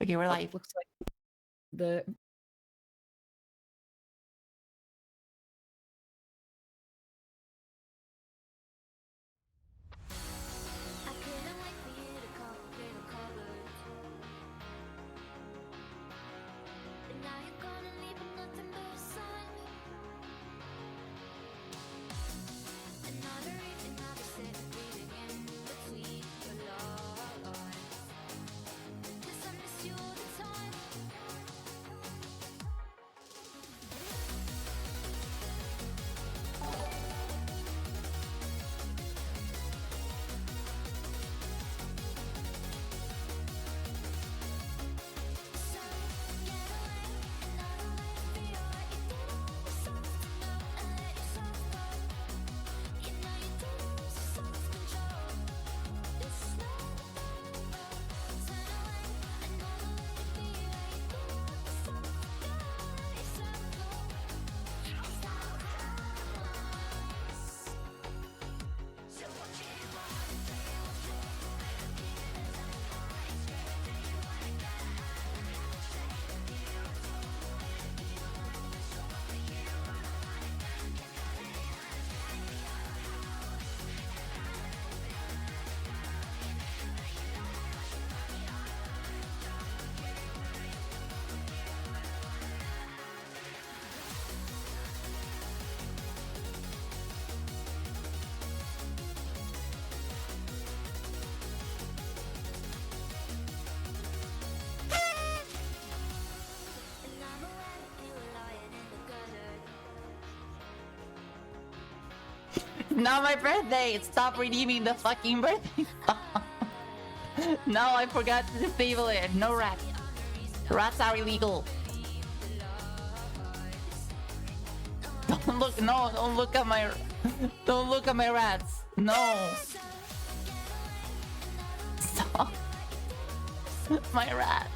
Okay, we're live. Looks like the Not my birthday! Stop redeeming the fucking birthday song! No, I forgot to disable it. No rats. Rats are illegal. Don't look, no, don't look at my... Don't look at my rats. No. Stop. My rat.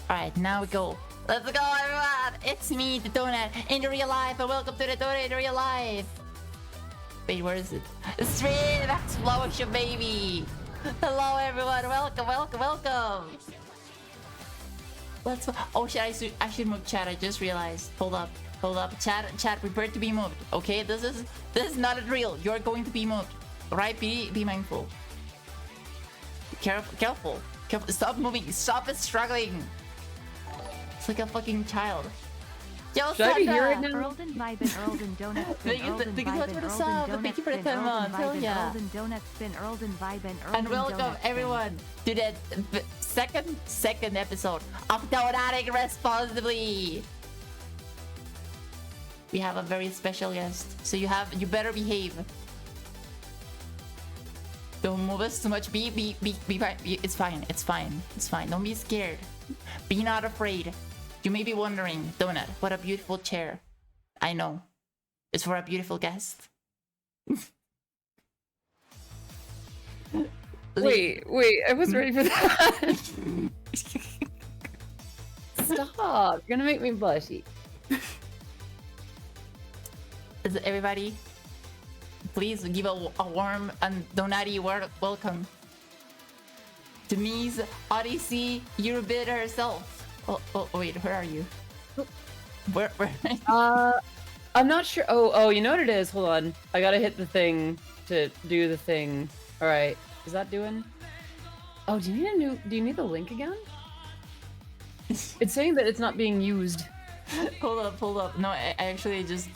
Alright, now we go. Let's go, everyone! It's me, the Donut, in the real life, and welcome to the Donut in real life! Wait, where is it? Straight back to Flower Show, baby! Hello, everyone! Welcome, welcome, welcome! Let's... Oh, shit, I should move chat, I just realized. Hold up, hold up. Chat, prepare to be moved, okay? This is not a drill. You're going to be moved. Right? Be mindful. Careful. Stop moving. Stop struggling. It's like a fucking child. Yo, should I be here right now? Erlden Vibe and Erlden Donut Spin. Thank you so much for the sub. Thank you for the 10 months. Hell yeah. Erlden Donut Spin. Erlden Vibe and Erlden And welcome everyone to the second episode of Donating Responsibly. We have a very special guest, so you better behave. Don't move us too much. Be it's fine. Don't be scared. Be not afraid. You may be wondering, Donut, what a beautiful chair. I know. It's for a beautiful guest. Wait, I was ready for that. Stop! You're gonna make me blushy. Is everybody? Please give a warm and donati welcome to Ms. Odyssey Eurobid herself. Oh, wait, where are you? Where? I'm not sure. Oh, you know what it is? Hold on. I gotta hit the thing to do the thing. All right. Is that doing? Oh, do you need the link again? It's saying that it's not being used. Hold up. No, I actually just...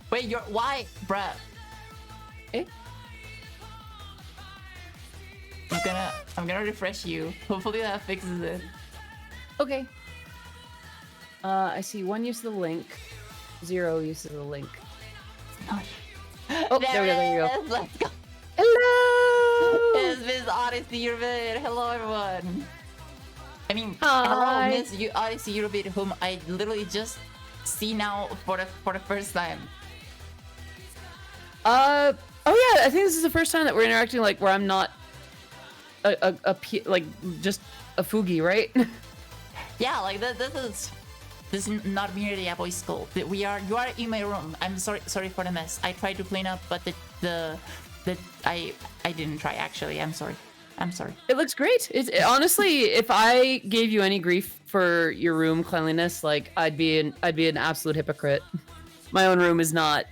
Wait, why? Bruh. Eh? I'm gonna refresh you. Hopefully that fixes it. Okay. I see 1 use of the link, 0 use of the link. Oh, there we go. Let's go. Hello! It's Miss Odyssey Eurobid. Hello, everyone. I mean, hi. hello, Miss Odyssey Eurobid, whom I literally just see now for the first time. Oh yeah, I think this is the first time that we're interacting like where I'm not like just a Fugi, right? Yeah, like this is not merely a voice call. You are in my room. I'm sorry for the mess. I tried to clean up, but I didn't try actually. I'm sorry. It looks great. Honestly, if I gave you any grief for your room cleanliness, like I'd be an absolute hypocrite. My own room is not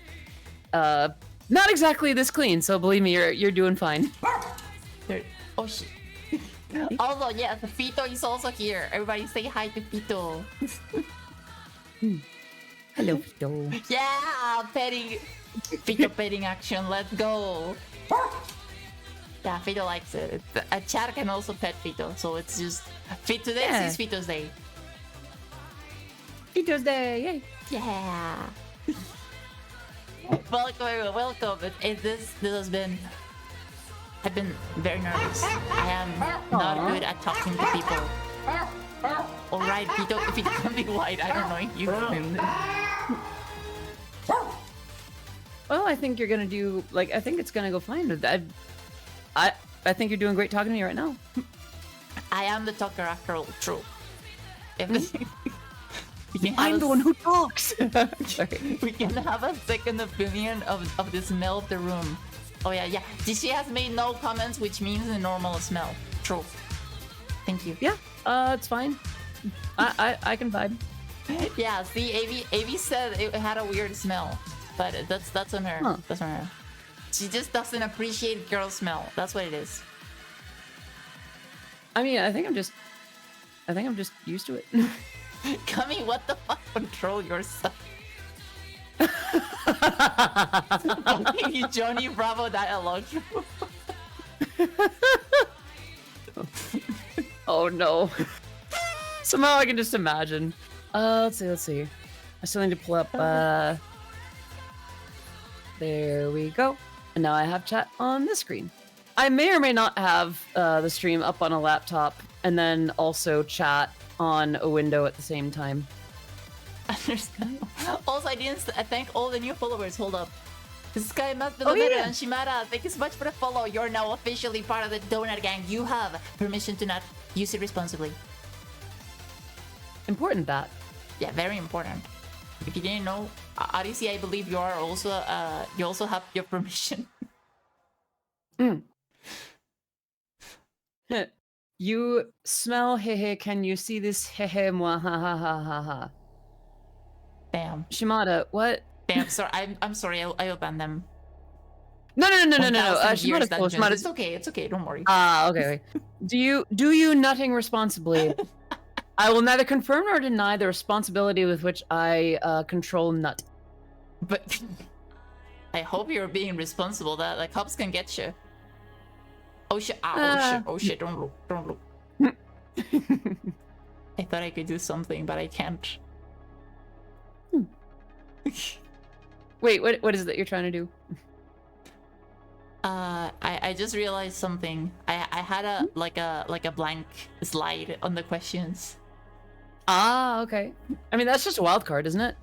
exactly this clean, so believe me, you're doing fine. Oh shit. Also, yes, Fito is also here. Everybody say hi to Fito. Hello, Fito. Yeah, Fito petting action. Let's go. Yeah, Fito likes it. A chat can also pet Fito, so it's just today is Fito's day. Fito's day, yay! Yeah. Welcome. This has been. I've been very nervous. I am not good at talking to people. Alright, if it can be white, I don't know if you can. Well, I think you're gonna do I think it's gonna go fine. I think you're doing great talking to me right now. I am the talker after all, true. I'm the one who talks! Sorry. We can have a second opinion of the smell of the room. Oh yeah. She has made no comments, which means a normal smell. True. Thank you. Yeah, it's fine. I can vibe. Yeah, see, Avi said it had a weird smell, but that's on her. Huh. That's on her. She just doesn't appreciate girl smell. That's what it is. I mean, I think I'm just used to it. Kami, what the fuck? Control yourself. Johnny Bravo dialogue. Oh no. Somehow I can just imagine. Let's see. I still need to pull up, there we go. And now I have chat on this screen. I may or may not have the stream up on a laptop and then also chat on a window at the same time. Also, I didn't thank all the new followers. Hold up. Sky and Shimara, thank you so much for the follow. You're now officially part of the Donut Gang. You have permission to not use it responsibly. Important that. Yeah, very important. If you didn't know, Odyssey, I believe you also have your permission. You smell hehe, can you see this hehe mwa ha ha ha ha ha. Damn. Shimada, what? Damn, sorry, I'm sorry, I will ban them. No. Shimada's cool. It's okay, don't worry. Okay. Do you nutting responsibly? I will neither confirm nor deny the responsibility with which I control nut. But I hope you're being responsible. That the cops can get you. Oh shit! Oh shit! Don't look! I thought I could do something, but I can't. Wait, what is it that you're trying to do? I just realized something. I had a blank slide on the questions. Okay. I mean, that's just a wild card, isn't it?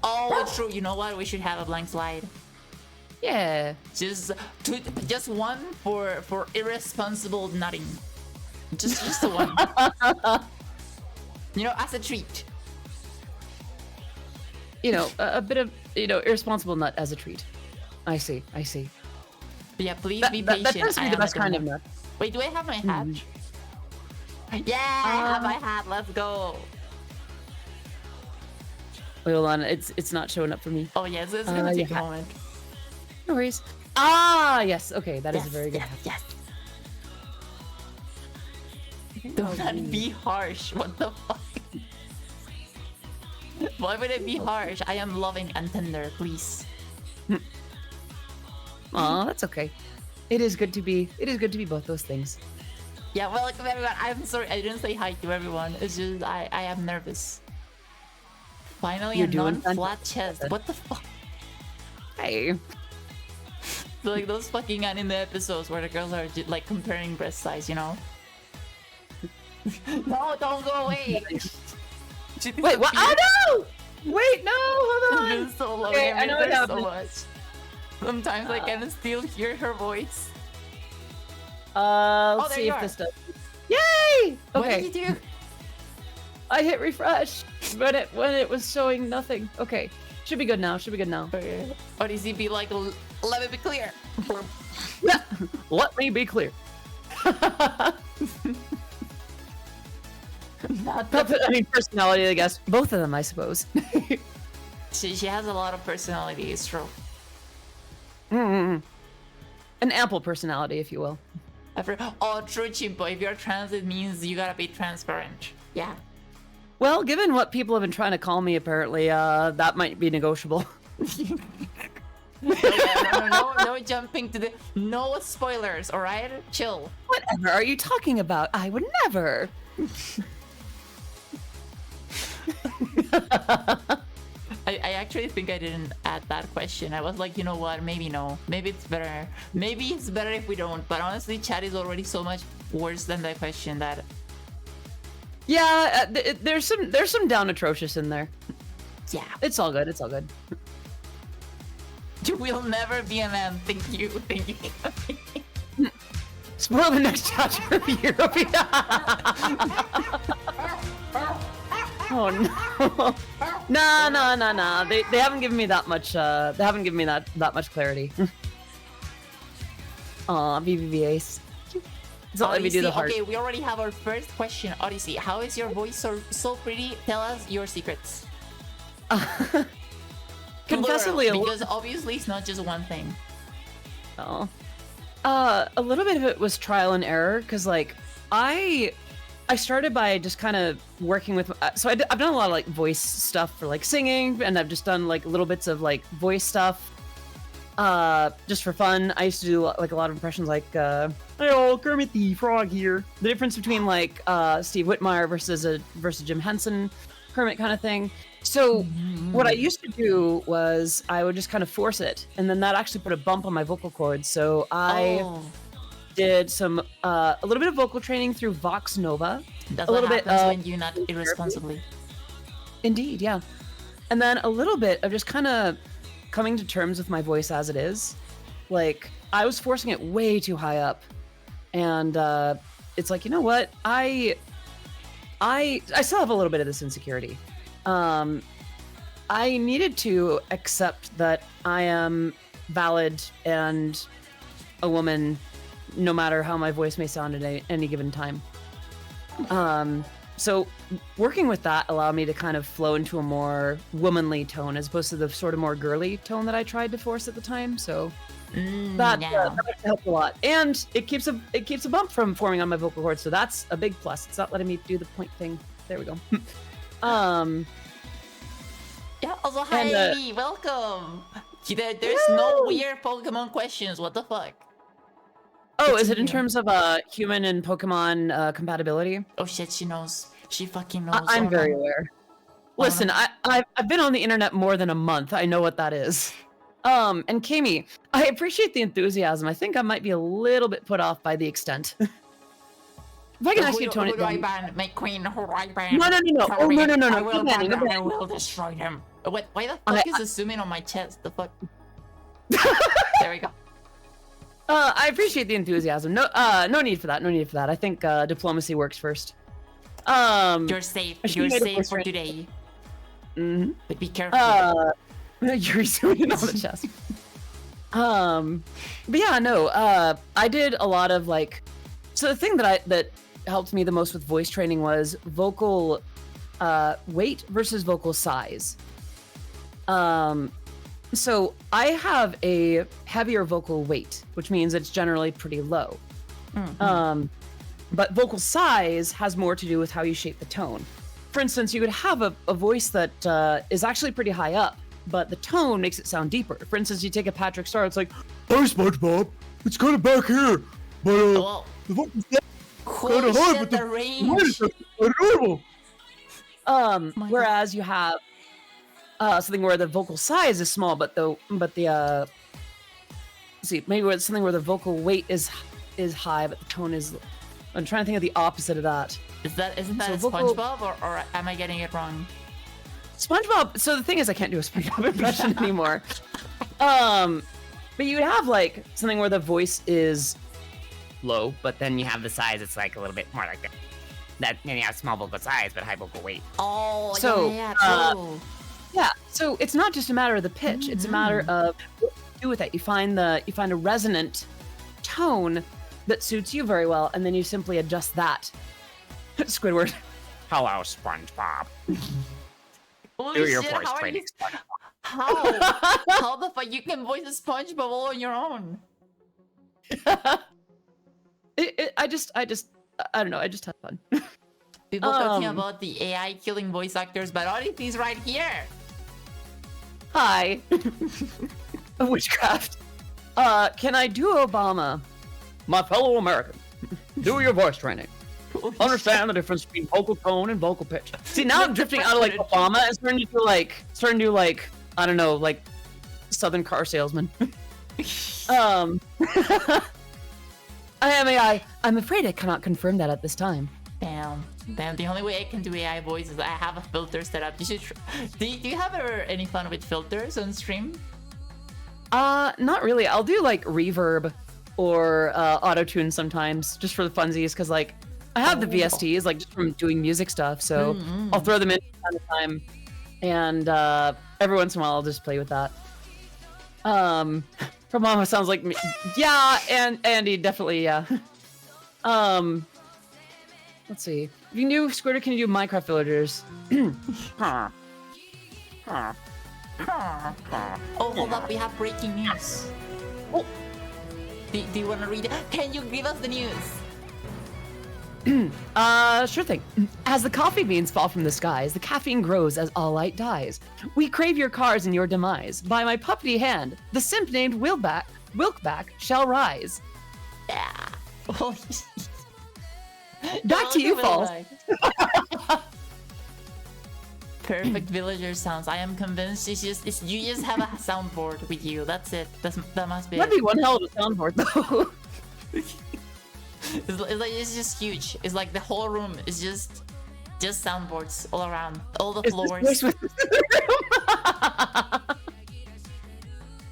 Oh, true. You know what? We should have a blank slide. Yeah. Just one for irresponsible nutting. Just the one. You know, as a treat. You know, a bit of, you know, irresponsible nut as a treat. I see. But yeah, please be patient. That tends to be the best kind of nut. Wait, do I have my hat? Yeah, I have my hat. Let's go. Wait, hold on. It's not showing up for me. Oh yes, it's gonna take a moment. No worries. Ah, yes. Okay, that is a very good hat. Yes. Don't be harsh. What the fuck? Why would it be harsh? I am loving and tender, please. Aw, that's okay. It is good to be both those things. Yeah, welcome everyone. I'm sorry I didn't say hi to everyone. It's just I am nervous. Finally, You're a doing non-flat chest. What the fuck? Hey. Like those fucking anime episodes where the girls are like comparing breast size, you know? No, don't go away. Wait, what? Oh no! Wait, no, hold on. It's been so long. Okay, I I know miss what her so happened. much. Sometimes I can still hear her voice. Let's there see you if are. this does. Yay! What Okay, did you do? I hit refresh, but when it was showing nothing. Okay, should be good now. Okay. Or does he be like, let me be clear? Yeah. Let me be clear. Not Not that, I mean, personality, I guess. Both of them, I suppose. She has a lot of personality, it's true. An ample personality, if you will. Oh, true, Chimpo. If you're trans, it means you gotta be transparent. Yeah. Well, given what people have been trying to call me, apparently, that might be negotiable. No jumping to the... No spoilers, alright? Chill. Whatever are you talking about? I would never. I actually think I didn't add that question. I was like, you know what? Maybe no. Maybe it's better. Maybe it's better if we don't. But honestly, chat is already so much worse than that question that... Yeah, there's some down atrocious in there. Yeah. It's all good. You will never be a man. Thank you. Spoil the next chapter of Europe. Oh no. No. They haven't given me that much that much clarity. Aw, BBVAs. So let me do the heart. Okay, we already have our first question. Odyssey, how is your voice so pretty? Tell us your secrets. Confessively, because obviously it's not just one thing. Oh. A little bit of it was trial and error, because like I started by just kind of working with. So I've done a lot of like voice stuff for like singing, and I've just done like little bits of like voice stuff, just for fun. I used to do like a lot of impressions, like "Hey, Kermit the Frog here." The difference between like Steve Whitmire versus Jim Henson Kermit kind of thing. So what I used to do was I would just kind of force it, and then that actually put a bump on my vocal cords. So I did some a little bit of vocal training through Vox Nova. That's what happens when you nut irresponsibly. Indeed, yeah. And then a little bit of just kind of coming to terms with my voice as it is. Like I was forcing it way too high up, and it's like, you know what? I still have a little bit of this insecurity. I needed to accept that I am valid and a woman, no matter how my voice may sound at any given time. So working with that allowed me to kind of flow into a more womanly tone as opposed to the sort of more girly tone that I tried to force at the time. So that helped a lot, and it keeps a bump from forming on my vocal cords. So that's a big plus. It's not letting me do the point thing. There we go. Yeah, also hi Amy, welcome. There's no weird Pokemon questions. What the fuck? Oh, is it in terms of human and Pokemon compatibility? Oh shit, she knows. She fucking knows. I'm very aware. Listen, I've been on the internet more than a month. I know what that is. And Kami, I appreciate the enthusiasm. I think I might be a little bit put off by the extent. If I can ask you, Tony. Who do I ban? Make Queen. Who do I ban? No. Oh, no. I will destroy him. Wait, why the fuck is it zooming on my chest? The fuck? There we go. I appreciate the enthusiasm. No, no need for that. No need for that. I think diplomacy works first. You're safe. You're safe for today. Mm-hmm. But be careful. You're zooming on the chest. But yeah, no. I did a lot of like. So the thing that helped me the most with voice training was vocal weight versus vocal size. So I have a heavier vocal weight, which means it's generally pretty low. Mm-hmm. But vocal size has more to do with how you shape the tone. For instance, you could have a voice that is actually pretty high up, but the tone makes it sound deeper. For instance, you take a Patrick Star, it's like, "Hi, SpongeBob. It's kind of back here, but the vocal's kind of high, but the range is adorable." Whereas you have something where the vocal size is small, but the maybe it's something where the vocal weight is high, but the tone is. I'm trying to think of the opposite of that. Isn't that SpongeBob, or am I getting it wrong? SpongeBob. So the thing is, I can't do a SpongeBob impression anymore. But you would have like something where the voice is low, but then you have the size. It's like a little bit more like that. That maybe have small vocal size, but high vocal weight. Oh, so, cool. Yeah, so it's not just a matter of the pitch; it's a matter of what you do with it. You find a resonant tone that suits you very well, and then you simply adjust that. Squidward. Hello, SpongeBob. Holy Do your shit, voice how training. How the fuck you can voice a SpongeBob all on your own? I don't know. I just had fun. People talking about the AI killing voice actors, but Oddity's right here. Hi. Witchcraft. Can I do Obama? My fellow American, do your voice training. Understand the difference between vocal tone and vocal pitch. See, now I'm drifting out of like Obama and starting to do like I don't know, like Southern car salesman. I am AI. I'm afraid I cannot confirm that at this time. Damn. The only way I can do AI voice is I have a filter set up. You should. Do you have ever any fun with filters on stream? Not really. I'll do like reverb or auto-tune sometimes, just for the funsies, because like I have the VSTs like just from doing music stuff, so I'll throw them in from time to time, and every once in a while I'll just play with that. From Mama sounds like me. Yeah, and Andy definitely, yeah. Let's see. If you can do Squirter, can you do Minecraft villagers? Oh, hold up, we have breaking news. Oh. Do you want to read it? Can you give us the news? Sure thing. As the coffee beans fall from the skies, the caffeine grows as all light dies. We crave your cars and your demise. By my puppety hand, the simp named Wilkback shall rise. Yeah. Back to you, Falls. Perfect villager sounds. I am convinced you just have a soundboard with you. That's it. That must be That'd it. be one hell of a soundboard, though. It's just huge. It's like the whole room is just soundboards all around, all the floors.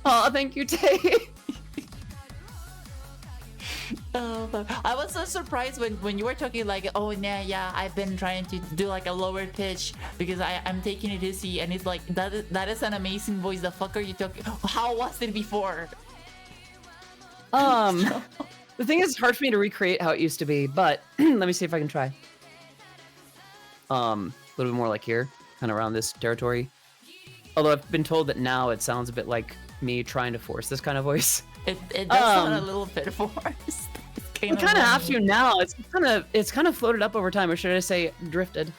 Oh, thank you, Tay. I was so surprised when you were talking like, oh yeah, I've been trying to do like a lower pitch because I'm taking it easy, and it's like that is an amazing voice. The fuck are you talking? How was it before? The thing is, it's hard for me to recreate how it used to be, but let me see if I can try. A little bit more like here, kind of around this territory. Although I've been told that now it sounds a bit like me trying to force this kind of voice. It does sound a little bit forced. I kind of have to now. It's kind of floated up over time, or should I say drifted.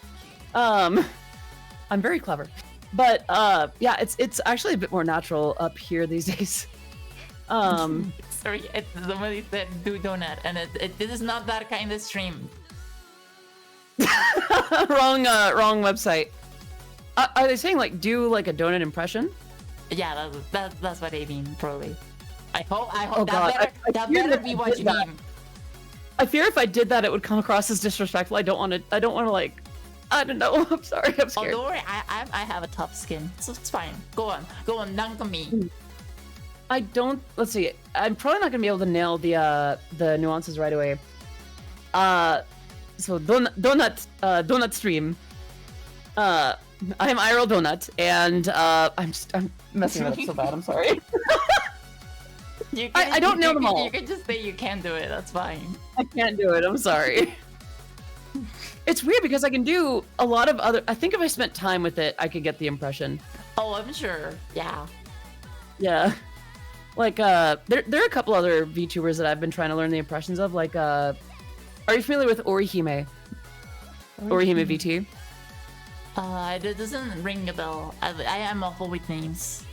I'm very clever, but yeah, it's actually a bit more natural up here these days. Sorry, somebody said do donut, and this is not that kind of stream. wrong website. Are they saying like do like a donut impression? Yeah, that's what I mean, probably. I hope Oh, that better be what you mean. I fear if I did that, it would come across as disrespectful. I don't want to like I don't know. I'm sorry. I'm Oh, scared. don't worry. I have a tough skin, so it's fine. Go on, dunk on me. I don't. Let's see. I'm probably not gonna be able to nail the nuances right away. So donut stream. I'm IRL Donut, and I'm messing it up so bad. I'm sorry. I don't know them all. You can just say you can't do it. That's fine. I can't do it. I'm sorry. It's weird because I can do a lot of other. I think if I spent time with it, I could get the impression. Oh, I'm sure. Yeah. Yeah. Like there are a couple other VTubers that I've been trying to learn the impressions of. Like are you familiar with Orihime? Orihime VT. It doesn't ring a bell. I am awful with names.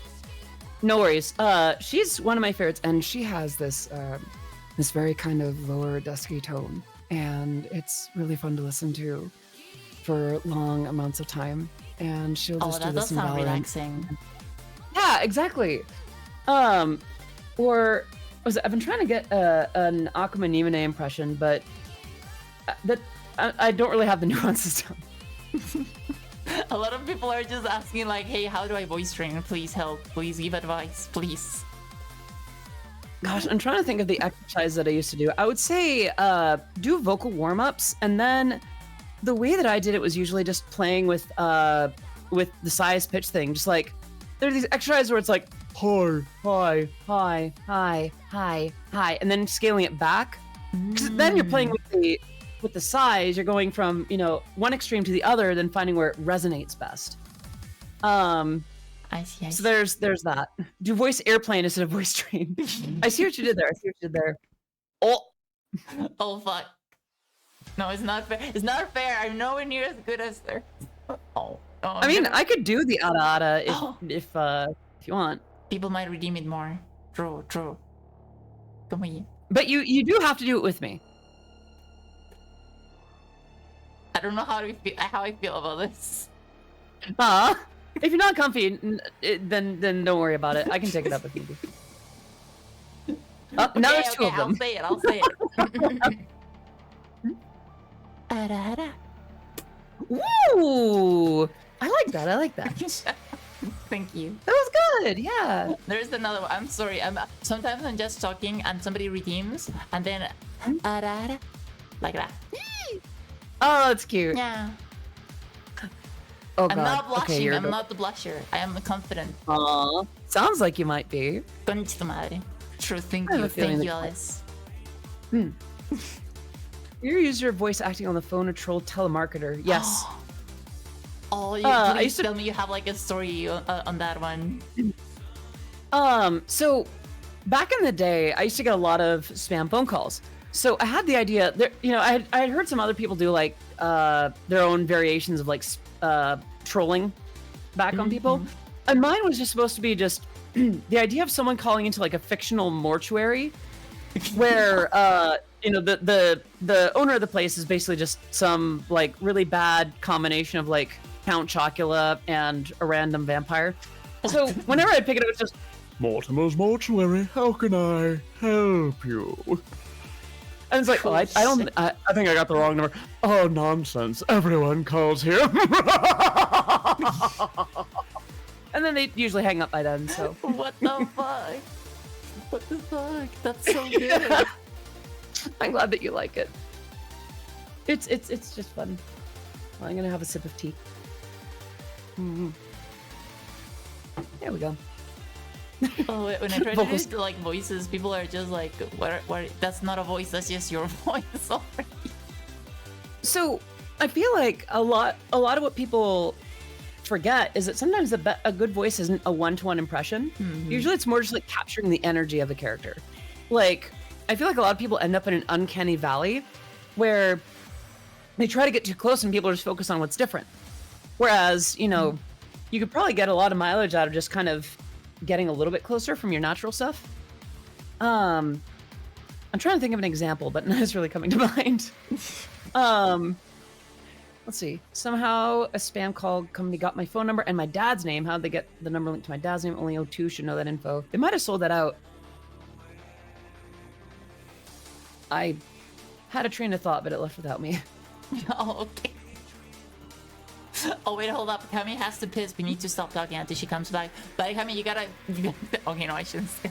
No worries. She's one of my favorites, and she has this this very kind of lower, dusky tone, and it's really fun to listen to for long amounts of time. And she'll just do that this does in sound Valorant. relaxing. Yeah, exactly. Or I've been trying to get an Akuma Nimine impression, but I don't really have the nuances down. A lot of people are just asking like, hey, how do I voice train? Please help. Please give advice. Please. Gosh, I'm trying to think of the exercise that I used to do. I would say do vocal warm-ups, and then the way that I did it was usually just playing with the size pitch thing. Just like there are these exercises where it's like hi, hi, hi, hi, hi, hi, and then scaling it back. Because then you're playing with the size. You're going from one extreme to the other, then finding where it resonates best. I see. So there's that. Do voice airplane instead of voice train. I see what you did there. Oh fuck. No, it's not fair. It's not fair. I'm nowhere near as good as her. Oh. I mean, I could do the ara if you want. People might redeem it more. True. Come here. But you do have to do it with me. I don't know how I feel about this. If you're not comfy, then don't worry about it. I can take it up if you do. Now there's two of them. I'll say it. Ara. Ooh, I like that. Thank you. That was good. Yeah. There's another one. I'm sorry. Sometimes I'm just talking and somebody redeems, and then ara, like that. Oh, that's cute. Yeah. Oh I'm god. not blushing. Okay, I'm not the blusher. I am confident. Aww. Sounds like you might be. Conchita madre. True. Thank I have you. a feeling Thank you, that- Alice. Your user voice acting on the phone, a troll telemarketer. Yes. Oh, I please used to- tell me you have like a story on that one. So back in the day, I used to get a lot of spam phone calls. So I had the idea that, I had heard some other people do like their own variations of like trolling back on people. And mine was just supposed to be just the idea of someone calling into like a fictional mortuary where, the owner of the place is basically just some like really bad combination of like Count Chocula and a random vampire. So whenever I pick it up, it's just Mortimer's Mortuary. How can I help you? And it's like, Cool I don't. I think I got the wrong number. Oh nonsense! Everyone calls here. And then they usually hang up by then. So What the fuck? What the fuck? That's so good. I'm glad that you like it. It's just fun. Well, I'm gonna have a sip of tea. There we go. Oh, when I try to Vocals. do like voices, people are just like, "What? That's not a voice. That's just your voice." Already. So I feel like a lot of what people forget is that sometimes a good voice isn't a one-to-one impression. Usually it's more just like capturing the energy of the character. Like I feel like a lot of people end up in an uncanny valley where they try to get too close and people just focus on what's different. Whereas, you could probably get a lot of mileage out of just kind of getting a little bit closer from your natural stuff. I'm trying to think of an example, but none is really coming to mind. Let's see. Somehow a spam call company got my phone number and my dad's name. How'd they get the number linked to my dad's name? Only O2 should know that info. They might have sold that out. I had a train of thought, but it left without me. Oh, okay. Oh wait, hold up. Kami has to piss. We need to stop talking until she comes back. But Kami, you gotta. Okay, no, I shouldn't say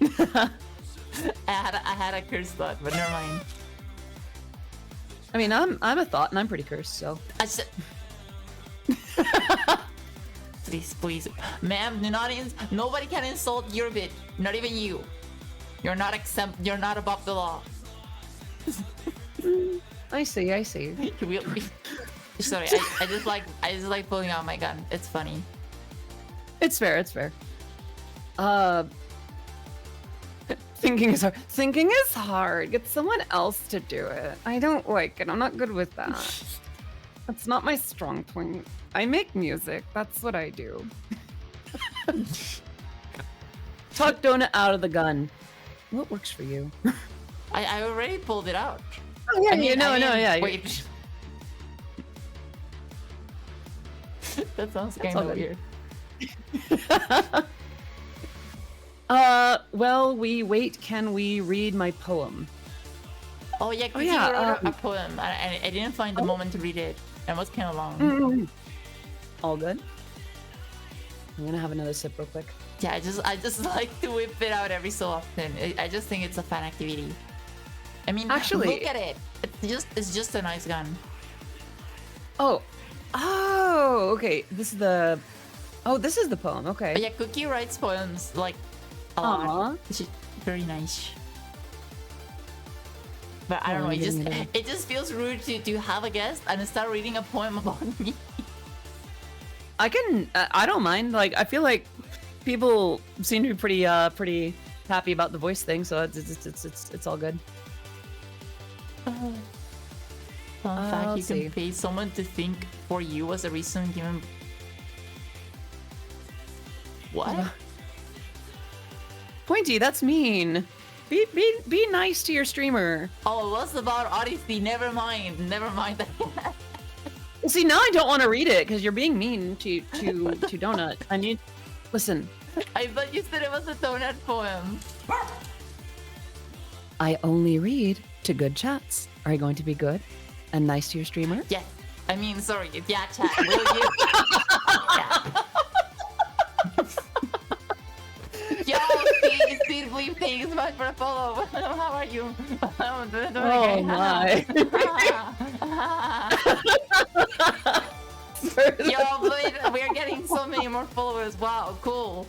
that. I had a curse thought, but never mind. I mean, I'm a thought, and I'm pretty cursed, so. I said. Please, please, ma'am, do not nobody can insult your bit. Not even you. You're not exempt. You're not above the law. I see. I see. Sorry, I just like pulling out my gun. It's funny. It's fair. It's fair. Thinking is hard. Thinking is hard. Get someone else to do it. I don't like it. I'm not good with that. That's not my strong point. I make music. That's what I do. Talk Donut out of the gun. What works for you? I already pulled it out. Oh yeah, I mean, yeah. Wait. That sounds kind of weird. Well, we wait. Can we read my poem? Oh yeah, because you wrote a poem. I didn't find the moment to read it. It was kind of long. All good. I'm gonna have another sip real quick. Yeah, I just like to whip it out every so often. I just think it's a fun activity. I mean, actually, look at it. It's just a nice gun. Oh, okay. This is the poem. Okay. But yeah, Cookie writes poems like a lot. It's very nice. But I don't know. It just feels rude to have a guest and start reading a poem about me. I don't mind. Like, I feel like people seem to be pretty happy about the voice thing, so it's all good. Fun fact: you can pay someone to think for you as a reason given. What? Pointy, that's mean. Be nice to your streamer. Oh, it was about Odyssey. Never mind that. Well, see, now I don't want to read it because you're being mean to Donut. Listen. I thought you said it was a Donut poem. I only read to good chats. Are you going to be good and nice to your streamer? Yes. I mean, sorry. Yeah, chat. Will you? Yeah. Yo, Steve, please, thank you so much for the follow. How are you? Oh my. Yo, please, we're getting so many more followers. Wow, cool.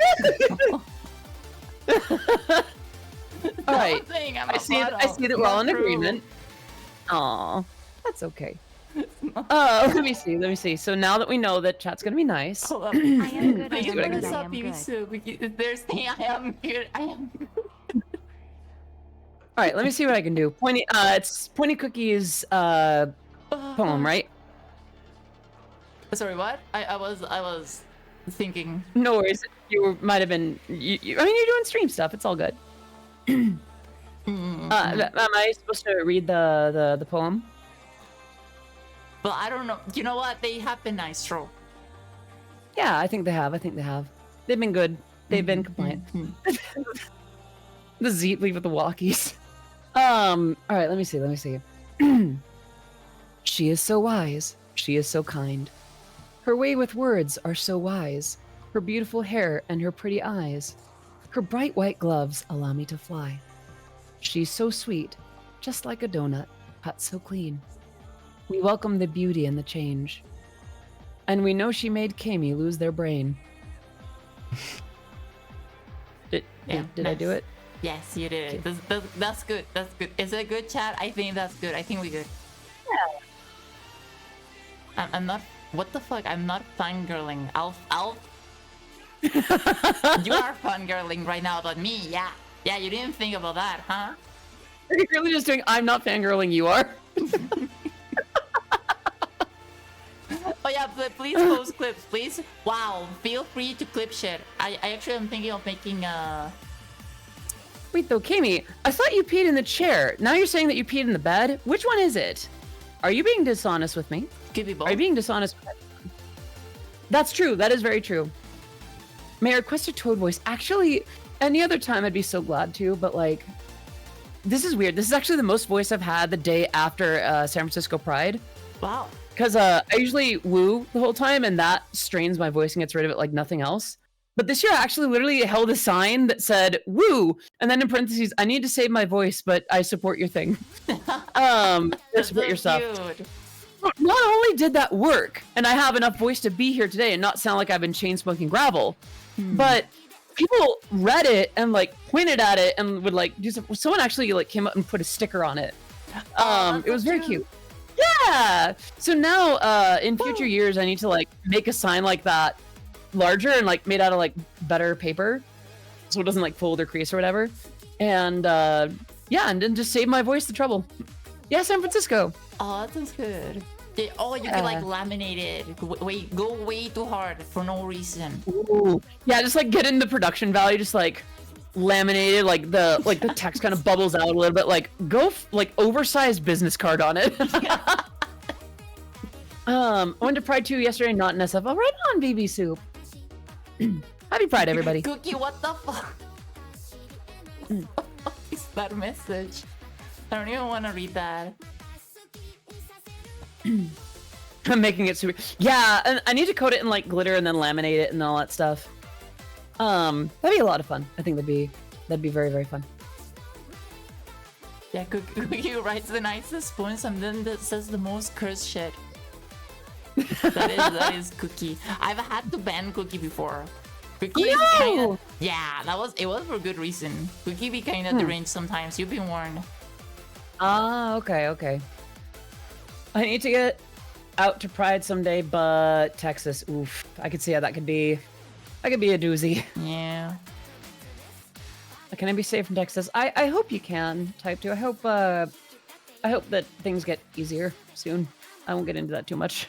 All right. I see that we're all in agreement. Aw, that's okay. Let me see. So now that we know that chat's gonna be nice. I am good. I am There's good. I am good. I am good. All right, let me see what I can do. Pointy, it's Pointy Cookie's poem, right? Sorry, what? I was thinking. No worries. You might have been. I mean, you're doing stream stuff. It's all good. Am I supposed to read the poem? Well, I don't know. You know what? They have been nice, true. Yeah, I think they have. They've been good. They've been compliant. The Zeet leave with the walkies. All right, let me see. She is so wise. She is so kind. Her way with words are so wise. Her beautiful hair and her pretty eyes. Her bright white gloves allow me to fly. She's so sweet, just like a donut, cut so clean. We welcome the beauty and the change. And we know she made Kami lose their brain. Did I do it? Yes, you did it. That's good. That's good. Is it a good chat? I think that's good. I think we're good. Yeah. I'm not. What the fuck? I'm not fangirling. Alf. You are fangirling right now about me. Yeah. Yeah. You didn't think about that, huh? Are you really just doing? I'm not fangirling. You are. Oh yeah, but please post clips, please. Wow, feel free to clip shit. I actually am thinking of making Wait though, Kami, I thought you peed in the chair. Now you're saying that you peed in the bed? Which one is it? Are you being dishonest with me? Could be both. Are you being dishonest? That's true. That is very true. May I request a Toad voice? Actually, any other time I'd be so glad to, but like, this is weird. This is actually the most voice I've had the day after San Francisco Pride. Wow. because I usually woo the whole time, and that strains my voice and gets rid of it like nothing else. But this year, I actually literally held a sign that said "woo," and then in parentheses, "I need to save my voice, but I support your thing." That's support so your stuff. cute. Not only did that work, and I have enough voice to be here today and not sound like I've been chain smoking gravel, but people read it and like pointed at it and would like do some. Someone actually like came up and put a sticker on it. It was very cute. Yeah. So now, in future years, I need to like make a sign like that larger and like made out of like better paper, so it doesn't like fold or crease or whatever. And yeah, and then just save my voice the trouble. Yeah, San Francisco. Oh, that sounds good. Yeah, oh, you can like laminate it. Go way too hard for no reason. Ooh. Yeah, just like get in the production value, just like laminated, like the text kind of bubbles out a little bit. Like go like oversized business card on it. I went to Pride 2 yesterday, not in SFL. Right on, BB Soup. Happy Pride, everybody. Cookie, what the fuck? What is that message? I don't even want to read that. I'm making it super. Yeah, and I need to coat it in like glitter and then laminate it and all that stuff. That'd be a lot of fun. I think that'd be very, very fun. Yeah, Cookie writes the nicest poems and then that says the most cursed shit. That is Cookie. I've had to ban Cookie before. Cookie is kinda, yeah, it was for good reason. Cookie be kind of deranged sometimes. You've been warned. Ah, okay. I need to get out to Pride someday, but Texas, oof. I could see how that could be. That could be a doozy. Yeah. Can I be safe in Texas? I hope you can. Type 2. I hope that things get easier soon. I won't get into that too much.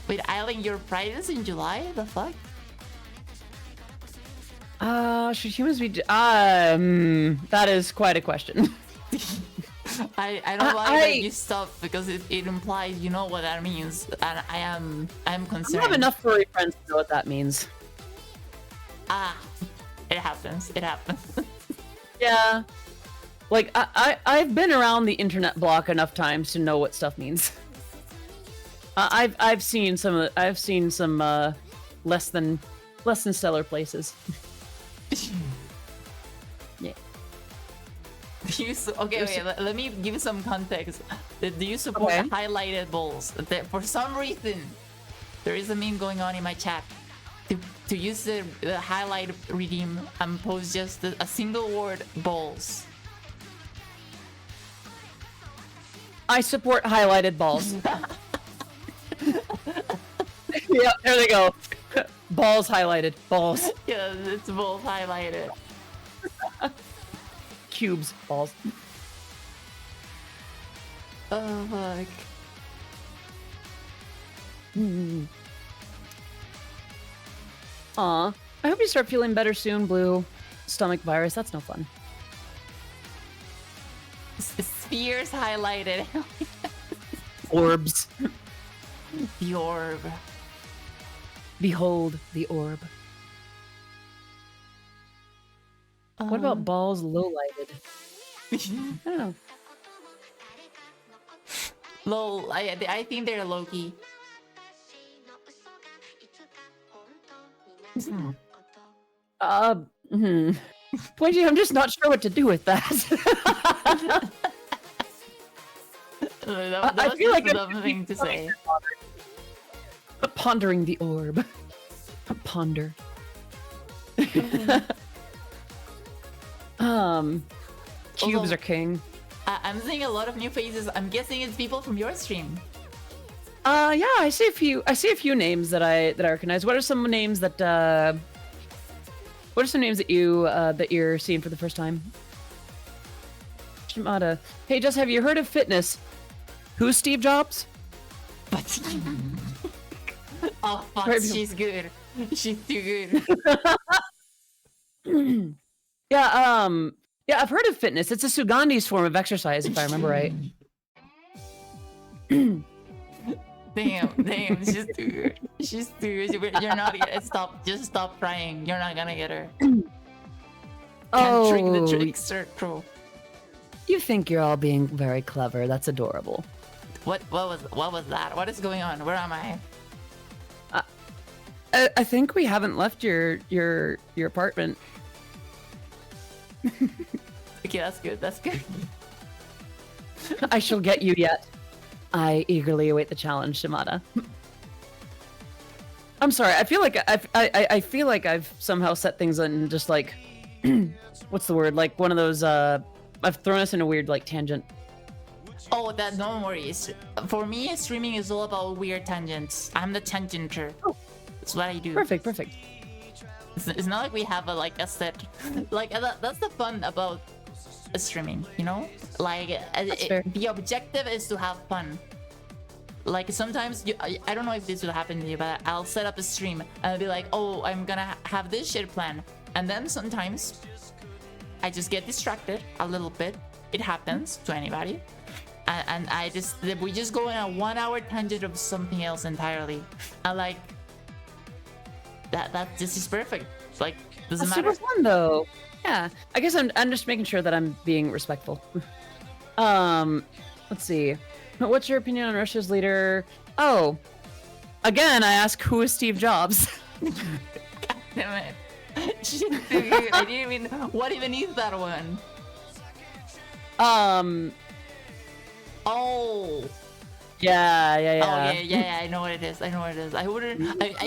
Wait, Eileen, your Pride is in July? The fuck? Should humans be? That is quite a question. I don't like that you stop because it implies you know what that means, and I'm concerned. I have enough furry friends to know what that means. It happens. It happens. Yeah, like I've been around the internet block enough times to know what stuff means. I've seen some less than stellar places. Yeah. Okay, let me give you some context. Do you support highlighted balls? For some reason, there is a meme going on in my chat. To use the highlight redeem and post just a single word balls. I support highlighted balls. Yeah, there they go. Balls highlighted. Balls. Yeah, it's balls highlighted. Cubes. Balls. Oh, fuck. Aw. I hope you start feeling better soon, Blue. Stomach virus. That's no fun. Spheres highlighted. Orbs. The orb. Behold the orb. What about balls low-lighted? I don't know. Lol, I think they're low-key. Pointy, I'm just not sure what to do with that. That I feel like a dumb thing to say. Pondering the orb. Ponder. Cubes are king. I'm seeing a lot of new faces. I'm guessing it's people from your stream. Yeah, I see a few names that I recognize. What are some names that you're seeing for the first time? Shimada. Hey, Jess, have you heard of fitness? Who's Steve Jobs? But oh fuck, she's good. She's too good. Yeah, I've heard of fitness. It's a Sugandi's form of exercise, if I remember right. Damn, she's too good. She's too good. You're not gonna just stop trying. You're not gonna get her. Can't trick the trickster, bro. You think you're all being very clever. That's adorable. What was that? What is going on? Where am I? I think we haven't left your apartment. Okay, that's good. That's good. I shall get you yet. I eagerly await the challenge, Shimada. I'm sorry. I feel like I feel like I've somehow set things in just like what's the word? Like one of those. I've thrown us in a weird like tangent. Oh, that no worries. For me, streaming is all about weird tangents. I'm the tangenter. Oh. That's what I do. Perfect. It's not like we have a set. Like that's the fun about streaming, you know? Like the objective is to have fun. Like sometimes I don't know if this will happen to you, but I'll set up a stream and I'll be like, oh, I'm gonna have this shit plan, and then sometimes I just get distracted a little bit. It happens to anybody, and we just go in a 1 hour tangent of something else entirely. And like that this is perfect. Like doesn't That's matter. super fun though. Yeah, I guess I'm just making sure that I'm being respectful. Let's see. What's your opinion on Russia's leader? Oh, again, I ask, who is Steve Jobs? God damn it. Shit, dude, I didn't even. What even is that one? Oh. Yeah. Oh yeah. I know what it is. I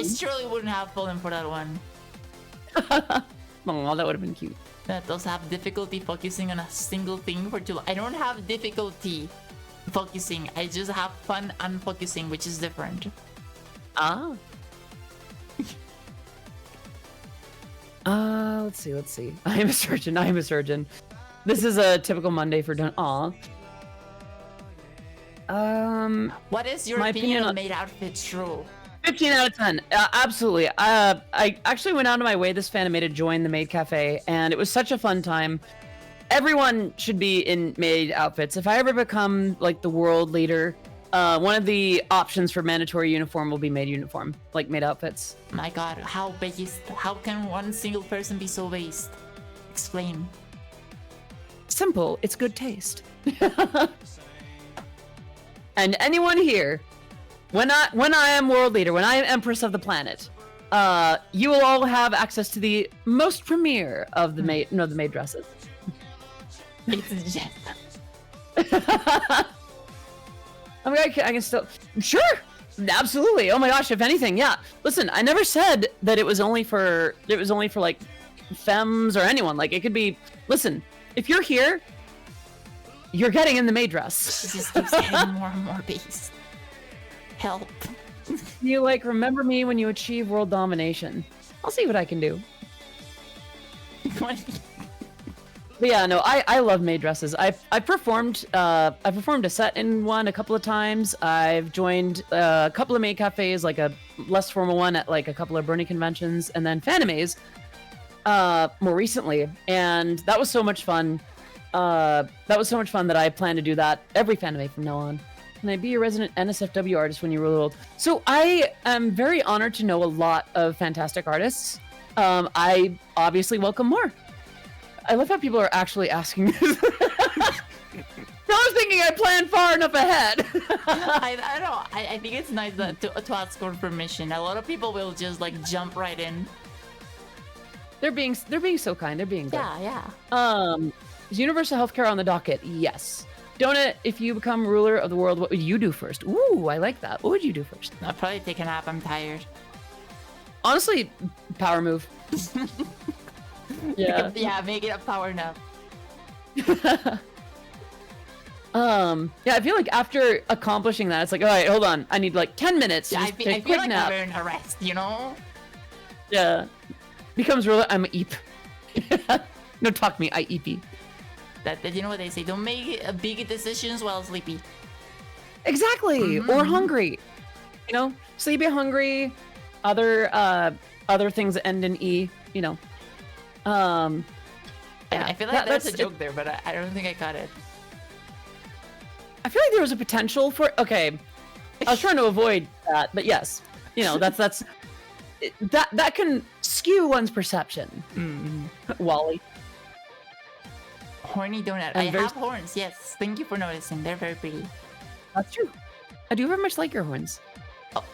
surely wouldn't have fallen for that one. Oh, that would have been cute. That does have difficulty focusing on a single thing for too long. I don't have difficulty focusing. I just have fun unfocusing, which is different. Ah. Let's see. I am a surgeon. This is a typical Monday for Don. Aw. What is your my opinion on on maid outfits, True? 15 out of 10. Absolutely. I actually went out of my way this Fanime to join the maid cafe, and it was such a fun time. Everyone should be in maid outfits. If I ever become like the world leader, one of the options for mandatory uniform will be maid uniform, like maid outfits. My god, how based? How can one single person be so based? Explain. Simple. It's good taste. And anyone here, when I am world leader, when I am empress of the planet, you will all have access to the most premier of the maid dresses. It's just. I mean, I can still. Sure, absolutely. Oh my gosh, if anything, yeah. Listen, I never said that it was only for like femmes or anyone. Like it could be. Listen, if you're here, you're getting in the maid dress. It just keeps getting more and more based. Help. You like remember me when you achieve world domination. I'll see what I can do. But yeah, no, I love maid dresses. I performed a set in one a couple of times. I've joined a couple of maid cafes, like a less formal one at like a couple of Bernie conventions, and then Fanimes more recently. And that was so much fun. That I plan to do that every Fanime from now on. Can I be a resident NSFW artist when you roll old? So I am very honored to know a lot of fantastic artists. I obviously welcome more. I love how people are actually asking this. I was thinking I planned far enough ahead. I know. I think it's nice to ask for permission. A lot of people will just like jump right in. They're being so kind. They're being good. Yeah. Is universal healthcare on the docket? Yes. Donut, if you become ruler of the world, what would you do first? Ooh, I like that. What would you do first? I'll probably take a nap. I'm tired. Honestly, power move. Yeah. Yeah, make it a power nap. Yeah, I feel like after accomplishing that, it's like, all right, hold on. I need like 10 minutes to Yeah, just I take a feel quick like nap. I'm in a rest, you know? Yeah. Becomes ruler, I'm a eep. No, talk me, I eepy. That you know what they say? Don't make big decisions while sleepy. Exactly. Mm-hmm. Or hungry. You know, sleepy, hungry, other things that end in E, you know. Yeah, I feel like there's a joke there, but I don't think I got it. I feel like there was a potential for. Okay, I was trying to avoid that, but yes, you know that can skew one's perception. Mm-hmm. Wally. Horny donut. I have horns. Yes. Thank you for noticing. They're very pretty. That's true. I do very much like your horns. Oh.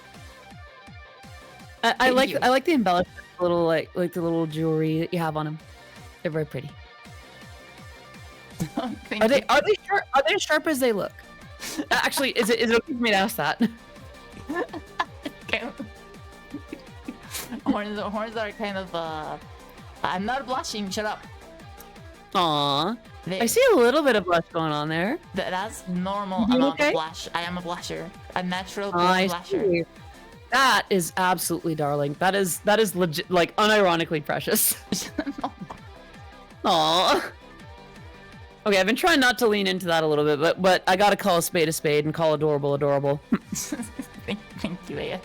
I Thank like you. I like the embellishment, little like the little jewelry that you have on them. They're very pretty. Thank Are you. they sharp? Are they as sharp as they look? Actually, is it okay for me to ask that? Okay. Horns are kind of I'm not blushing. Shut up. Aw, They, I see a little bit of blush going on there. that's normal You amount okay? of blush. I am a blusher. A natural I blusher. see. That is absolutely darling. That is legit, like unironically precious. Aw. Okay, I've been trying not to lean into that a little bit, but I gotta call a spade and call adorable adorable. Thank you, Aya.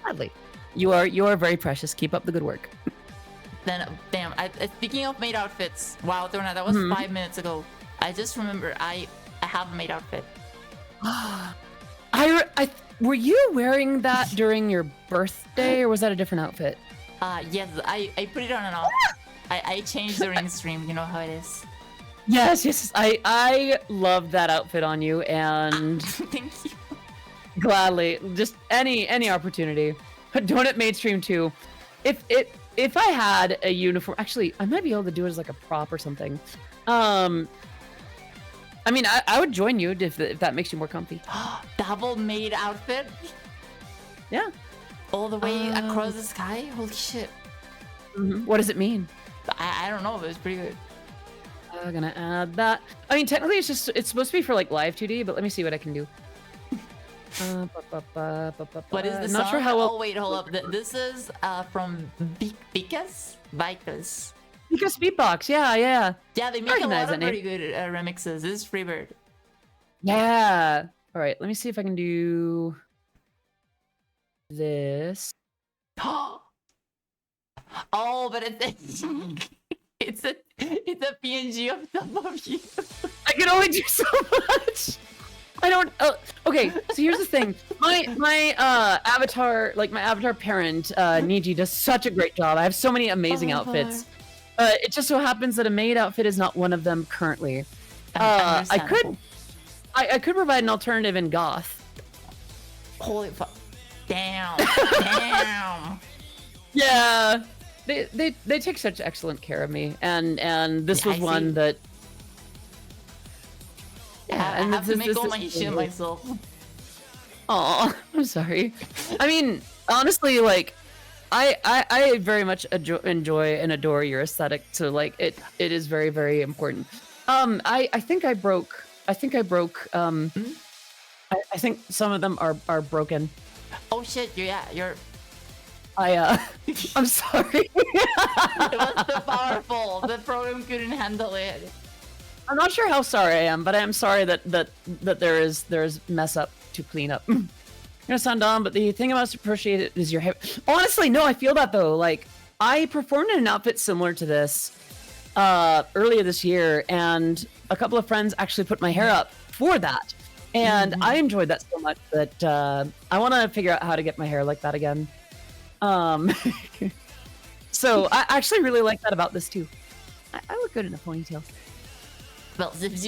Gladly. You are very precious. Keep up the good work. Then, damn. Speaking of maid outfits, wow, Donut, that was 5 minutes ago. I just remember I have a maid outfit. Were you wearing that during your birthday, or was that a different outfit? Yes, I put it on and off. I changed during stream. You know how it is. Yes. I love that outfit on you, and Thank you. gladly, just any opportunity. Donut made stream too. If I had a uniform, actually, I might be able to do it as like a prop or something. I mean, I would join you if that makes you more comfy. Double maid outfit Yeah. all the way across the sky. Holy shit! What does it mean? I don't know, but it's pretty good. I'm gonna add that. I mean, technically, it's supposed to be for like live 2D, but let me see what I can do. What is this? Not sure how well. Oh wait, hold up. This is from Vikas. Because Beatbox, yeah. Yeah, they make a Recognize lot of that name. pretty good remixes. This is Freebird. Yeah. All right, let me see if I can do this. Oh, but it's it's a PNG of top of you. I can only do so much. I don't. Okay, so here's the thing. My avatar, like my avatar parent, Niji, does such a great job. I have so many amazing outfits. It just so happens that a maid outfit is not one of them currently. I could provide an alternative in goth. Holy fuck! Damn! Yeah, they take such excellent care of me, and this Yeah, was I one see. that. Yeah, I and have to make all my shit myself. Aw, I'm sorry. I mean, honestly, like, I very much enjoy and adore your aesthetic. So like, it is very, very important. I think I broke. I think some of them are broken. Oh shit! You're. I'm sorry. It was too powerful. The program couldn't handle it. I'm not sure how sorry I am, but I am sorry that there's mess up to clean up. You're gonna sound dumb, but the thing I most appreciate it is your hair. Honestly, no, I feel that though. Like, I performed in an outfit similar to this earlier this year, and a couple of friends actually put my hair up for that, and I enjoyed that so much that I want to figure out how to get my hair like that again. So I actually really like that about this too. I look good in a ponytail. Well, since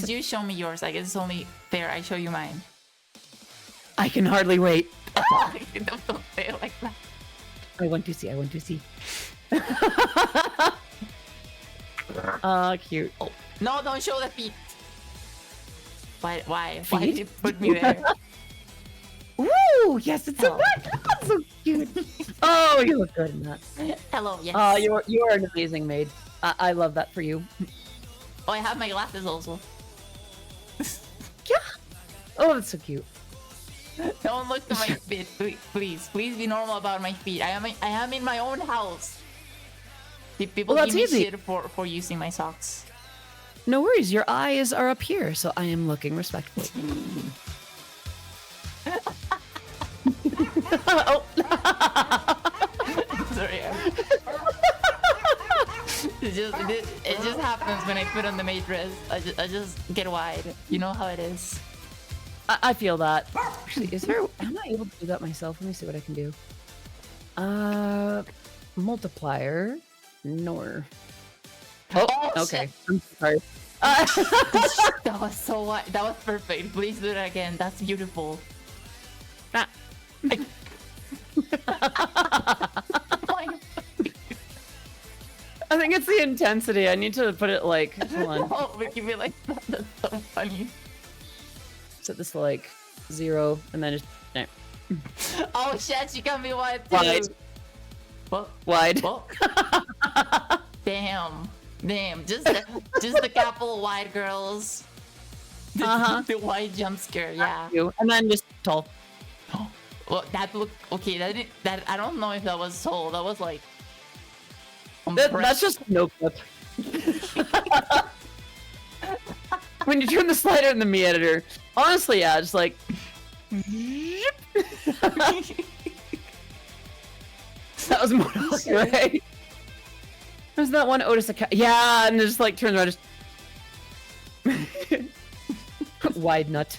you show me yours, I guess it's only fair I show you mine. I can hardly wait. Don't say it like that. I want to see. Cute. Oh, no, don't show the feet. Why Feet? did you put me there? Ooh, yes, it's so Oh. good. Oh, so cute. Oh, you look good in that. Hello, yes. You are an amazing maid. I love that for you. Oh, I have my glasses also. Yeah. Oh, that's so cute. Don't look at my feet, please be normal about my feet. I am in my own house. People Well, give that's me easy. shit for using my socks. No worries. Your eyes are up here, so I am looking respectfully. Oh. Sorry. It just happens when I put on the maid dress. I just get wide. You know how it is. I feel that. Actually, am I able to do that myself? Let me see what I can do. Multiplier. Nor. Oh, Oh, okay. shit. I'm sorry. That was so wide. That was perfect. Please do that again. That's beautiful. Ah. I think it's the intensity. I need to put it like, hold on. Oh, we can be like, that's so funny. Set this to like 0 and then just no. Oh shit, you can be wide too. Wide. Well, Wide. well. Damn. Just the couple wide girls. The wide jump scare, yeah. And then just tall. Well, that looked okay. That I don't know if that was tall. That was like. That's just no clip. When you turn the slider in the me editor, honestly, yeah, just like. That was more right. There's that one Otis account. Yeah, and it just like turns around, just wide nut.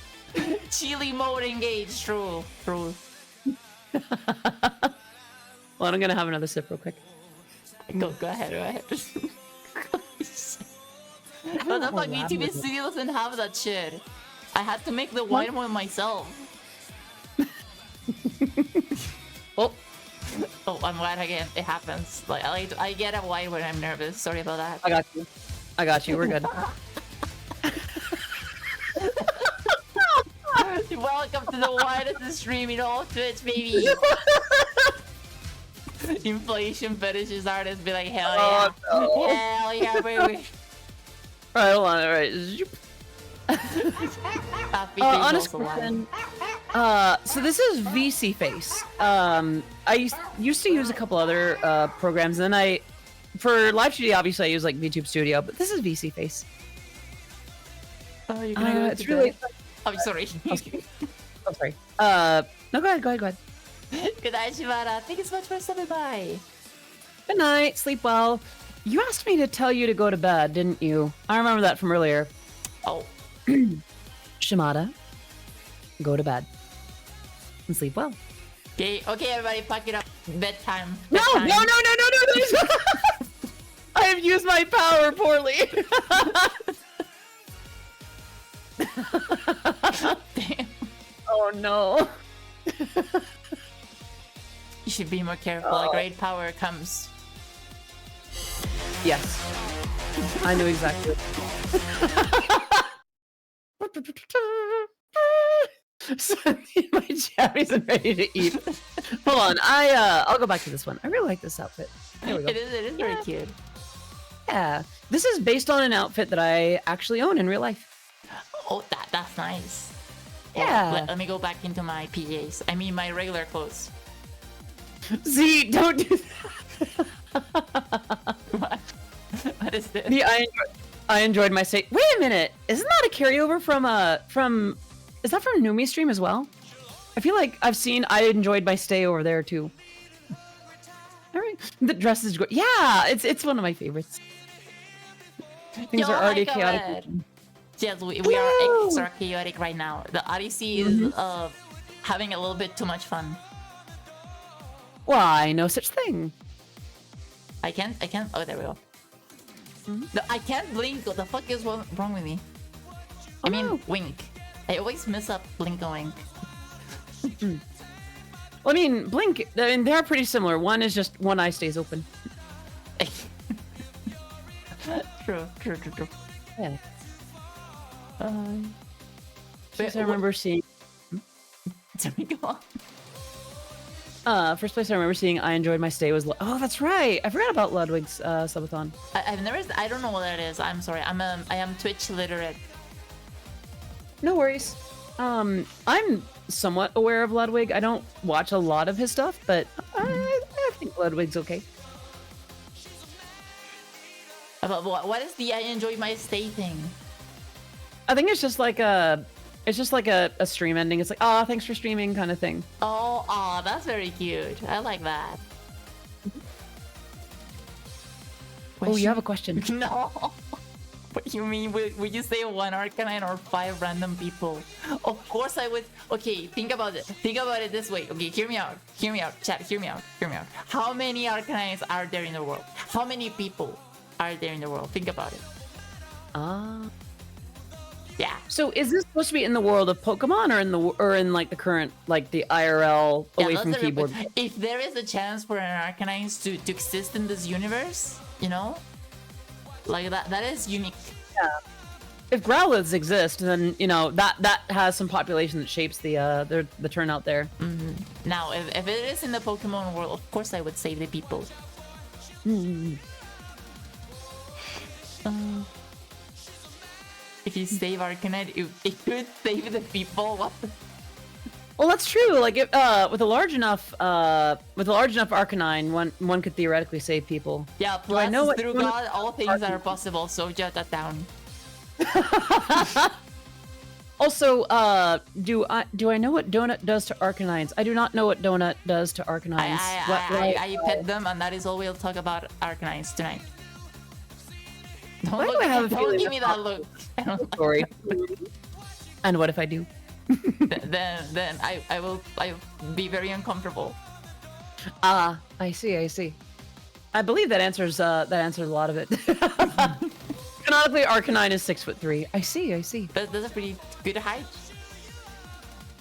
Chili mode engaged. True. Well, I'm gonna have another sip real quick. Go ahead. What the fuck? VTuber Studio doesn't have that shit. I had to make the wide one myself. Oh, I'm wide again. It happens. Like I get a wide when I'm nervous. Sorry about that. I got you. We're good. Welcome to the widest stream in all Twitch, baby. Inflation fetishes artists be like, hell yeah. Oh, no. Hell yeah, baby. Alright, hold on. Alright. Honest question. So this is VC Face. I used to use a couple other programs, and then for live studio, obviously I use like VTube Studio, but this is VC Face. Oh, you're gonna go it's really. I'm sorry. Oh, sorry. No, go ahead. Good night, Shivara. Thank you so much for stopping by. Good night. Sleep well. You asked me to tell you to go to bed, didn't you? I remember that from earlier. Oh. Shimada, go to bed and sleep well. Okay, everybody, pack it up. Bedtime. No. I have used my power poorly. Damn. Oh no. You should be more careful. A great power comes. Yes. I knew exactly. So my jammies are ready to eat. Hold on, I'll go back to this one. I really like this outfit. There we go. It is very cute. Yeah, this is based on an outfit that I actually own in real life. Oh, that's nice. Yeah. Well, let me go back into my PJs. I mean, my regular clothes. Z, don't do that. What is this? I enjoyed my stay. Wait a minute, isn't that a carryover from is that from Numi stream as well? I feel like I've seen I enjoyed my stay over there too. All right, the dress is great. Yeah, it's one of my favorites. Things are already chaotic. Yes, we are extra chaotic right now. The Odyssey is having a little bit too much fun. Why? No such thing. I can't. Oh, there we go. No, I can't blink. What the fuck is wrong with me? I mean, wink. I always mess up blink and wink. Well, I mean, blink. I mean, they are pretty similar. One is just one eye stays open. True. Yeah. Wait, I remember seeing. Sorry, go on. First place I remember seeing I enjoyed my stay was. Oh, that's right. I forgot about Ludwig's subathon. I've never. I don't know what that is. I'm sorry. I am Twitch literate. No worries. I'm somewhat aware of Ludwig. I don't watch a lot of his stuff, but I think Ludwig's okay. What is the I enjoy my stay thing? I think it's just like a stream ending. It's like, oh, thanks for streaming kind of thing. Oh, that's very cute. I like that. Oh, you have a question? No. What do you mean? Would you say 1 Arcanine or 5 random people? Of course I would. Okay, think about it. Think about it this way. Okay, hear me out. Chat, hear me out. How many Arcanines are there in the world? How many people are there in the world? Think about it. Ah. Yeah. So is this supposed to be in the world of Pokemon or in like the current like the IRL away from those are- keyboard? If there is a chance for an Arcanine to exist in this universe, you know, like that is unique. Yeah. If Growlithes exist, then you know that has some population that shapes the turnout there. Now, if it is in the Pokemon world, of course I would save the people. If you save Arcanine, it could save the people. What? Well, that's true. Like, with a large enough Arcanine, one could theoretically save people. Yeah, Do I plus know what through one of God, all things are possible. So jot that down. Also, do I know what Donut does to Arcanines? I do not know what Donut does to Arcanines. I pet them, and that is all we'll talk about Arcanines tonight. Why do I have a Don't feeling give me that's that look. Sorry. And what if I do? then I will be very uncomfortable. Ah, I see. I believe that answers a lot of it. Canonically, Arcanine is 6'3". I see. That's a pretty good height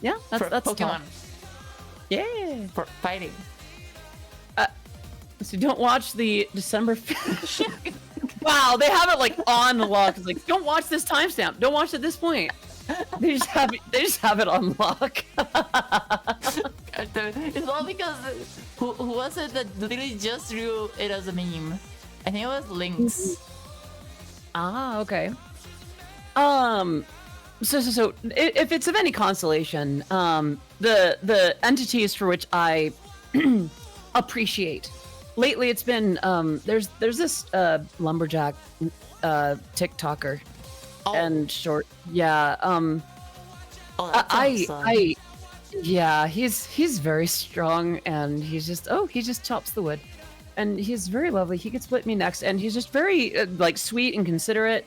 Yeah, for that's Pokemon. tall. Yeah. For fighting. So don't watch the December 5th. Wow, they have it like on the lock. It's like, don't watch this timestamp. Don't watch at this point. They just have it on lock. It's all because who was it that literally just drew it as a meme? I think it was Lynx. Ah, okay. So if it's of any consolation, the entities for which I appreciate. Lately, it's been there's this lumberjack TikToker and short. Yeah. Oh, that's awesome. Yeah, he's very strong, and he just chops the wood, and he's very lovely. He could split me next, and he's just very like sweet and considerate,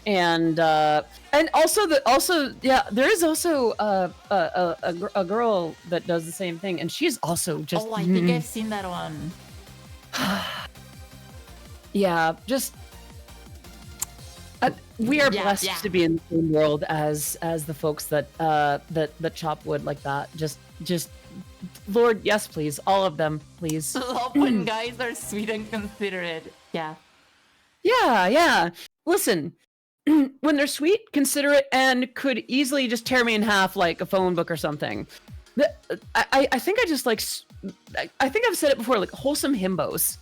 and also there is also a girl that does the same thing, and she's also just. Oh, I think I've seen that one. Yeah, just we are blessed to be in the same world as the folks that chop wood like that. Just Lord, yes, please, all of them, please. Love when guys are sweet and considerate. Yeah. Yeah. Listen, when they're sweet, considerate, and could easily just tear me in half like a phone book or something. I think I just like. I think I've said it before, like wholesome himbos.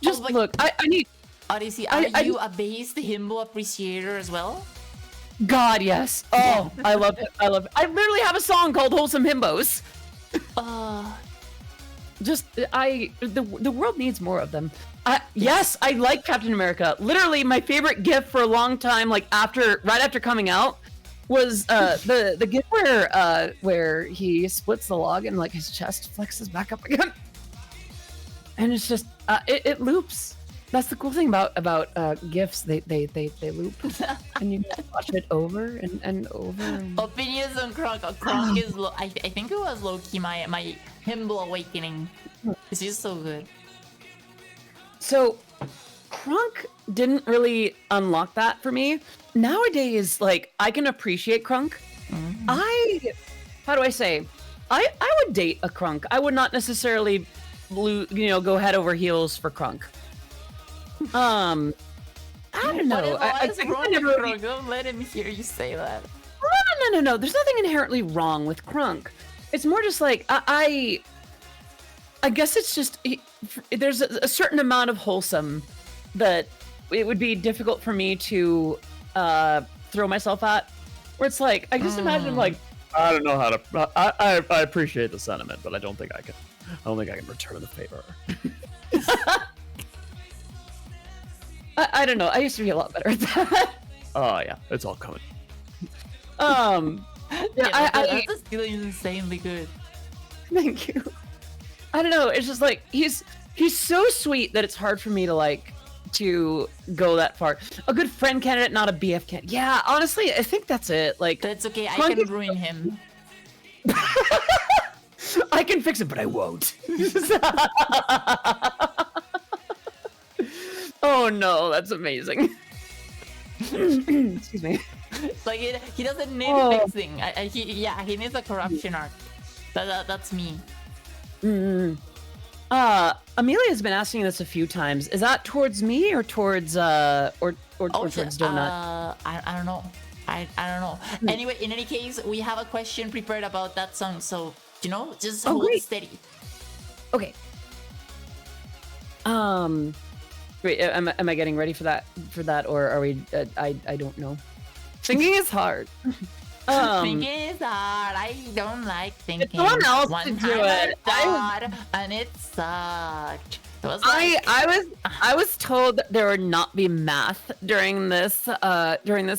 Just look, I need. Odyssey, are you a based himbo appreciator as well? God, yes. Oh, I love it. I literally have a song called Wholesome Himbos. The world needs more of them. Yes, I like Captain America. Literally, my favorite GIF for a long time, like right after coming out, was the GIF where he splits the log and like his chest flexes back up again, and it's just it loops. That's the cool thing about GIFs. They loop, and you can watch it over and over. Opinions on Kronk. Kronk is I think it was low-key my himbo awakening. It's just so good. So Kronk didn't really unlock that for me. Nowadays, like, I can appreciate Krunk. How do I say? I would date a Krunk. I would not necessarily, go head over heels for Krunk. I don't know. I never really... Don't let him hear you say that. No. There's nothing inherently wrong with Krunk. It's more just like, I guess it's just, there's a certain amount of wholesome that it would be difficult for me to throw myself at, where it's like I just imagine like I don't know how to. I appreciate the sentiment, but I don't think I can return the favor. I don't know. I used to be a lot better at that. Oh yeah, it's all coming. That's still insanely good. Thank you. I don't know. It's just like he's so sweet that it's hard for me to go that far. A good friend candidate, not a BF candidate. Yeah, honestly, I think that's it. Like, that's okay. I can ruin him. I can fix it, but I won't. Oh no, that's amazing. Excuse me. Like he doesn't need Oh. fixing. He needs a corruption arc. That's me. Amelia's been asking this a few times. Is that towards me or towards towards Donut? I don't know. I don't know. Anyway, in any case, we have a question prepared about that song, so just hold great. steady. Okay. Wait, am I getting ready for that? Or are we? I don't know. Thinking is hard. Thinking is hard. I don't like thinking. Someone else One to time do it. I thought, and it sucked. It was like, I was told that there would not be math during this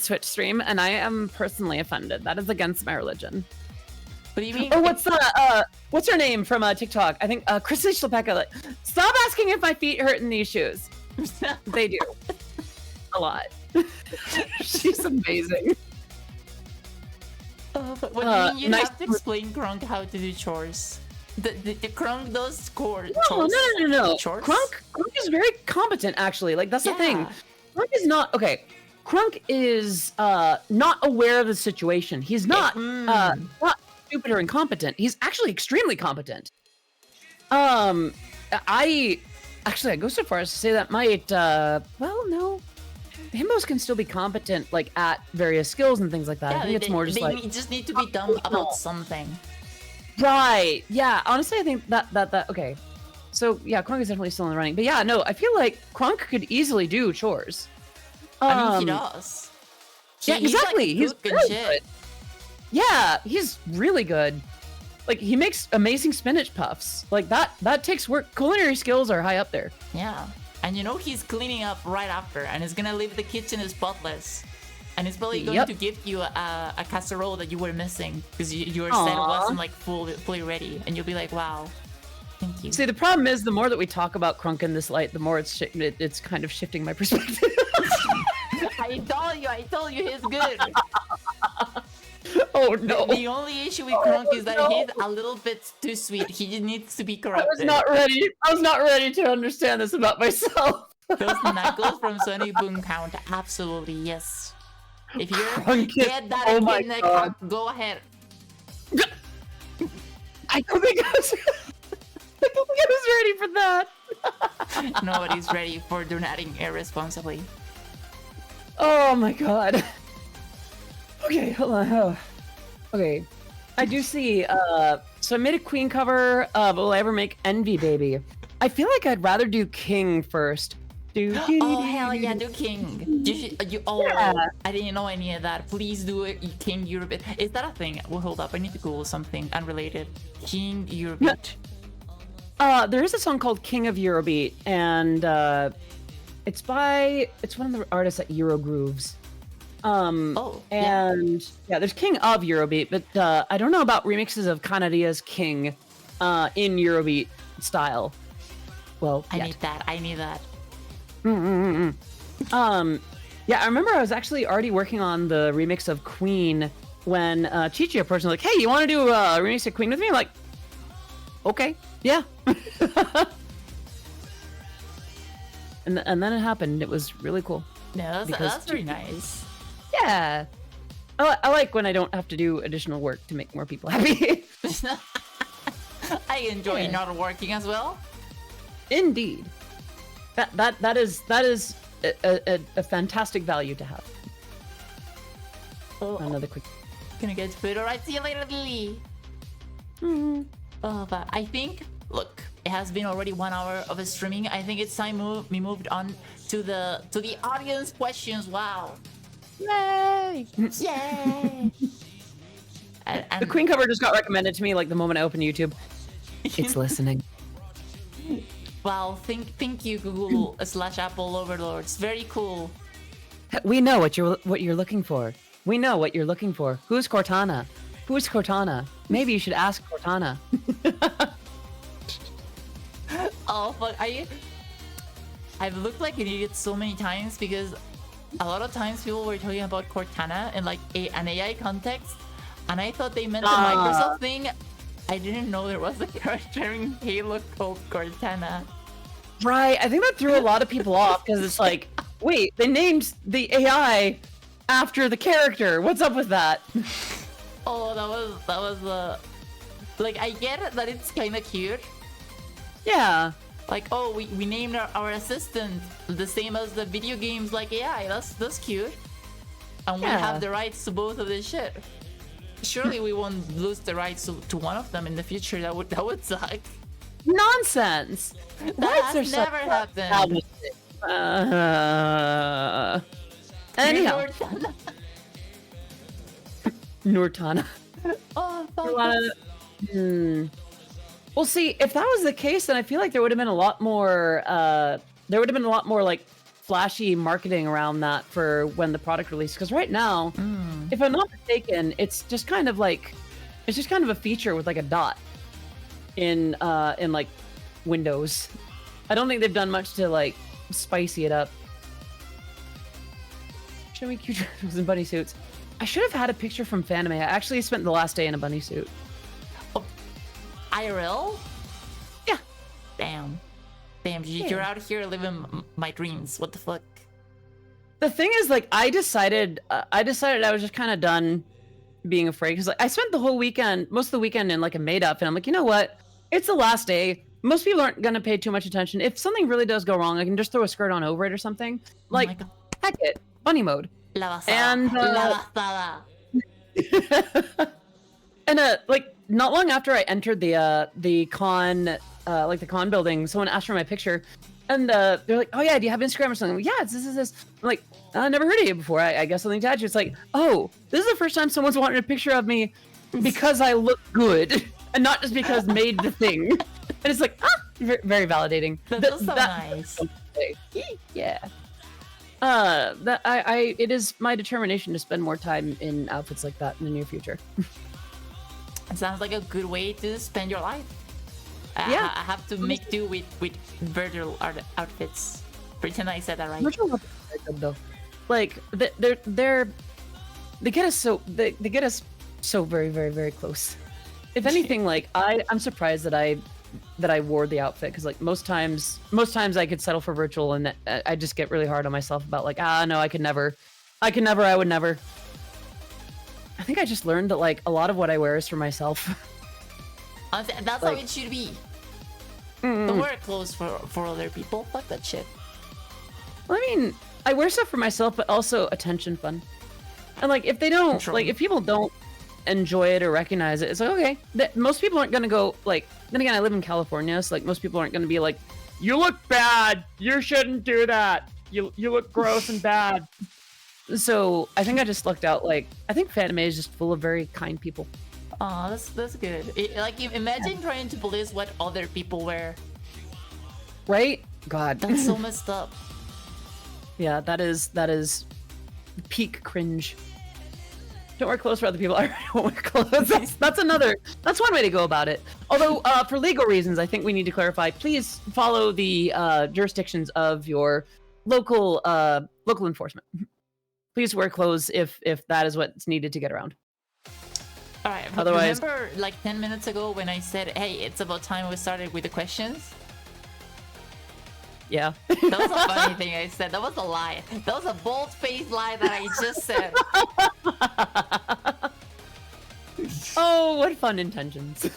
Twitch stream, and I am personally offended. That is against my religion. what do you mean? Oh, what's her name from TikTok? I think Chrissy Schlepeka. Like, stop asking if my feet hurt in these shoes. They do. A lot. She's amazing. But what do you mean? You nice have to explain Krunk how to do chores. The Krunk does chores. No. Chores? Krunk is very competent, actually. Like, that's the thing. Yeah. Krunk is not okay. Krunk is not aware of the situation. He's not stupid or incompetent. He's actually extremely competent. I go so far as to say that might no. Himbos can still be competent, like, at various skills and things like that. I think it's more just like... They just need to be dumb about something. Right. Yeah. Honestly, I think that okay. So, yeah, Krunk is definitely still in the running. But yeah, no, I feel like Krunk could easily do chores. I mean, he does. Yeah, exactly. He's He's like, really good. Yeah, he's really good. Like, he makes amazing spinach puffs. Like, that takes work. Culinary skills are high up there. Yeah. And he's cleaning up right after, and he's gonna leave the kitchen spotless. And he's probably going to give you a casserole that you were missing because your set wasn't like fully ready, and you'll be like, wow, thank you. See, the problem is the more that we talk about Krunk in this light, the more it's kind of shifting my perspective. I told you he's good. Oh no. The only issue with Krunk is that he's a little bit too sweet. He just needs to be corrupted. I was not ready to understand this about myself. Those knuckles from Sonic Boom count. Absolutely, yes. If you're get that kidney, go ahead. I don't think I was ready for that. Nobody's ready for donating irresponsibly. Oh my god. Okay, hold on. Oh. Okay. I do see, so I made a Queen cover, but will I ever make Envy Baby? I feel like I'd rather do King first. Oh hell yeah, do King. Yeah. I didn't know any of that. Please do it, King Eurobeat. Is that a thing? Well, hold up, I need to Google something unrelated. King Eurobeat. There is a song called King of Eurobeat, and it's one of the artists at Eurogrooves. There's King of Eurobeat, but I don't know about remixes of Canadia's King in Eurobeat style. Well, I need that. Yeah, I remember I was actually already working on the remix of Queen when Chichi approached me like, "Hey, you want to do a remix of Queen with me?" I'm like, okay, yeah. and then it happened. It was really cool. No, that's very nice. Yeah. I like when I don't have to do additional work to make more people happy. I enjoy not working as well. Indeed. That is a fantastic value to have. Oh, another quick. Gonna get food. Alright, see you later, Lily. Oh, but I think, look, it has been already 1 hour of streaming. I think it's time we moved on to the audience questions. Wow. Yay! Yay! and the Queen cover just got recommended to me like the moment I opened YouTube. It's listening. Wow, thank you, Google / Apple overlords. Very cool. We know what you're looking for. We know what you're looking for. Who's Cortana? Who's Cortana? Maybe you should ask Cortana. Oh fuck! I've looked like an idiot so many times because a lot of times people were talking about Cortana in like an AI context, and I thought they meant the Microsoft thing. I didn't know there was a character in Halo called Cortana. Right, I think that threw a lot of people off because it's like wait, they named the AI after the character. What's up with that? Oh, that was like, I get it that it's kind of cute. Yeah. Like, oh, we named our assistant the same as the video games like AI. That's cute. And we Yeah. have the rights to both of this shit. Surely we won't lose the rights to one of them in the future. That would suck. Nonsense. That has never happened. Anyhow, Nurtana. Oh, fuck. Well, see, if that was the case, then I feel like there would have been a lot more. Like flashy marketing around that for when the product released. Because right now, if I'm not mistaken, it's just kind of a feature with like a dot in like Windows. I don't think they've done much to like spicy it up. Show me cute dragons in bunny suits. I should have had a picture from Fanime. I actually spent the last day in a bunny suit. IRL? Yeah. Damn, you're out here living my dreams. What the fuck? The thing is, like, I decided I was just kind of done being afraid because like, I spent the whole weekend, most of the weekend in like a made up, and I'm like, you know what? It's the last day. Most people aren't gonna pay too much attention. If something really does go wrong, I can just throw a skirt on over it or something. Like, heck it, bunny mode. La basada. And La basada. and like not long after I entered the con con building, someone asked for my picture, and they're like, "Oh yeah, do you have Instagram or something?" I'm like, yeah, it's this. I'm like, I never heard of you before. I guess something to add you. It's like, oh, this is the first time someone's wanted a picture of me because I look good, and not just because made the thing. And it's like, very validating. That's so nice. Yeah. It is my determination to spend more time in outfits like that in the near future. It sounds like a good way to spend your life. Yeah. I have to make do with virtual outfits. Pretend I said that right. Virtual outfits are good though. Like they get us so they get us so very, very, very close. If anything, like I'm surprised that I wore the outfit because like most times I could settle for virtual and I just get really hard on myself about like no, I would never. I think I just learned that like a lot of what I wear is for myself. That's like, how it should be. Don't wear clothes for other people. Fuck that shit. Well, I mean, I wear stuff for myself, but also attention fun. And like if they don't like if people don't enjoy it or recognize it, it's like okay. Most people aren't gonna go like. Then again, I live in California, so like most people aren't gonna be like, "You look bad. You shouldn't do that. You look gross and bad." So I think I just lucked out. Like I think Fanime is just full of very kind people. Oh, that's good. Imagine trying to police what other people wear. Right? God, that's so messed up. Yeah, that is peak cringe. Don't wear clothes for other people. I don't wear clothes. That's one way to go about it. Although, for legal reasons, I think we need to clarify. Please follow the jurisdictions of your local enforcement. Please wear clothes if that is what's needed to get around. All right. Otherwise, remember, like 10 minutes ago when I said, "Hey, it's about time we started with the questions." Yeah. That was a funny thing I said. That was a lie. That was a bold-faced lie that I just said. Oh, what fun intentions.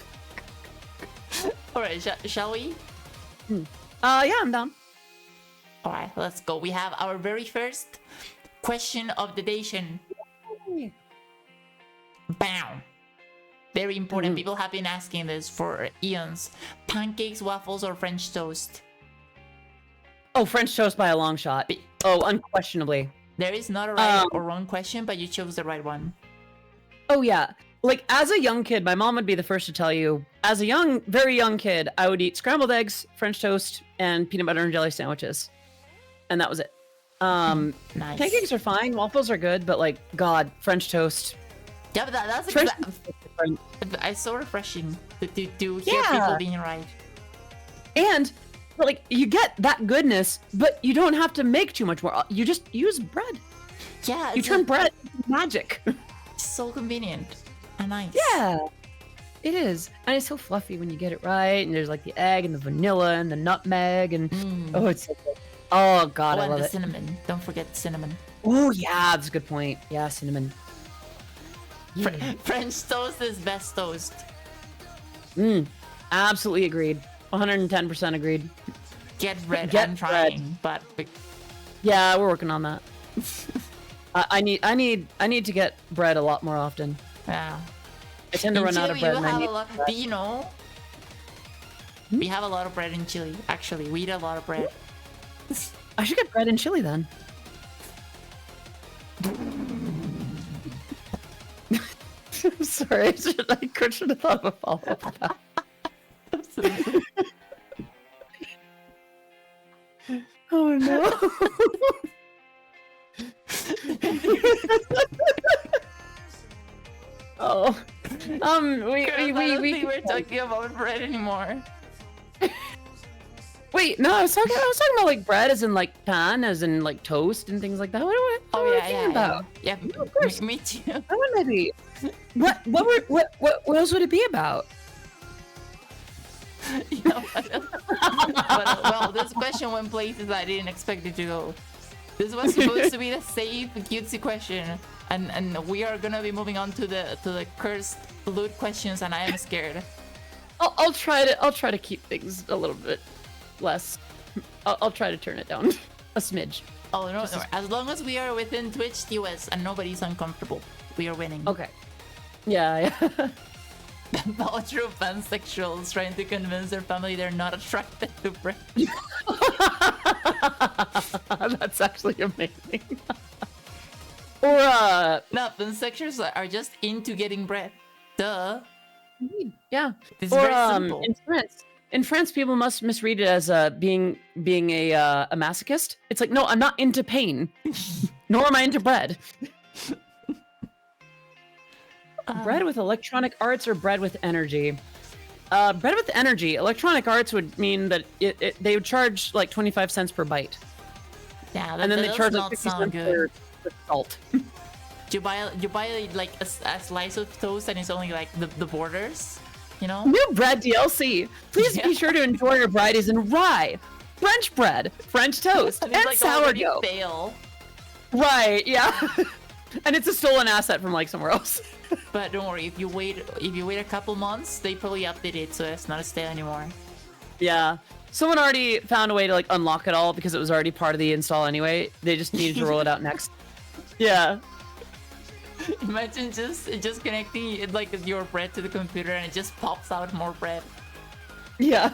All right, shall we? Yeah, I'm down. All right, let's go. We have our very first question of the day. Bam. Very important. People have been asking this for eons. Pancakes, waffles, or French toast? Oh, French toast by a long shot. Oh, unquestionably. There is not a right or wrong question, but you chose the right one. Oh, yeah. Like, as a young kid, my mom would be the first to tell you, as a very young kid, I would eat scrambled eggs, French toast, and peanut butter and jelly sandwiches. And that was it. Nice. Pancakes are fine, waffles are good, but like, God, French toast. Yeah, but that's French it's so refreshing to hear people being right. And like you get that goodness, but you don't have to make too much more. You just use bread. Yeah, you turn bread into magic. So convenient and nice. Yeah, it is, and it's so fluffy when you get it right. And there's like the egg and the vanilla and the nutmeg, and oh, it's so good. Oh god, Oh, I and love the it. cinnamon. Don't forget the cinnamon. Oh yeah, that's a good point. Yeah, cinnamon. Yeah. French toast is best toast. Absolutely agreed. 110% agreed. Get bread. Get I'm trying, but Yeah, we're working on that. I need to get bread a lot more often. yeah. I tend to In run out Chile, of bread. you And I have need a lot. bread. Do you know? We have a lot of bread in Chile. Actually, we eat a lot of bread. I should get bread in Chile then. I'm sorry, I should have thought of a follow-up to that. Oh no. Oh. Girls, I don't we think we're talking about bread anymore. Wait, no, I was talking about like bread as in like pan, as in like toast and things like that. What Oh were we yeah, thinking about? yeah. Of course. Me too. That one maybe. What else would it be about? You know, well, this question went places I didn't expect it to go. This was supposed to be the safe, cutesy question, and we are gonna be moving on to the cursed loot questions, and I am scared. I'll try to keep things a little bit less. I'll try to turn it down a smidge. Oh no, no, as long as we are within Twitch US and nobody's uncomfortable, we are winning. Okay. Yeah. About true pansexuals trying to convince their family they're not attracted to bread. That's actually amazing. Or No, pansexuals are just into getting bread. Duh. yeah. It's Or very simple. in France, people must misread it as being a masochist. It's like, no, I'm not into pain, nor am I into bread. Bread with electronic arts or bread with energy? Bread with energy. Electronic arts would mean that they would charge like 25 cents per bite, Yeah, that, and then that they does charge like not 50 sound cents good. for salt. You buy like a slice of toast and it's only like the borders, you know? New bread DLC. Please be sure to enjoy your varieties in rye, French bread, French toast, And and it's like already sourdough. fail. Right, yeah. And it's a stolen asset from like somewhere else. But don't worry, if you wait a couple months, they probably update it so it's not a stale anymore. Yeah. Someone already found a way to like unlock it all because it was already part of the install anyway. They just needed to roll it out next. Yeah. Imagine just connecting like your bread to the computer and it just pops out more bread. Yeah.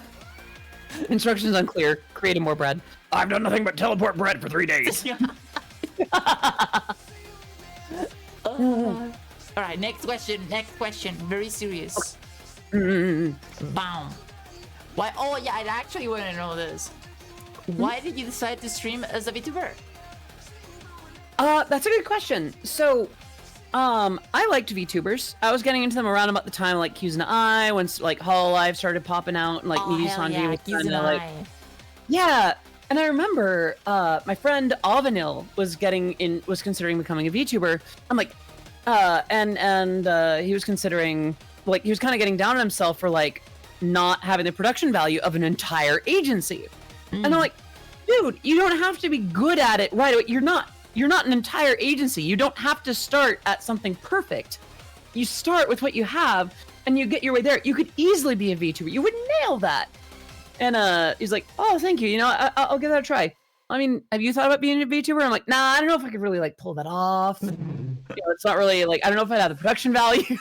Instructions unclear. Creating more bread. I've done nothing but teleport bread for 3 days. All right, next question. Very serious. Bam. Why? Oh yeah, I actually want to know this. Why did you decide to stream as a VTuber? That's a good question. So, I liked VTubers. I was getting into them around about the time like Q's and I, when like Hololive started popping out, and like Oh Niji hell Sanji yeah, was Q's kinda, and like, I. yeah. And I remember my friend Avanil was considering becoming a VTuber. I'm like, he was considering, like, he was kind of getting down on himself for like not having the production value of an entire agency. And I'm like, dude, you don't have to be good at it right away. You're not an entire agency. You don't have to start at something perfect. You start with what you have and you get your way there. You could easily be a VTuber. You would nail that. And he's like, oh, thank you. You know, I'll give that a try. I mean, have you thought about being a VTuber? I'm like, nah, I don't know if I could really like pull that off. You know, it's not really like, I don't know if I'd have the production value.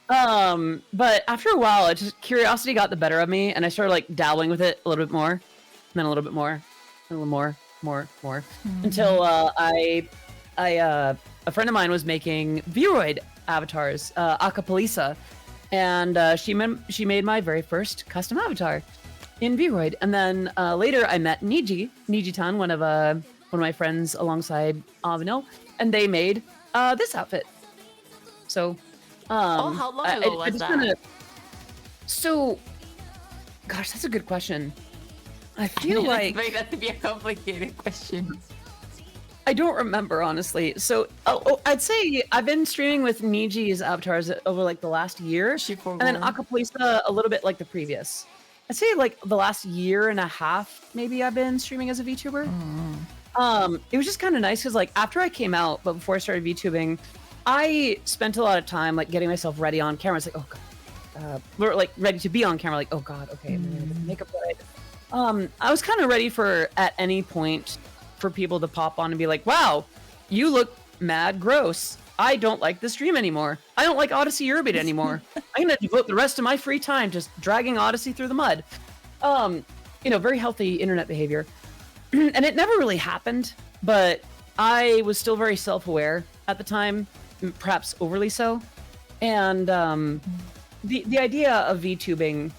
But after a while, it just curiosity got the better of me, and I started like dabbling with it a little bit more, and then a little bit more, and a little more, until a friend of mine was making Vroid avatars, Akapolisa, and she made my very first custom avatar in Vroid. And then later I met Niji-tan, one of my friends alongside Avanil, and they made this outfit. So, how long ago was that? So, gosh, that's a good question. I feel I like expect that to be a complicated question. I don't remember, honestly. So, I'd say I've been streaming with Niji's avatars over like the last year, and then Akapolisa a little bit like the previous. I'd say like the last year and a half, maybe I've been streaming as a VTuber. It was just kind of nice because like after I came out, but before I started VTubing, I spent a lot of time like getting myself ready on camera. It's like, oh god, we're like ready to be on camera. Like, oh god, okay, I'm gonna get the makeup right. I was kind of ready for at any point for people to pop on and be like, wow, you look mad gross. I don't like the stream anymore. I don't like Odyssey Urbit anymore. I'm gonna devote the rest of my free time just dragging Odyssey through the mud. Very healthy internet behavior. And it never really happened, but I was still very self-aware at the time, perhaps overly so. And the idea of VTubing,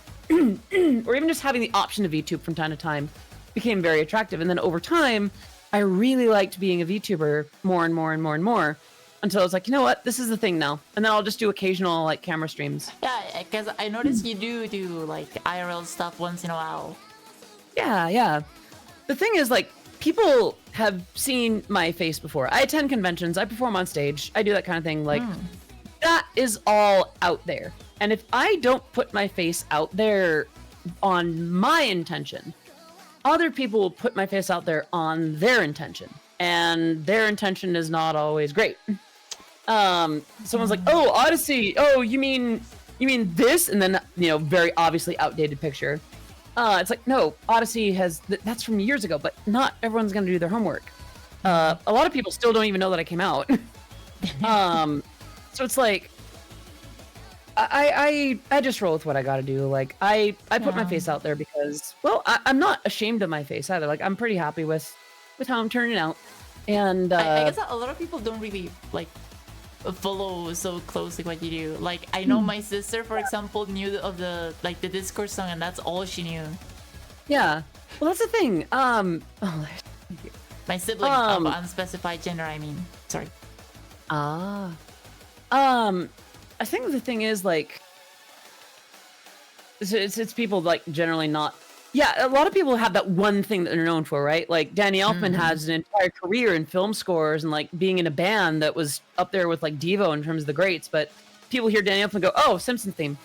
or even just having the option to VTube from time to time, became very attractive. And then over time, I really liked being a VTuber more and more and more and more, until I was like, you know what, this is the thing now. And then I'll just do occasional like camera streams. Yeah, because I noticed you do like IRL stuff once in a while. Yeah. The thing is, like, people have seen my face before. I attend conventions, I perform on stage, I do that kind of thing. Like, that is all out there. And if I don't put my face out there on my intention, other people will put my face out there on their intention. And their intention is not always great. Someone's like, oh, Odyssey, oh, you mean this? And then, very obviously outdated picture. It's like, no, Odyssey that's from years ago, but not everyone's going to do their homework. A lot of people still don't even know that I came out. So it's like, I just roll with what I got to do. Like, I put my face out there because, well, I'm not ashamed of my face either. Like, I'm pretty happy with how I'm turning out. And I guess a lot of people don't really like follow so closely what you do. Like, I know my sister, for example, knew of the Discord song, and that's all she knew. Yeah, well, that's the thing. My sibling of unspecified gender, I mean. Sorry. I think the thing is, like, it's people like generally not. Yeah, a lot of people have that one thing that they're known for, right? Like, Danny Elfman has an entire career in film scores and, like, being in a band that was up there with, like, Devo in terms of the greats. But people hear Danny Elfman and go, oh, Simpsons theme.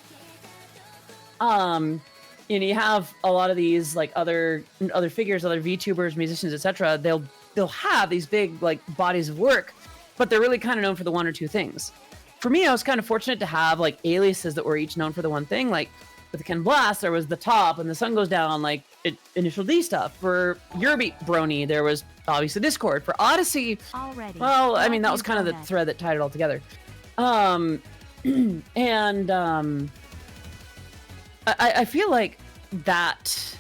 You have a lot of these, like, other figures, other VTubers, musicians, etc. They'll have these big, like, bodies of work, but they're really kind of known for the one or two things. For me, I was kind of fortunate to have, like, aliases that were each known for the one thing. Like, with the Ken Blast, there was the top and the sun goes down, like initial D stuff. For Yerbeat Brony, there was obviously Discord. For Odyssey, well, I mean, that was kind of the thread that tied it all together. I feel like that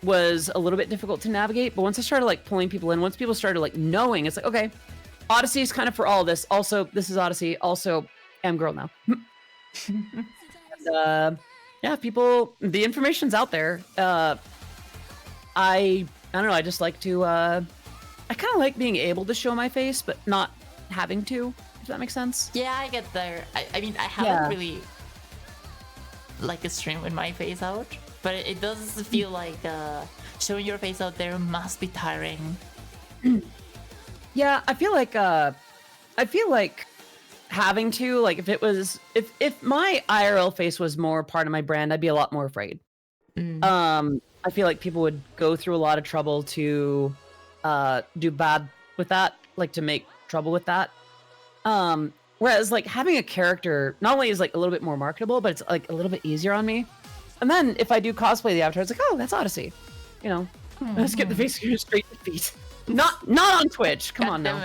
was a little bit difficult to navigate, but once I started like pulling people in, once people started like knowing, it's like, okay, Odyssey is kind of for all of this. Also, this is Odyssey. Also, I'm girl now. And, yeah, people, the information's out there. I don't know, I just like to, I kind of like being able to show my face, but not having to, if that makes sense. Yeah, I get there. I mean, I haven't really, like, a stream with my face out, but it does feel like showing your face out there must be tiring. Yeah, I feel like having to, like, if my IRL face was more part of my brand, I'd be a lot more afraid. I feel like people would go through a lot of trouble to do bad with that, like to make trouble with that. Whereas like having a character not only is like a little bit more marketable, but it's like a little bit easier on me. And then if I do cosplay the avatar, it's like, oh, that's Odyssey. Let's get the face straight to feet. Not on Twitch. Come on now.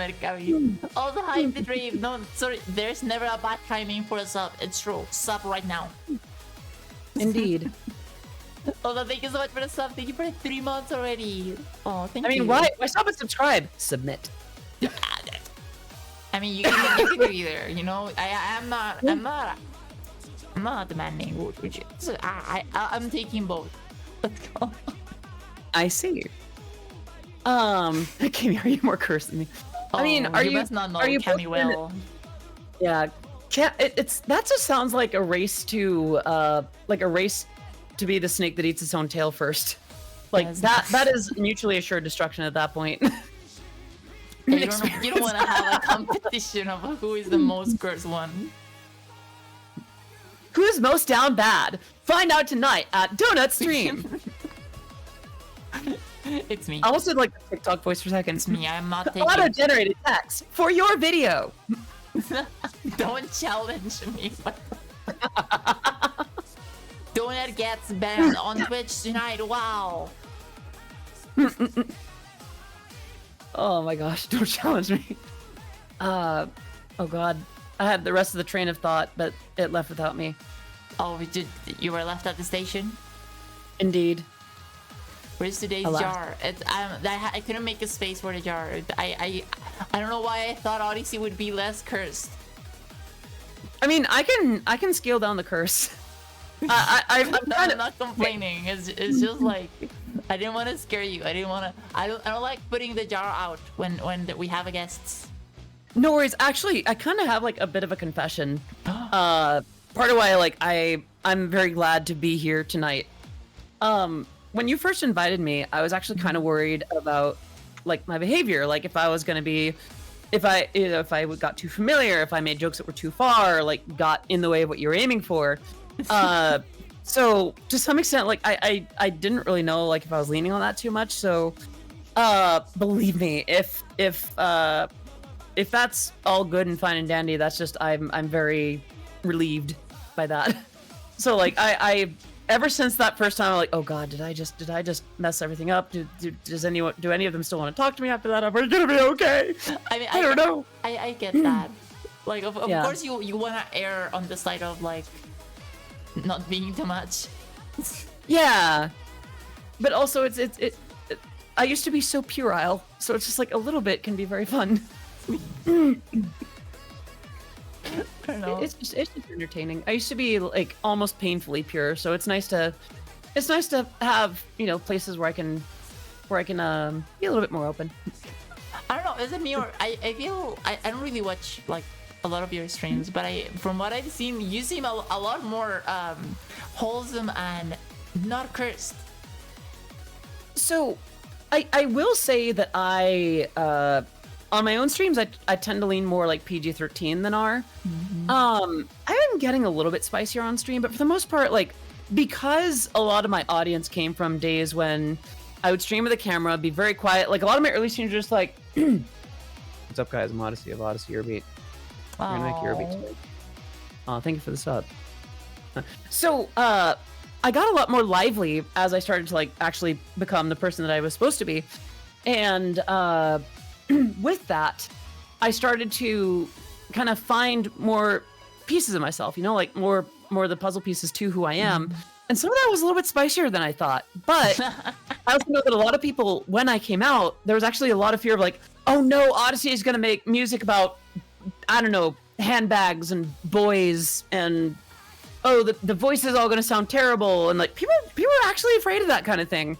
All the hype, the dream. No, sorry. There's never a bad timing for a sub. It's true. Sub right now. Indeed. Oh, thank you so much for the sub. Thank you for 3 months already. Oh, thank you. I mean, why stop and subscribe? Submit. I mean, you can do either. I'm not demanding vote, which is, I'm taking both. Let's go. I see. Kimmy, are you more cursed than me? I mean, are you? Must not know are you Kimmy well? Yeah, that just sounds like a race to be the snake that eats its own tail first. Like that is mutually assured destruction at that point. You don't want to have a competition of who is the most cursed one. Who's most down bad? Find out tonight at Donut Stream. It's me. I almost did like the TikTok voice for a second. It's me. I'm not taking. Auto-generated text for your video. Don't challenge me. Donut gets banned on Twitch tonight. Wow. Oh my gosh! Don't challenge me. Oh god, I had the rest of the train of thought, but it left without me. Oh, you were left at the station? Indeed. Where's today's Alas. jar? I couldn't make a space for the jar. I don't know why I thought Odyssey would be less cursed. I mean, I can scale down the curse. I'm I'm not complaining. It's just like I didn't want to scare you. I don't like putting the jar out when we have a guests. No worries. Actually, I kind of have like a bit of a confession. Part of why I'm very glad to be here tonight. When you first invited me, I was actually kind of worried about like my behavior, like if I was gonna be, if I got too familiar, if I made jokes that were too far, like got in the way of what you were aiming for. So to some extent, like I didn't really know like if I was leaning on that too much. So believe me, if that's all good and fine and dandy, that's just I'm very relieved by that. So like I ever since that first time, I'm like, oh god, did I just mess everything up? Do any of them still want to talk to me after that? Am I gonna be okay? I mean, I don't know. I get that. Like of Yeah. course you wanna err on the side of like not being too much. Yeah, but also it's I used to be so puerile, so it's just like a little bit can be very fun. I don't know. It's just entertaining. I used to be like almost painfully pure, so it's nice to have, you know, places where I can be a little bit more open. I don't know. Is it me or I feel I don't really watch like a lot of your streams, but from what I've seen, you seem a lot more wholesome and not cursed. So, I will say that on my own streams, I tend to lean more like PG-13 than R. I've been getting a little bit spicier on stream, but for the most part, like, because a lot of my audience came from days when I would stream with a camera, be very quiet. Like, a lot of my early streams are just like, what's up, guys? I'm Odyssey of Odyssey Your Beat. We're gonna make your beat today. Thank you for the sub. So, I got a lot more lively as I started to, like, actually become the person that I was supposed to be. And, with that, I started to kind of find more pieces of myself, you know, like more of the puzzle pieces to who I am. And some of that was a little bit spicier than I thought. But I also know that a lot of people, when I came out, there was actually a lot of fear of like, oh no, Odyssey is going to make music about, I don't know, handbags and boys, and oh, the voice is all going to sound terrible. And like people are actually afraid of that kind of thing.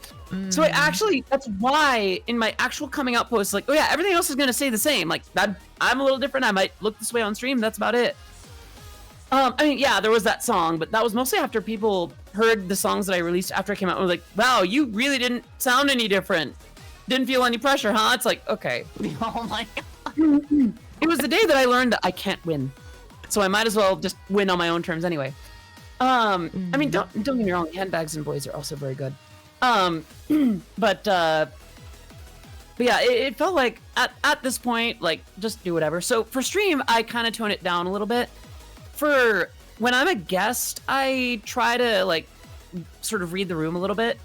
So that's why in my actual coming out post, like, oh yeah, everything else is going to stay the same. Like that, I'm a little different. I might look this way on stream. That's about it. I mean, yeah, there was that song, but that was mostly after people heard the songs that I released after I came out and were like, wow, you really didn't sound any different. Didn't feel any pressure, huh? It's like, okay. Oh my god. It was the day that I learned that I can't win. So I might as well just win on my own terms anyway. I mean, don't get me wrong, handbags and boys are also very good. But yeah, it felt like at this point, like, just do whatever. So for stream, I kind of tone it down a little bit. For when I'm a guest, I try to, like, sort of read the room a little bit.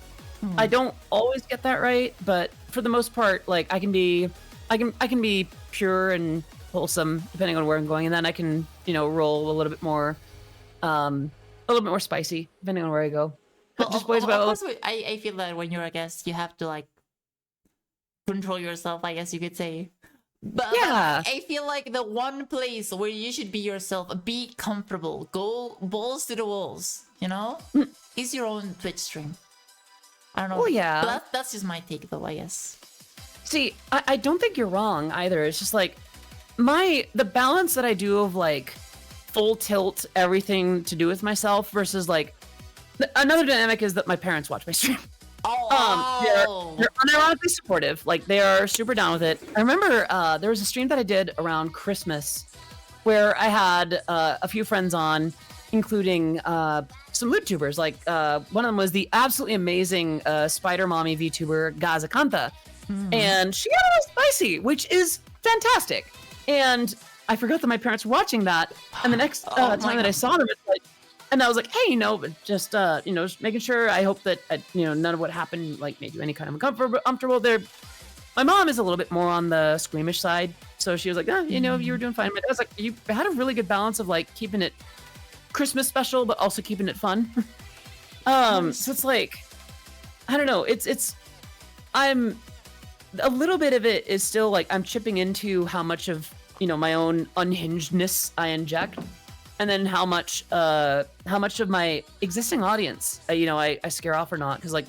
I don't always get that right, but for the most part, like, I can be pure and wholesome depending on where I'm going, and then I can, you know, roll a little bit more spicy depending on where I go. Well, Just of boys about course, I feel that when you're a guest, you have to like control yourself, I guess you could say. But Yeah. I feel like the one place where you should be yourself, be comfortable, go balls to the walls, you know, is your own Twitch stream. I don't know. Well, yeah. But that's just my take, though, I guess. See, I don't think you're wrong either. It's just like the balance that I do of like full tilt everything to do with myself versus like another dynamic is that my parents watch my stream. Oh, They're unironically supportive. Like, they are super down with it. I remember there was a stream that I did around Christmas where I had a few friends on, including some LootTubers. Like one of them was the absolutely amazing Spider Mommy VTuber Gazakanta, and she got a little spicy, which is fantastic. And I forgot that my parents were watching that, and the next time that I saw them, it's like, and I was like, hey, just just making sure. I hope that none of what happened like made you any kind of uncomfortable. There, my mom is a little bit more on the squeamish side, so she was like, you were doing fine. But I was like, you had a really good balance of like keeping it Christmas special, but also keeping it fun. So it's like, I don't know. I'm a little bit of it is still like I'm chipping into how much of my own unhingedness I inject, and then how much of my existing audience I scare off or not, because like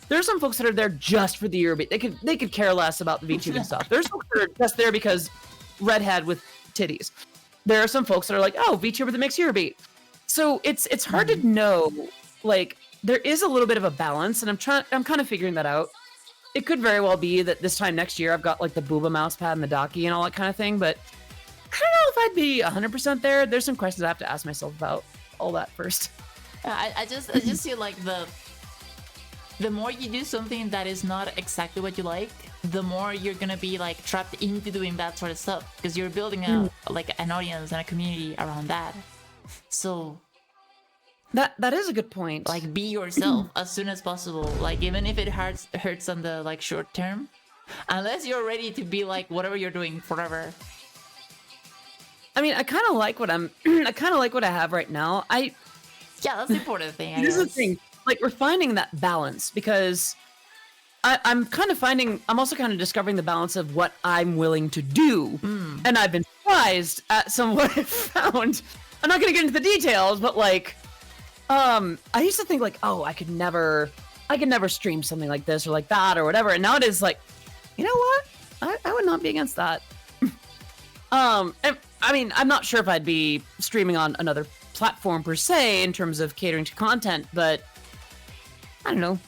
there's some folks that are there just for the ear beat. They could care less about the VTubing stuff. There's folks that are just there because redhead with titties. There are some folks that are like, oh, VTuber that makes ear beat. So it's hard to know. Like there is a little bit of a balance, and I'm kind of figuring that out. It could very well be that this time next year I've got like the booba mouse pad and the docky and all that kind of thing, but I don't know if I'd be 100% there. There's some questions I have to ask myself about all that first. I just feel like the more you do something that is not exactly what you like, the more you're gonna be like trapped into doing that sort of stuff, because you're building like an audience and a community around that. So that is a good point. like be yourself as soon as possible, like even if it hurts on the like short term, unless you're ready to be like whatever you're doing forever. I mean, I kind of like what I have right now. Yeah, that's the important thing. This is the thing. Like we're finding that balance, because I'm also kind of discovering the balance of what I'm willing to do, and I've been surprised at some of what I've found. I'm not gonna get into the details, but like, I used to think like, oh, I could never stream something like this or like that or whatever, and now it is like, you know what? I would not be against that. And, I mean, I'm not sure if I'd be streaming on another platform per se in terms of catering to content, but I don't know.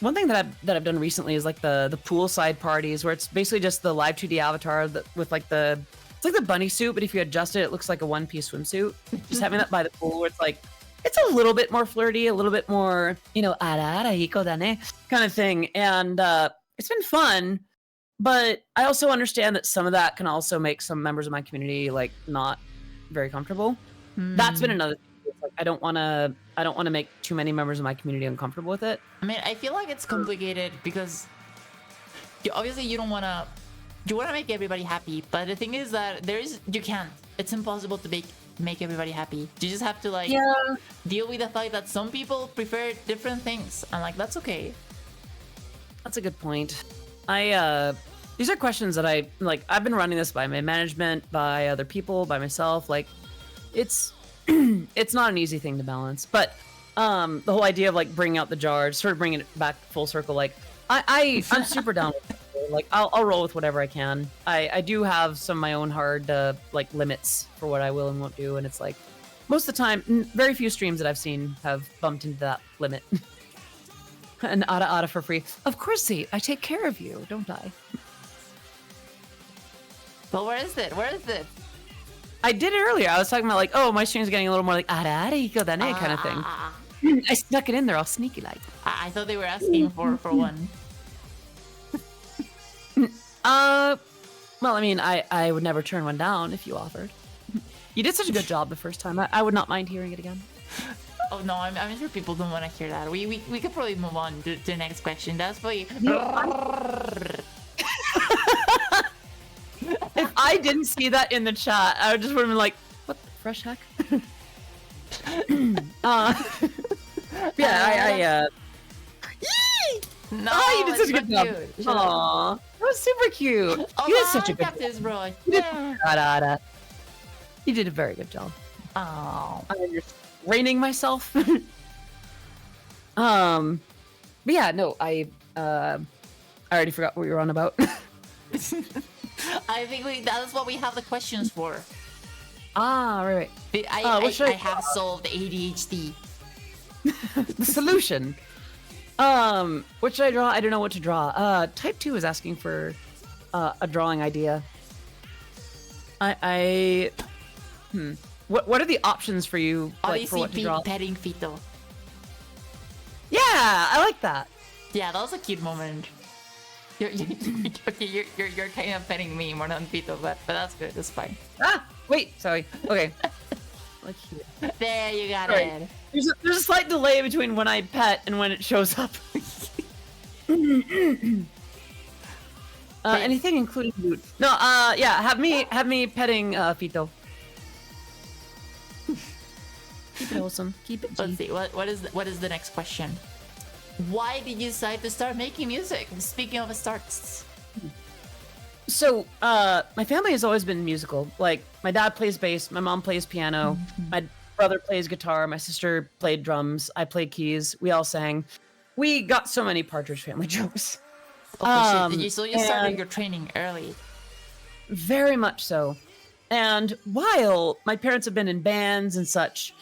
One thing that I've done recently is like the poolside parties, where it's basically just the live 2D avatar with like it's like the bunny suit, but if you adjust it, it looks like a one-piece swimsuit. Just having that by the pool, where it's a little bit more flirty, a little bit more, ara hiko da ne kind of thing, and it's been fun. But I also understand that some of that can also make some members of my community like not very comfortable. That's been another thing. It's like I don't want to make too many members of my community uncomfortable with it. I mean, I feel like it's complicated because obviously you want to make everybody happy, but the thing is that you can't. It's impossible to make everybody happy. You just have to deal with the fact that some people prefer different things, and like that's okay. That's a good point. These are questions that I've been running this by my management, by other people, by myself. Like, it's not an easy thing to balance. But the whole idea of like bringing out the jar, sort of bringing it back full circle. Like, I'm super down with it. Like, I'll roll with whatever I can. I do have some of my own hard like limits for what I will and won't do, and it's like most of the time, very few streams that I've seen have bumped into that limit. And Ada for free. Of course, see, I take care of you, don't I? But where is it? I did it earlier. I was talking about like, oh, my stream's getting a little more like Ada hiko da ne kind of thing. I snuck it in there all sneaky like. I thought they were asking for one. Well, I mean, I would never turn one down if you offered. You did such a good job the first time. I would not mind hearing it again. Oh no, I'm sure people don't want to hear that. We could probably move on to the next question. That's why. If I didn't see that in the chat, I would just would have been like, "What the fresh heck?" Yeah, No, oh, you did such a good job. Aww, that was super cute. Oh, You did such a good job. this, bro. You did a very good job. Oh. I'm just raining myself. But yeah, no, I already forgot what we were on about. I think that's what we have the questions for. Right. I have solved ADHD. The solution. What should I draw? I don't know what to draw. Type 2 is asking for a drawing idea. What what are the options for you, like, for Obviously, what to draw? petting Fito. Yeah, I like that. Yeah, that was a cute moment. You're kind of petting me more than Fito, but that's good. That's fine. Ah, wait, sorry. Okay. Like here. There, you got Sorry. it. There's a slight delay between when I pet and when it shows up. Anything including food? No, yeah, have me petting Fito. Keep it wholesome. Keep it G. Let's see. What is the next question? Why did you decide to start making music? Speaking of starts. So, my family has always been musical. Like, my dad plays bass, my mom plays piano, my brother plays guitar, my sister played drums, I played keys, we all sang. We got so many Partridge Family jokes. Okay, so you started your training early. Very much so. And while my parents have been in bands and such,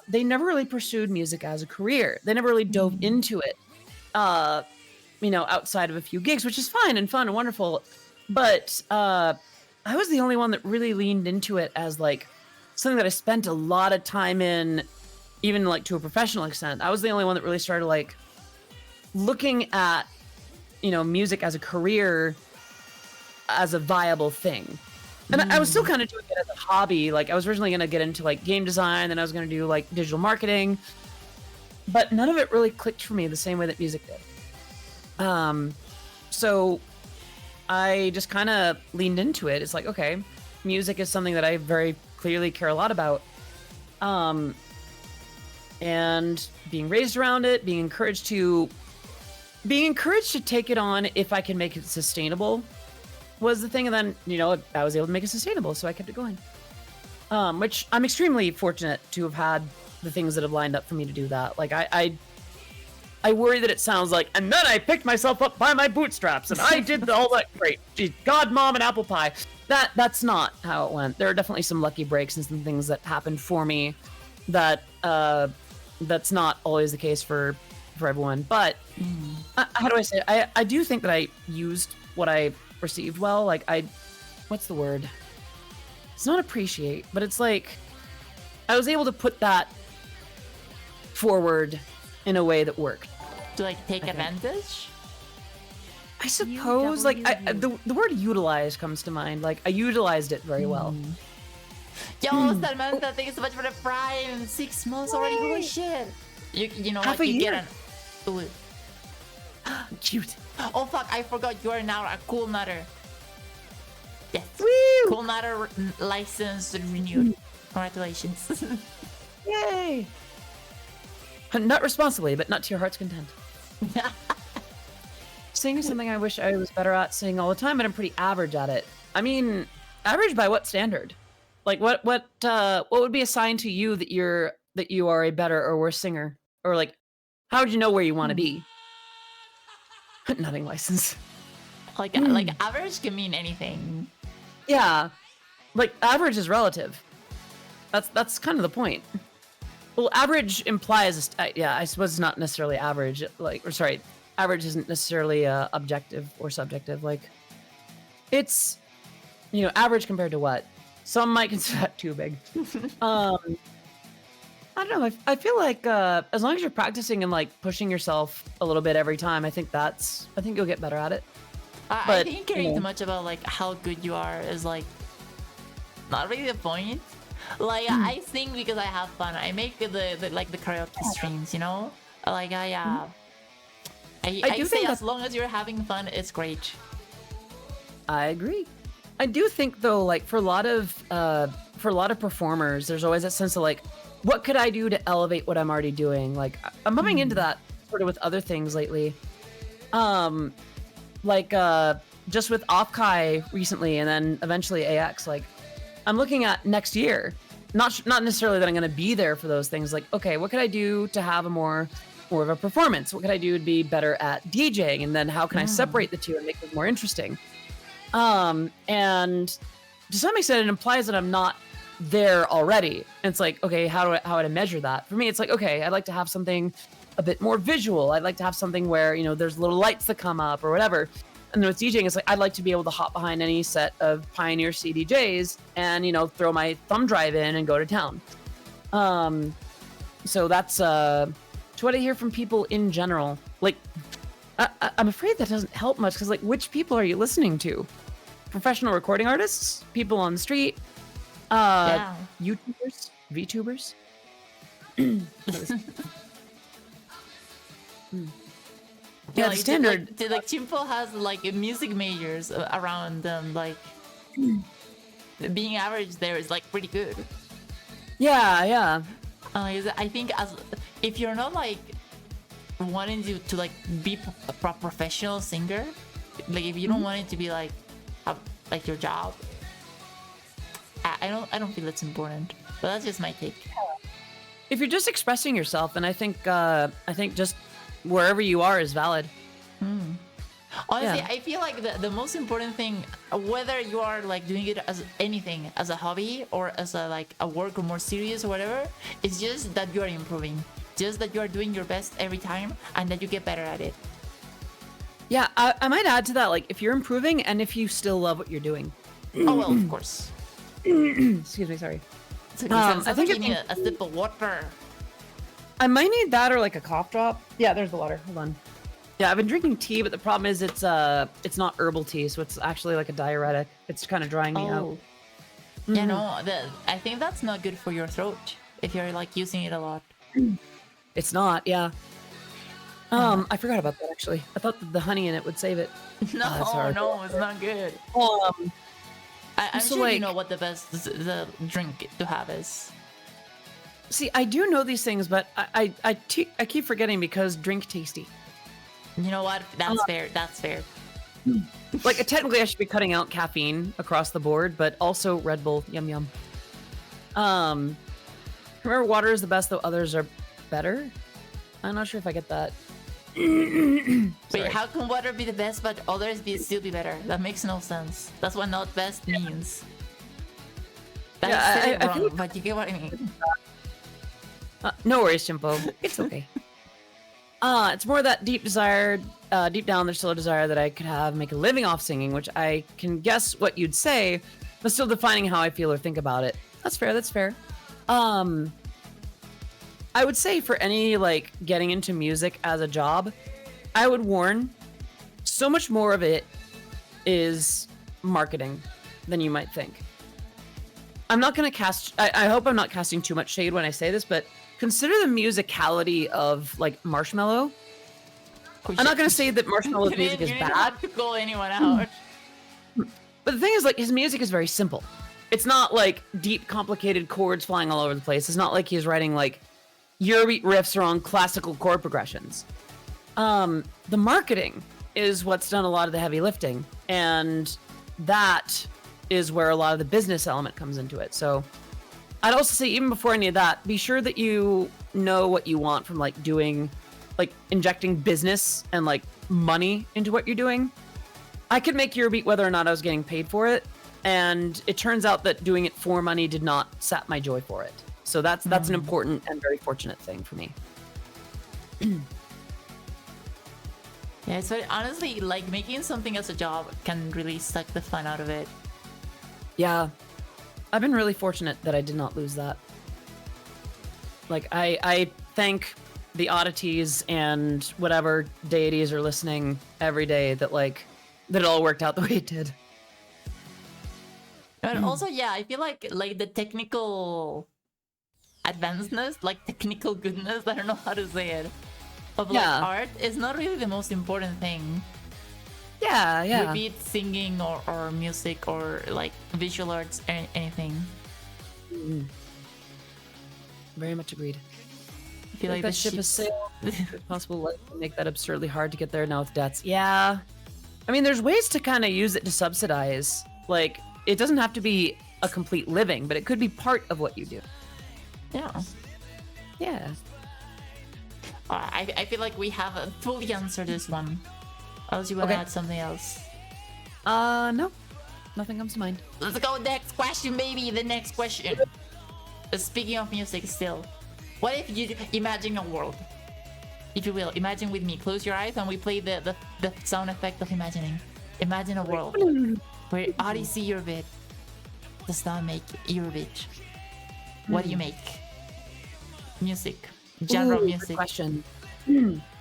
they never really pursued music as a career. They never really dove into it, outside of a few gigs, which is fine and fun and wonderful. But I was the only one that really leaned into it as like something that I spent a lot of time in, even like to a professional extent. I was the only one that really started like looking at, music as a career, as a viable thing. And I was still kind of doing it as a hobby. Like, I was originally going to get into like game design, then I was going to do like digital marketing, but none of it really clicked for me the same way that music did. So I just kind of leaned into it. It's like, okay, music is something that I very clearly care a lot about. And being raised around it, being encouraged to take it on if I can make it sustainable was the thing. And then, I was able to make it sustainable, so I kept it going. Which I'm extremely fortunate to have had the things that have lined up for me to do that. Like, I worry that it sounds like, and then I picked myself up by my bootstraps and I did all that. Great. Geez, God, mom, and apple pie. That's not how it went. There are definitely some lucky breaks and some things that happened for me that that's not always the case for everyone. But how do I say it? I do think that I used what I received well. Like, what's the word? It's not appreciate, but it's like I was able to put that forward in a way that worked. To like take advantage? I suppose, like, the word utilize comes to mind. Like, I utilized it very well. Yo, Samantha, thank you so much for the prime. 6 months already. Holy shit. You know Half what? a You year. get an. Ooh. Cute. Oh fuck, I forgot you are now a cool nutter. Yes. Woo! Cool nutter license renewed. Congratulations. Yay! Not responsibly, but not to your heart's content. Singing is something I wish I was better at singing all the time, but I'm pretty average at it. I mean, average by what standard? Like, what would be assigned to you that you are a better or worse singer? Or like, how would you know where you want to be? Nutting license. Like average can mean anything. Yeah, like average is relative. That's kind of the point. Well, average implies I suppose it's not necessarily average. Average isn't necessarily objective or subjective. Like, it's average compared to what? Some might consider that too big. I don't know. I feel like as long as you're practicing and like pushing yourself a little bit every time, I think you'll get better at it. I think caring too much about like how good you are is like not really the point. Like I sing because I have fun. I make the karaoke streams, Like I do say think as long as you're having fun, it's great. I agree. I do think though, like for a lot of performers, there's always that sense of like, what could I do to elevate what I'm already doing? Like I'm bumping into that sort of with other things lately. Just with Offkai recently, and then eventually AX. Like, I'm looking at next year. Not necessarily that I'm going to be there for those things. Like, okay, what could I do to have a more of a performance? What could I do to be better at DJing? And then how can I separate the two and make it more interesting? And to some extent, it implies that I'm not there already. And it's like, okay, how would I measure that? For me, it's like, okay, I'd like to have something a bit more visual. I'd like to have something where, there's little lights that come up or whatever. And then with DJing, it's like I'd like to be able to hop behind any set of Pioneer CDJs and, you know, throw my thumb drive in and go to town. So that's what I hear from people in general. Like, I'm afraid that doesn't help much because, like, which people are you listening to? Professional recording artists? People on the street? Yeah. YouTubers? VTubers? Yeah, the like, standard. Like Chimpo has like music majors around them. Like being average there is like pretty good. Yeah. I think as if you're not like wanting to like be a professional singer, like if you don't want it to be like like your job, I don't feel it's important. But that's just my take. If you're just expressing yourself, and I think just wherever you are is valid. Honestly, Yeah. I feel like the most important thing, whether you are like doing it as anything, as a hobby or as a like a work or more serious or whatever, it's just that you are improving, just that you are doing your best every time and that you get better at it. Yeah, I might add to that, like, if you're improving and if you still love what you're doing. Oh well, of course. Excuse me, sorry. It's okay, I think you need a sip of water. I might need that or like a cough drop. Yeah, there's the water. Hold on. Yeah, I've been drinking tea, but the problem is it's not herbal tea, so it's actually like a diuretic. It's kind of drying me out. Yeah, no, I think that's not good for your throat if you're like using it a lot. It's not, yeah. I forgot about that actually. I thought that the honey in it would save it. No, no, it's not good. I'm so, sure you like- know what the best the drink to have is. See, I do know these things, but I keep forgetting because drink tasty. You know what? That's fair. That's fair. Like, technically, I should be cutting out caffeine across the board, but also Red Bull, yum yum. Remember, water is the best, though others are better. I'm not sure if I get that. Wait, how can water be the best but others still be better? That makes no sense. That's what not best means. That's Yeah, I wrong, feel- but you get what I mean. No worries, Chimpo. It's okay. It's more that deep down, there's still a desire that I could make a living off singing, which I can guess what you'd say, but still defining how I feel or think about it. That's fair. That's fair. I would say for any like getting into music as a job, I would warn so much more of it is marketing than you might think. I'm not going to I hope I'm not casting too much shade when I say this, but consider the musicality of like Marshmello. I'm not going to say that Marshmello's music is you bad. didn't have to call anyone out. But the thing is, like, his music is very simple. It's not like deep, complicated chords flying all over the place. It's not like he's writing like Eurobeat riffs or on classical chord progressions. The marketing is what's done a lot of the heavy lifting, and that is where a lot of the business element comes into it. So I'd also say, even before any of that, be sure that you know what you want from like doing, like injecting business and like money into what you're doing. I could make Eurobeat whether or not I was getting paid for it, and it turns out that doing it for money did not sap my joy for it. So that's an important and very fortunate thing for me. Yeah, so honestly, like making something as a job can really suck the fun out of it. Yeah, I've been really fortunate that I did not lose that. Like, I thank the oddities and whatever deities are listening every day that it all worked out the way it did. And also, yeah, I feel like the technical advancedness, like technical goodness, I don't know how to say it, of like Yeah. art is not really the most important thing. Yeah. Be it singing or music or like visual arts, anything. Very much agreed. I feel like that the ship has ship- sailed. It's possible to make that absurdly hard to get there now with debts. Yeah. I mean, there's ways to kind of use it to subsidize. Like, it doesn't have to be a complete living, but it could be part of what you do. Yeah. Yeah. I feel like we have fully answered this one. Unless you want to Okay. add something else. No. Nothing comes to mind. Let's go next question, baby. The next question. Speaking of music still. What if you imagine a world? If you will, imagine with me. Close your eyes and we play the sound effect of imagining. Imagine a world where Odyssey Eurobeat does not make Eurobeat. What do you make? Music. Genre Ooh, music. Good question.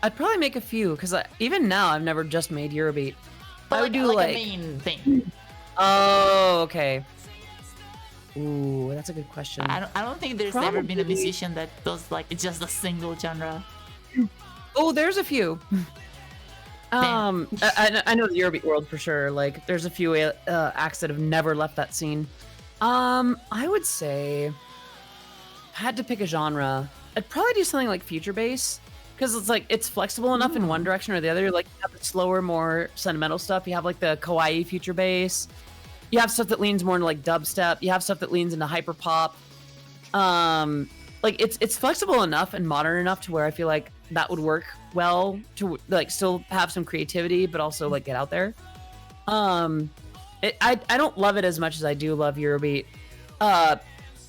I'd probably make a few because even now I've never just made Eurobeat. But I would do like like a main thing. Oh, okay. Ooh, that's a good question. I don't think there's ever been a Probably- musician that does like just a single genre. Oh, there's a few. Damn. I know the Eurobeat world for sure. Like, there's a few acts that have never left that scene. I would say, if I had to pick a genre, I'd probably do something like future bass because it's like it's flexible enough in one direction or the other. Like, you have the slower, more sentimental stuff. You have like the kawaii future bass. You have stuff that leans more into like dubstep. You have stuff that leans into hyper pop. Like it's flexible enough and modern enough to where I feel like that would work well to like still have some creativity, but also like get out there. I don't love it as much as I do love Eurobeat.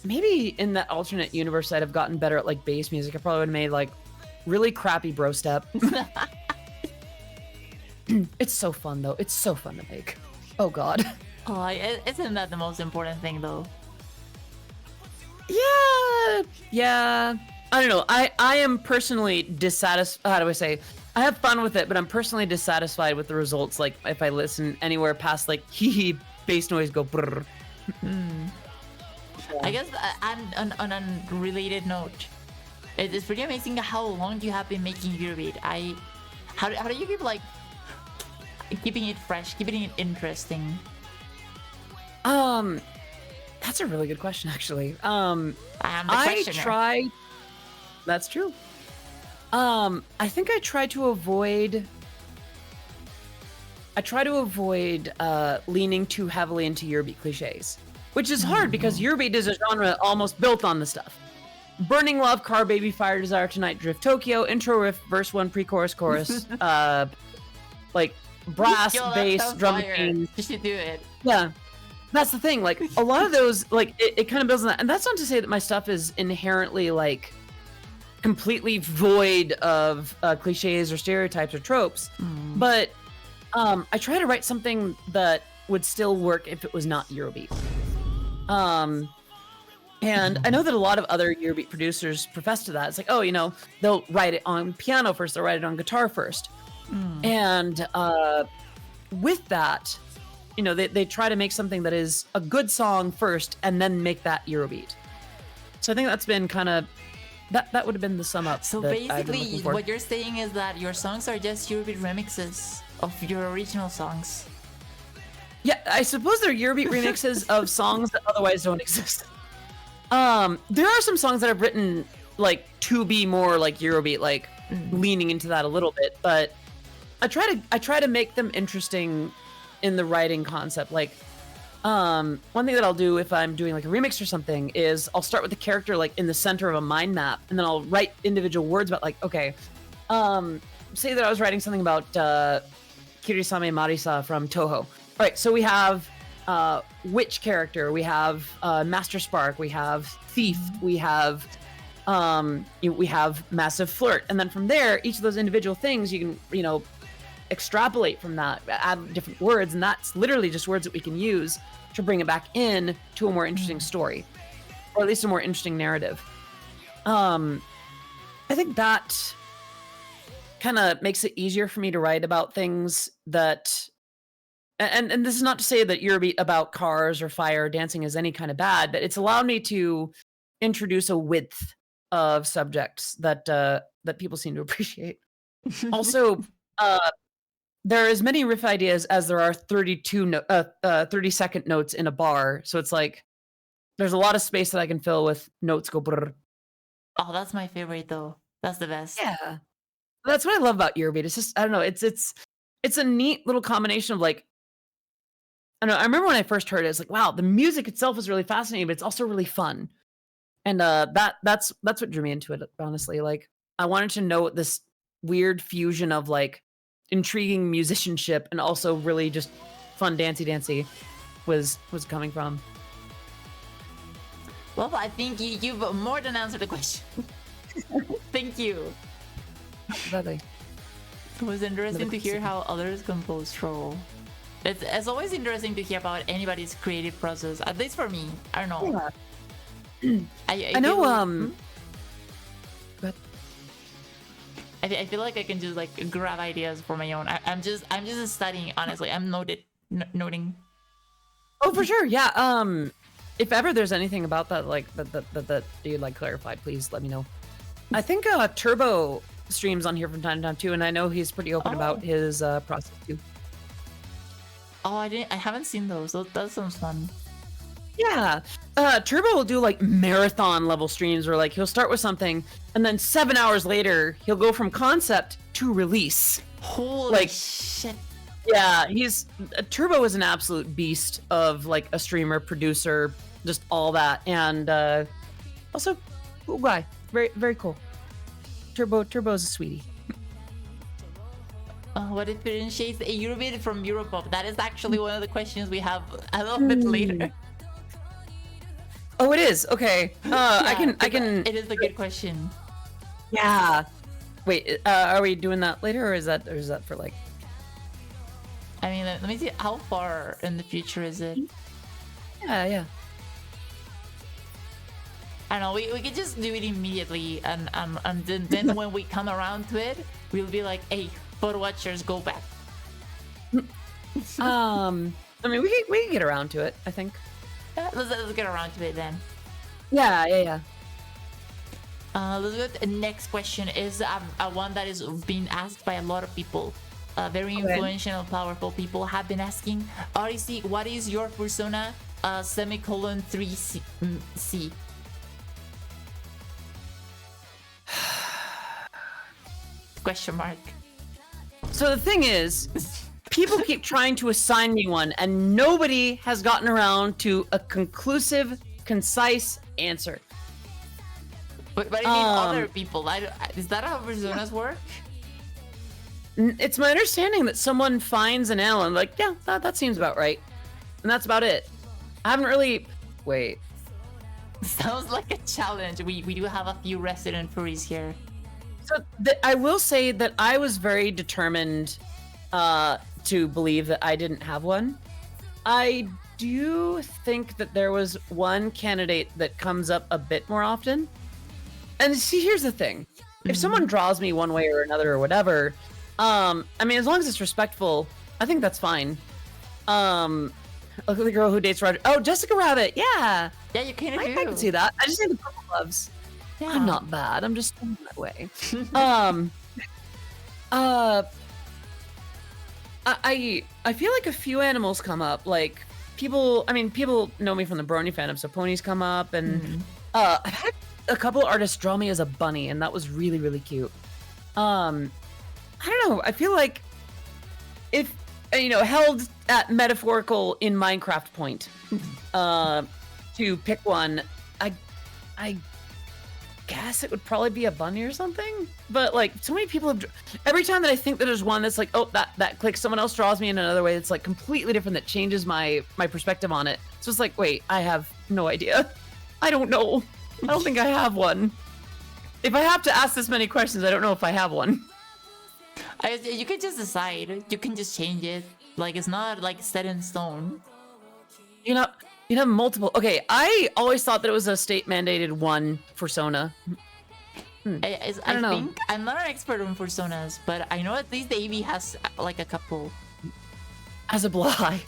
Maybe in that alternate universe I'd have gotten better at like bass music. I probably would have made like really crappy bro step. It's so fun though. It's so fun to make. Oh god. Oh, isn't that the most important thing though? Yeah. I don't know. I am personally dissatisfied. How do I say? I have fun with it, but I'm personally dissatisfied with the results. Like if I listen anywhere past like hee hee bass noise go brrr. I guess on an unrelated note, it's pretty amazing how long you have been making Eurobeat. How do you keep like keeping it fresh, keeping it interesting? That's a really good question, actually. I am the I questioner. try. That's true. I think I try to avoid. Leaning too heavily into Eurobeat cliches, which is hard because Eurobeat is a genre almost built on the stuff. Burning Love, Car Baby, Fire Desire, Tonight, Drift, Tokyo, intro riff, verse 1, pre-chorus, chorus, like brass, Yo, that bass, sounds drum fire. machines. You should do it. Yeah. That's the thing. Like a lot of those, like it kind of builds on that. And that's not to say that my stuff is inherently like completely void of cliches or stereotypes or tropes. But I try to write something that would still work if it was not Eurobeat. And I know that a lot of other Eurobeat producers profess to that. It's like, oh, you know, they'll write it on piano first, they'll write it on guitar first. And with that, you know, they try to make something that is a good song first and then make that Eurobeat. So I think that's been kind of, that would have been the sum up. So that I've been basically, looking for. what you're saying is that your songs are just Eurobeat remixes of your original songs. Yeah, I suppose they're Eurobeat remixes of songs that otherwise don't exist. There are some songs that I've written like to be more like Eurobeat, like leaning into that a little bit, but I try to make them interesting in the writing concept. Like, one thing that I'll do if I'm doing like a remix or something is I'll start with the character like in the center of a mind map, and then I'll write individual words about like, okay, say that I was writing something about Kirisame Marisa from Toho. All right, so we have witch character, we have Master Spark, we have thief, we have we have massive flirt, and then from there, each of those individual things you can, you know, extrapolate from that, add different words, and that's literally just words that we can use to bring it back in to a more interesting story, or at least a more interesting narrative. I think that kind of makes it easier for me to write about things that, and this is not to say that Eurobeat about cars or fire or dancing is any kind of bad, but it's allowed me to introduce a width of subjects that that people seem to appreciate. Also, there are as many riff ideas as there are 30-second notes in a bar. So it's like, there's a lot of space that I can fill with notes go brrr. Oh, that's my favorite though. That's the best. Yeah. That's what I love about Eurobeat. It's just, I don't know, it's a neat little combination of like, I don't know, I remember when I first heard it, it's like, wow, the music itself is really fascinating, but it's also really fun. And that's what drew me into it, honestly. Like, I wanted to know this weird fusion of like intriguing musicianship and also really just fun dancey was coming from. Well, I think you've more than answered the question. Thank you. Exactly. It was interesting to hear how others compose troll. It's always interesting to hear about anybody's creative process. At least for me, I don't know. Yeah. I know. But I feel like I can just like grab ideas for my own. I'm just studying. Honestly, I'm noting. oh, for sure. Yeah. If ever there's anything about that, like that you'd like clarified, please let me know. I think Turbo streams on here from time to time too, and I know he's pretty open about his process too. Oh, I haven't seen those. That sounds fun. Yeah. Turbo will do like marathon level streams where like he'll start with something and then 7 hours later he'll go from concept to release. Holy Like- shit. Yeah, Turbo is an absolute beast of like a streamer, producer, just all that. And also cool guy. Very, very cool. Turbo's a sweetie. What differentiates a Eurobeat from Europop? That is actually one of the questions we have a little bit later. Oh, it is. Okay. I can. It is a good question. Yeah. Wait. Are we doing that later, or is that for like? I mean, let me see. How far in the future is it? Yeah. I don't know. We could just do it immediately, and then when we come around to it, we'll be like, "Hey, photo watchers, go back." I mean, we can get around to it, I think. Yeah, let's get around to it then. Yeah. Let's go to the next question. Is one that is being asked by a lot of people. Very influential, powerful people have been asking. REC, what is your persona? Semicolon 3C. Question mark. So the thing is, people keep trying to assign me one, and nobody has gotten around to a conclusive, concise answer. But I mean, other people. Is that how personas work? It's my understanding that someone finds an L and like, yeah, that seems about right, and that's about it. I haven't really. Wait. Sounds like a challenge. We do have a few resident furries here. So I will say that I was very determined to believe that I didn't have one. I do think that there was one candidate that comes up a bit more often. And see, here's the thing. If someone draws me one way or another or whatever, I mean, as long as it's respectful, I think that's fine. Look at the girl who dates Roger. Oh, Jessica Rabbit. Yeah. Yeah, you kind of do. I can see that. I just need the purple gloves. Yeah. I'm not bad. I'm just in that way. I feel like a few animals come up. Like people know me from the Brony fandom, so ponies come up, and I've had a couple artists draw me as a bunny, and that was really, really cute. I don't know. I feel like if held at metaphorical in Minecraft point, to pick one, I guess it would probably be a bunny or something. But like, so many people have. Every time that I think that there's one that's like, oh, that clicks, someone else draws me in another way that's like completely different, that changes my perspective on it. So it's like, wait, I have no idea. I don't know. I don't think I have one. If I have to ask this many questions, I don't know if I have one. You can just decide. You can just change it. Like, it's not like set in stone. You have multiple. Okay, I always thought that it was a state mandated one persona. I don't know. think I'm not an expert on personas, but I know at least the AV has like a couple. As a Blahai.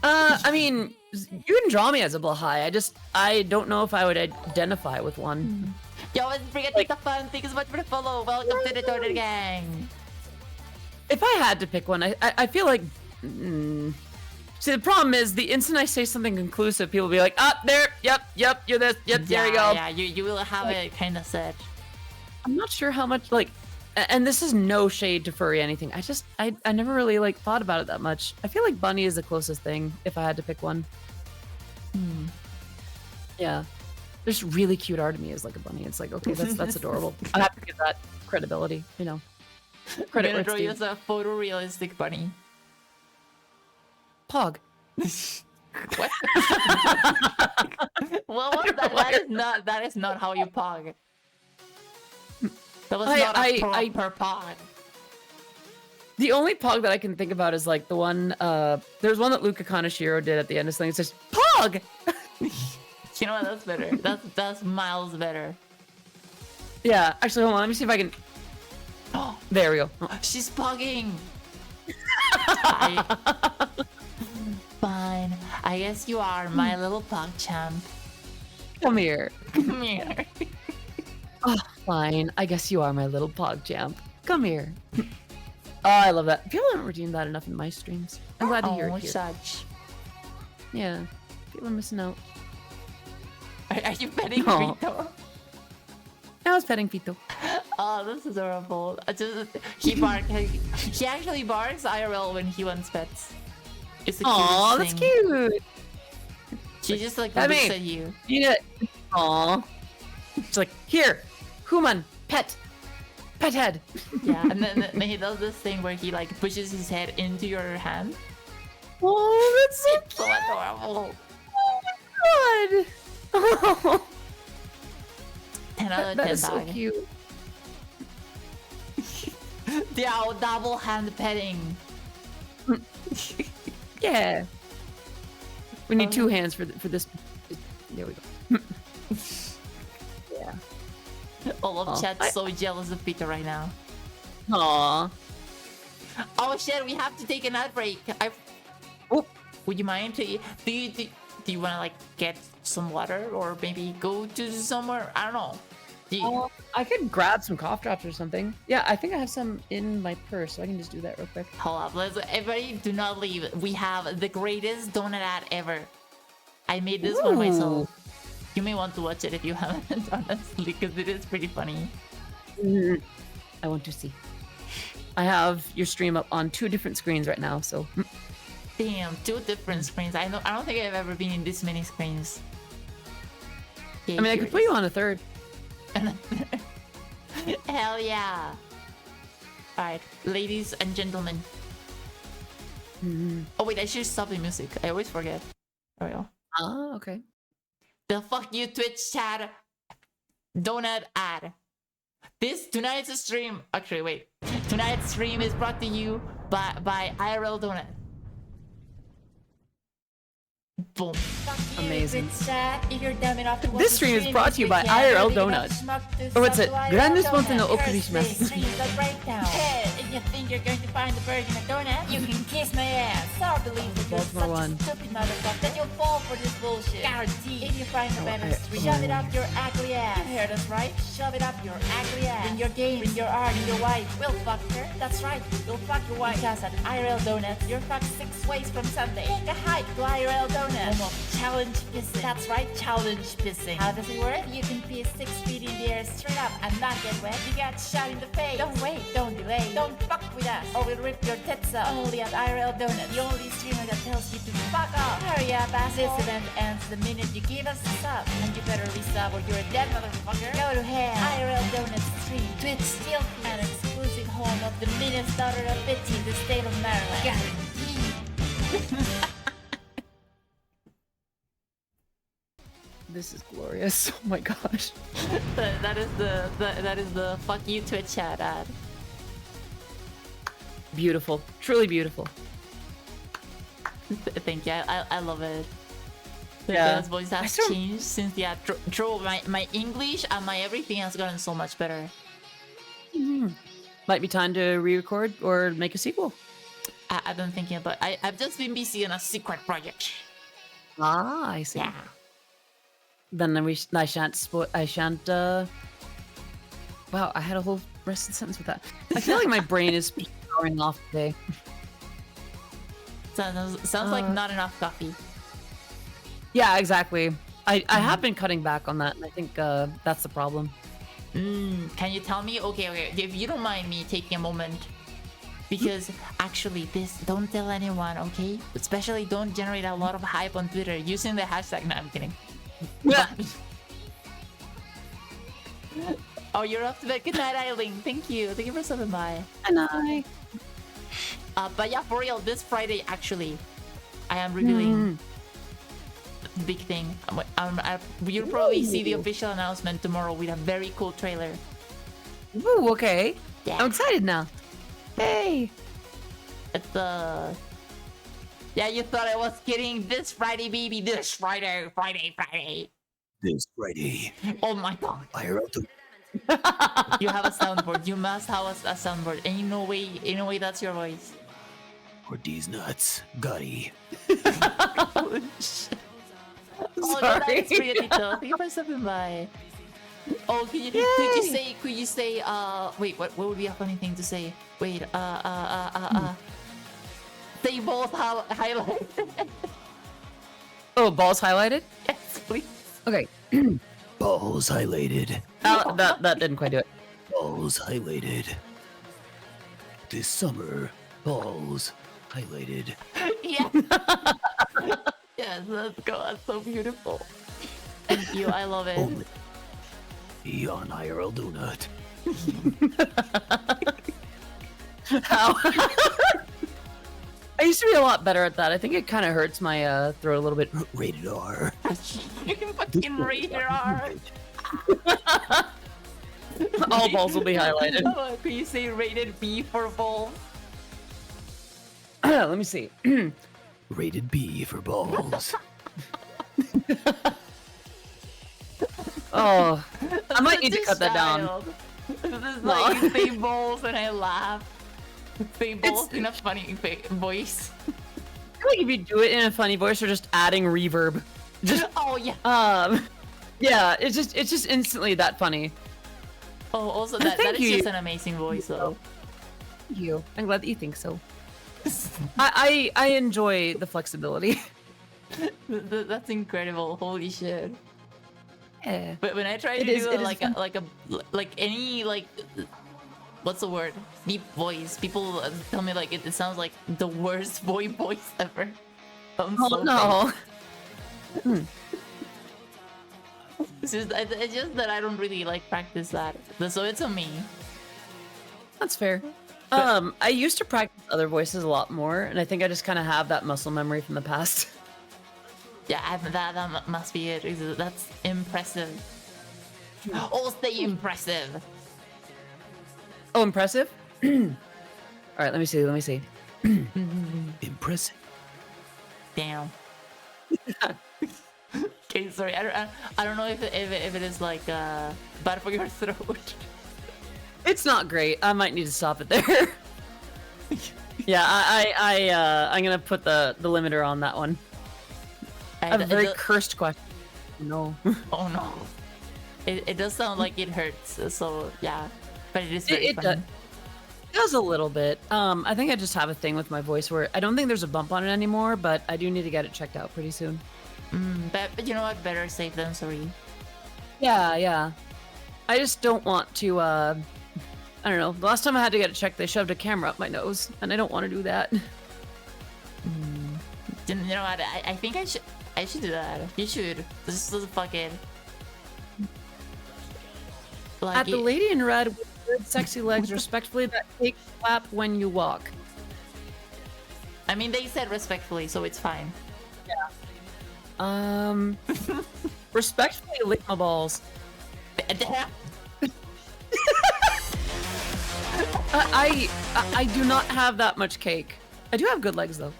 I mean, you can draw me as a Blahai. I don't know if I would identify with one. Yo, let's bring it to the fun. Thank you so much for the follow. Welcome to the Total Gang. If I had to pick one, I feel like. See, the problem is the instant I say something conclusive, people will be like, there, yep, you're this, yep, there you go. Yeah, you will have it kind of set. I'm not sure how much, like, and this is no shade to furry anything. I never really, like, thought about it that much. I feel like bunny is the closest thing, if I had to pick one. Yeah. There's really cute art of me as, like, a bunny. It's like, okay, that's adorable. I have to give that credibility, Credit I'm where gonna it's draw you due. as a photorealistic bunny. Pog. What? What was that? That is not how you pog. That was not a proper pog. The only Pog that I can think about is like the one. There's one that Luca Kaneshiro did at the end of this thing. It says Pog. You know what? That's better. That's miles better. Yeah. Actually, hold on. Let me see if I can. Oh, There we go. Oh. she's pugging. Fine. I guess you are my little pug champ. Come here. Come here. Oh, fine. I guess you are my little Pog champ. Come here. Oh, I love that. People haven't redeemed that enough in my streams. I'm glad to hear it here. Such. Yeah. People are missing out. Are you petting Aw. Rito? I was petting Fito. Oh, this is horrible. He barks. He actually barks IRL when he wants pets. It's the Aw, cutest that's thing. cute. She just like Come looks here. at you. You get. Aw. It's like, here, Human, pet. Pet head. Yeah, and then he does this thing where he like pushes his head into your hand. Oh, that's so It's so adorable. good. Oh, 10 out of 10 that is so dog. cute. Yeah, double hand petting. Yeah. We need two hands for this. There we go. Yeah. All of Aw. chat's so jealous of Peter right now. Aw. Oh shit, we have to take an ad break. Oh. Would you mind to do you want to like get some water or maybe go to somewhere? I don't know. I could grab some cough drops or something. Yeah, I think I have some in my purse, so I can just do that real quick. Hold up, everybody do not leave. We have the greatest donut ad ever. I made this one myself. You may want to watch it if you haven't, honestly, because it is pretty funny. I want to see. I have your stream up on 2 different screens right now, so. Damn, 2 different screens. I don't think I've ever been in this many screens. I mean, I could put you on a 3rd. Hell yeah. Alright, ladies and gentlemen. Oh wait, I should stop the music. I always forget. There we go. Ah, okay. The fuck you Twitch chat donut ad. Tonight's stream. Actually, wait. Tonight's stream is brought to you by IRL Donut. Boom. Amazing. If you're dumb enough to watch This the stream is stream brought this to you by weekend, IRL you're Donut. gonna schmuck Or what's to it? some Grande IRL Sponte no Donut. Okurishmasu. Thursday, stream the breakdown. Hey, if you think you're going to find the virgin a donut, you can kiss my ass. Sorry, believe that you're Baltimore such one. a stupid motherfucker that you'll fall for this bullshit. Guaranteed. If you find a better stream, shove it up your ugly ass. You heard us right? Shove it up your ugly ass. Bring your game, bring your art, and your wife. We'll fuck her. That's right. We'll fuck your wife. Because at IRL Donuts, you're fucked 6 ways from Sunday. Take a hike to IRL Donuts. Home of challenge pissing. That's right, challenge pissing. How does it work? You can piss 6 feet in the air straight up and not get wet. You get shot in the face. Don't wait, don't delay. Don't fuck with us or we'll rip your tits up. Only at IRL Donuts, the only streamer that tells you to fuck off. Hurry up, asshole. This event ends the minute you give us a sub. And you better resub or you're a dead motherfucker. Go to hell. IRL Donuts stream. Twitch still an exclusive home of the meanest daughter of bitch in the state of Maryland. Guaranteed. This is glorious. Oh my gosh. that is the fuck you Twitch chat ad. Beautiful. Truly beautiful. Thank you. I love it. Yeah. His voice has changed since the ad. My English and my everything has gotten so much better. Might be time to re-record or make a sequel. I've been thinking about. I've just been busy on a secret project. Ah, I see. Yeah. Then I shan't. Wow, I had a whole rest of the sentence with that. I feel like my brain is powering off today. Sounds like not enough coffee. Yeah, exactly. I have been cutting back on that, and I think that's the problem. Can you tell me? Okay, if you don't mind me taking a moment. Because actually, don't tell anyone, okay? Especially don't generate a lot of hype on Twitter using the hashtag. No, I'm kidding. Oh, you're off to bed. Good night, Eileen. Thank you. Thank you for stopping by. Good night. But yeah, for real, this Friday, actually, I am revealing the big thing. You'll probably see the official announcement tomorrow with a very cool trailer. Ooh, okay. Yeah. I'm excited now. Hey. It's yeah, you thought I was kidding. This Friday, baby. This Friday. This Friday. Oh my god. IRL to You have a soundboard. You must have a soundboard. And in no way that's your voice. for these nuts. Gotti. Holy shit. Oh, no, that is pretty Tito. Thank you for stopping by. Oh, could you say, wait, what would be a funny thing to say? Wait, they both highlighted. Oh, balls highlighted? Yes, please. Okay. Balls highlighted. That didn't quite do it. Balls highlighted. This summer, balls highlighted. Yeah. Yes, let's go. That's so beautiful. Thank you. I love it. Only on IRL Donut. How? I used to be a lot better at that. I think it kind of hurts my throat a little bit. Rated R. Fucking rated R. All balls will be highlighted. Oh, can you say rated B for balls? Let me see. Rated B for balls. Oh, I might need to cut that down. This is like you say balls and I laugh. Say balls in a funny voice. I feel like if you do it in a funny voice or just adding reverb, just Oh yeah. yeah, it's just instantly that funny. Oh, also that is you. just an amazing voice though. Thank you. I'm glad that you think so. I enjoy the flexibility. That's incredible. Holy shit. Yeah. But when I try to do like any what's the word? Deep voice. People tell me like it sounds like the worst voice ever. Oh no. It's just that I don't really like practice that. So it's on me. That's fair. I used to practice other voices a lot more, and I think I just kind of have that muscle memory from the past. Yeah, that must be it. That's impressive. Oh, stay impressive. Oh, impressive? All right, let me see. Impressive. Damn. Okay, sorry. I don't know if it is like bad for your throat. It's not great. I might need to stop it there. Yeah, I'm gonna put the limiter on that one. I have a very cursed question. No. Oh no. It does sound like it hurts. So yeah, but it is very funny. It does a little bit. I think I just have a thing with my voice where I don't think there's a bump on it anymore, but I do need to get it checked out pretty soon. But you know what? Better safe than sorry. Yeah. I just don't want to. I don't know. The last time I had to get it checked, they shoved a camera up my nose, and I don't want to do that. You know what? I think I should do that. You should. This is fucking. Like At the lady in red with good, sexy legs, respectfully, that cake clap when you walk. I mean, they said respectfully, so it's fine. Yeah. Respectfully lick my balls. I do not have that much cake. I do have good legs though.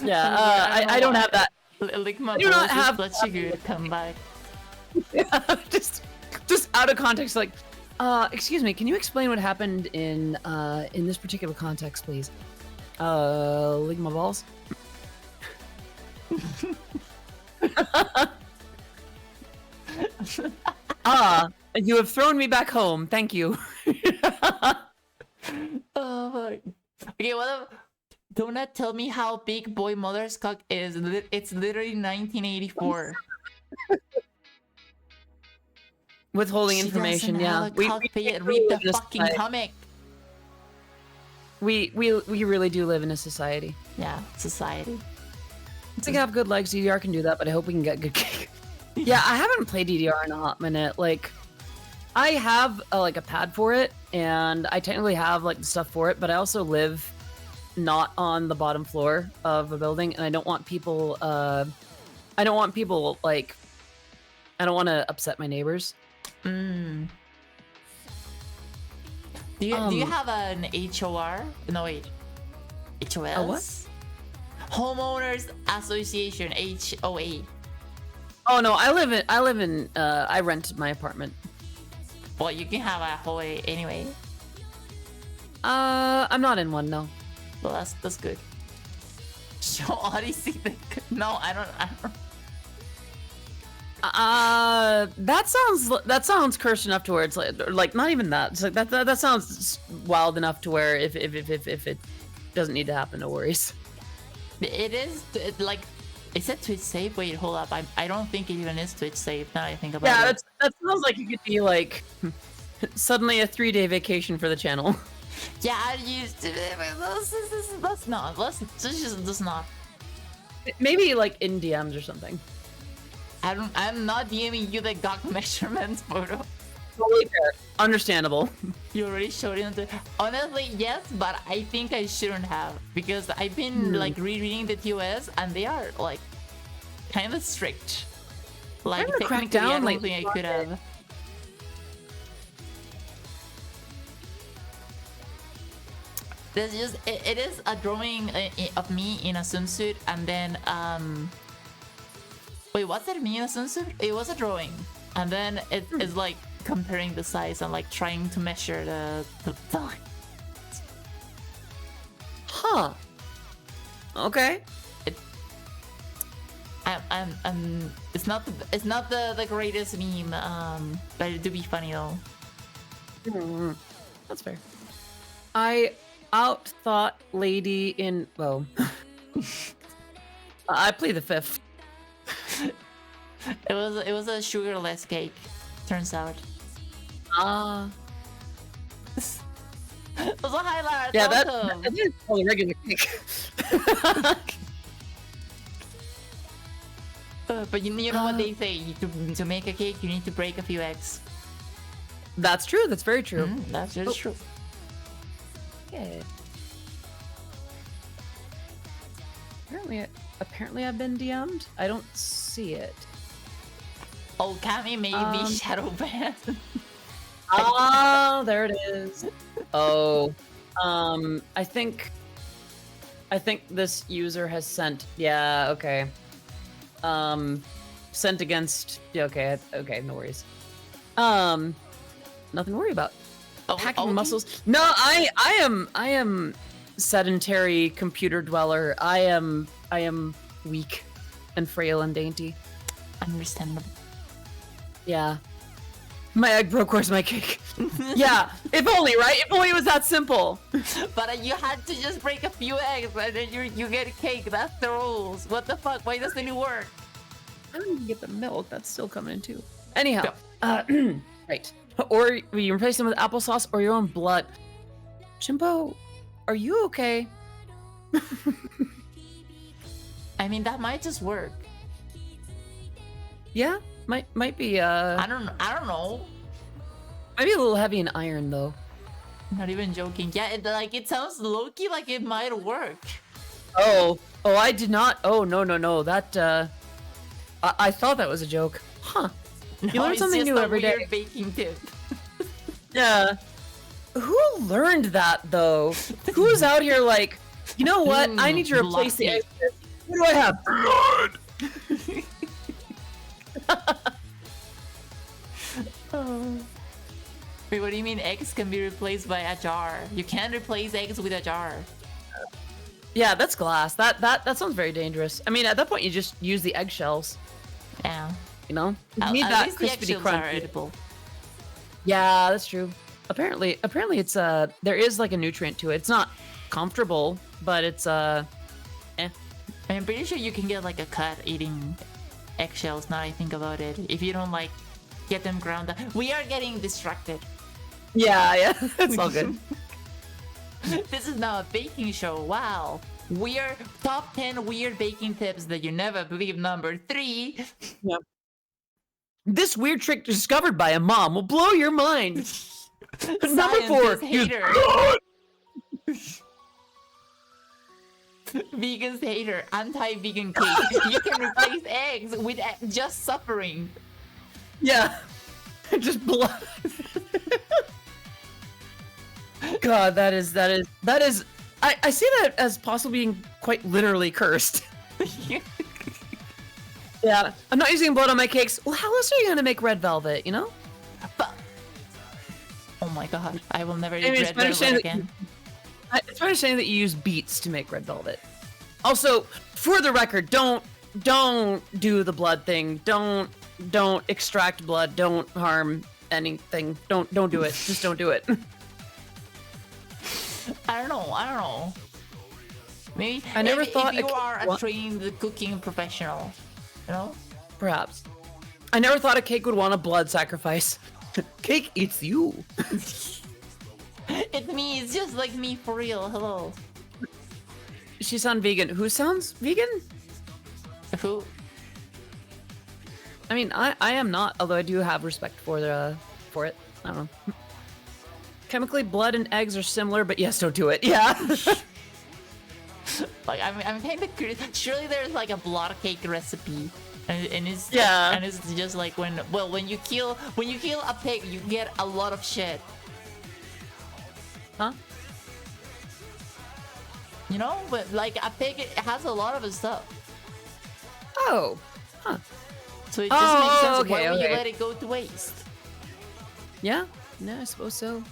Yeah, I don't have that. Lick my I do not have such a good comeback. Yeah, just out of context, like, excuse me, can you explain what happened in this particular context, please? Lick my balls. You have thrown me back home. Thank you. Oh my. Okay, do not tell me how big Boy Mother's cock is. It's literally 1984. Withholding information, yeah. We read the fucking comic. We really do live in a society. Yeah, society. I think I have good legs. DDR can do that, but I hope we can get good cake. Yeah, I haven't played DDR in a hot minute. Like, I have like a pad for it, and I technically have like the stuff for it, but I also live not on the bottom floor of a building, and I don't want people. I don't want to upset my neighbors. Do Do you have an HOR? No wait, HOS. A what? Homeowners Association, HOA. Oh no, I live in I rent my apartment. Well, you can have a HOA anyway. I'm not in one, no. Well, that's good. Show Odyssey. No, I don't. That sounds cursed enough to where it's like not even that. It's like that sounds wild enough to where if it doesn't need to happen, no worries. It is like. Is it Twitch safe? Wait, hold up. I don't think it even is Twitch safe. Now I think about it. Yeah, that sounds like it could be like suddenly a 3-day vacation for the channel. Yeah, I used to. Let's not. Let's just not. Maybe like in DMs or something. I'm not DMing you the GOG measurements photo. Totally fair. Understandable. You already showed it. Honestly, yes, but I think I shouldn't have because I've been like rereading the TOS and they are like kind of strict. Like Kinda cracked technically, down, I don't like, think I could have. There's just it is a drawing of me in a swimsuit and then wait, was it me in a swimsuit? It was a drawing, and then it is like comparing the size and like trying to measure the Huh. Okay. It's not the greatest meme, but it do be funny though. That's fair. I outthought Lady in I play the 5th. It was a sugarless cake, turns out. It was a highlight. Yeah, Awesome. that is probably regular cake. But you know what they say, to make a cake you need to break a few eggs. That's true. That's very true. That's just true. Yeah. Apparently I've been DM'd. I don't see it. Oh, Kami made me shadow ban. Oh, there it is. Oh, I think this user has sent. Yeah, okay. Sent against. Yeah, okay, no worries. Nothing to worry about. Packing muscles. No, I am sedentary computer dweller. I am weak and frail and dainty. Understandable. Yeah. My egg broke, where's my cake? Yeah, if only, right? If only it was that simple. But you had to just break a few eggs and then you get a cake. That's the rules. What the fuck? Why doesn't it work? I don't even get the milk. That's still coming in too. Anyhow, right. Or you replace them with applesauce or your own blood. Jimbo, are you okay? I mean, that might just work. Yeah, might be. I don't know. Might be a little heavy in iron though. Not even joking. Yeah, it sounds low-key like it might work. Oh, I did not. Oh no. That I thought that was a joke. Huh. You learn something new every day. Weird baking tip. Yeah. Who learned that though? Who's out here like, you know what? I need to replace the egg. What do I have? Blood. Wait, what do you mean eggs can be replaced by a jar? You can't replace eggs with a jar. Yeah, that's glass. That sounds very dangerous. I mean, at that point, you just use the eggshells. Yeah. You know, you At need that least the crispity eggshells are crunch. edible. Yeah, that's true. Apparently, it's there is like a nutrient to it. It's not comfortable, but it's I'm pretty sure you can get like a cut eating eggshells. Now I think about it, if you don't like get them ground up. We are getting distracted. Yeah, it's all good. This is now a baking show. Wow. Weird top 10 weird baking tips that you never believe. Number 3. Yep. This weird trick discovered by a mom will blow your mind. Number 4. Hater. Vegans hater. Anti-vegan cake. You can replace eggs with just suffering. Yeah. Just blood. God, that is. I see that as possibly being quite literally cursed. Yeah, I'm not using blood on my cakes. Well, how else are you gonna make red velvet? You know? But oh my god, I will never eat I mean, red velvet again. It's my understanding that you use beets to make red velvet. Also, for the record, don't do the blood thing. Don't extract blood. Don't harm anything. Don't do it. Just don't do it. I don't know. Maybe I never if thought you a- are a what? trained cooking professional, you know. Perhaps. I never thought a cake would want a blood sacrifice. Cake eats you. It's me. It's just like me for real. Hello. She sounds vegan. Who sounds vegan? Who? I mean, I am not, although I do have respect for it. I don't know. Chemically, blood and eggs are similar, but yes, don't do it. Yeah. Like I'm kind of curious. Surely there's like a blood cake recipe, and it's Yeah. and it's just like when you kill a pig, you get a lot of shit. Huh? You know, but like a pig it has a lot of stuff, Oh. Huh. so it just Oh, makes sense. okay, Why would you okay. let it go to waste? Yeah. No, I suppose so.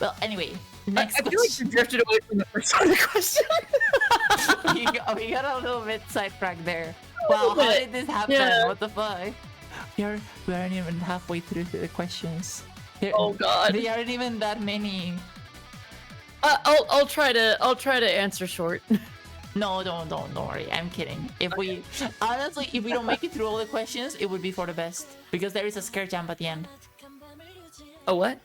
Well, anyway, I next feel like question. you drifted away from the first part of the question. we got a little bit sidetracked there. A Wow, little how bit. did this happen? Yeah. What the fuck? We aren't even halfway through the questions. Oh, God. There aren't even that many. I'll try to answer short. No, don't worry. I'm kidding. If we don't make it through all the questions, it would be for the best because there is a scare jump at the end. Oh, what?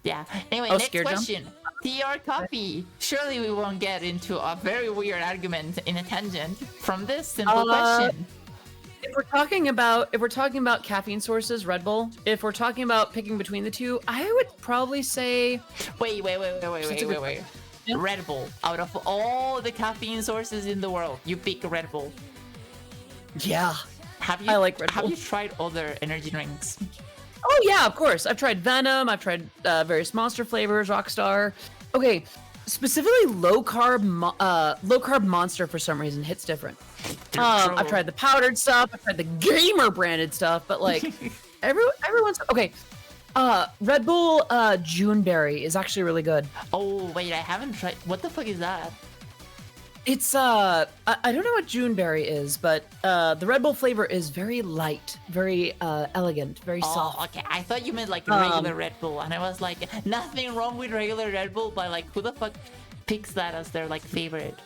Yeah. Anyway, Oh, next scare jump? question. TR copy. Surely we won't get into a very weird argument in a tangent from this simple question. If we're talking about caffeine sources, Red Bull. If we're talking about picking between the two, I would probably say Wait. Yeah. Red Bull. Out of all the caffeine sources in the world, you pick Red Bull. yeah. Have you? I like Red Have Bull. you tried other energy drinks? Oh yeah, of course. I've tried Venom. I've tried various Monster flavors, Rockstar. Okay, specifically low carb Monster for some reason hits different. I've tried the powdered stuff. I've tried the gamer branded stuff, but like everyone's okay. Red Bull Juneberry is actually really good. Oh wait, I haven't tried. What the fuck is that? It's I don't know what Juneberry is, but the Red Bull flavor is very light, very elegant, very soft. Oh, okay. I thought you meant like regular Red Bull, and I was like, nothing wrong with regular Red Bull, but like, who the fuck picks that as their like favorite?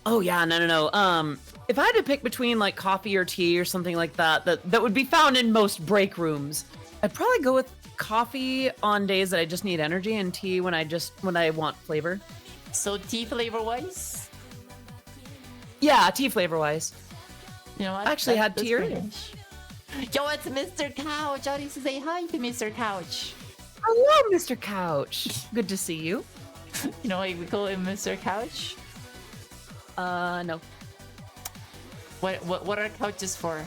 Oh yeah, no. If I had to pick between like coffee or tea or something like that would be found in most break rooms, I'd probably go with coffee on days that I just need energy, and tea when I want flavor. So tea flavor wise, Yeah, tea flavor wise. you know what? I actually had That's tea pretty earlier. nice. Yo, it's Mr. Couch. I need to say hi to Mr. Couch. Hello, Mr. Couch. Good to see you. You know why we call him Mr. Couch? No. What are couches for?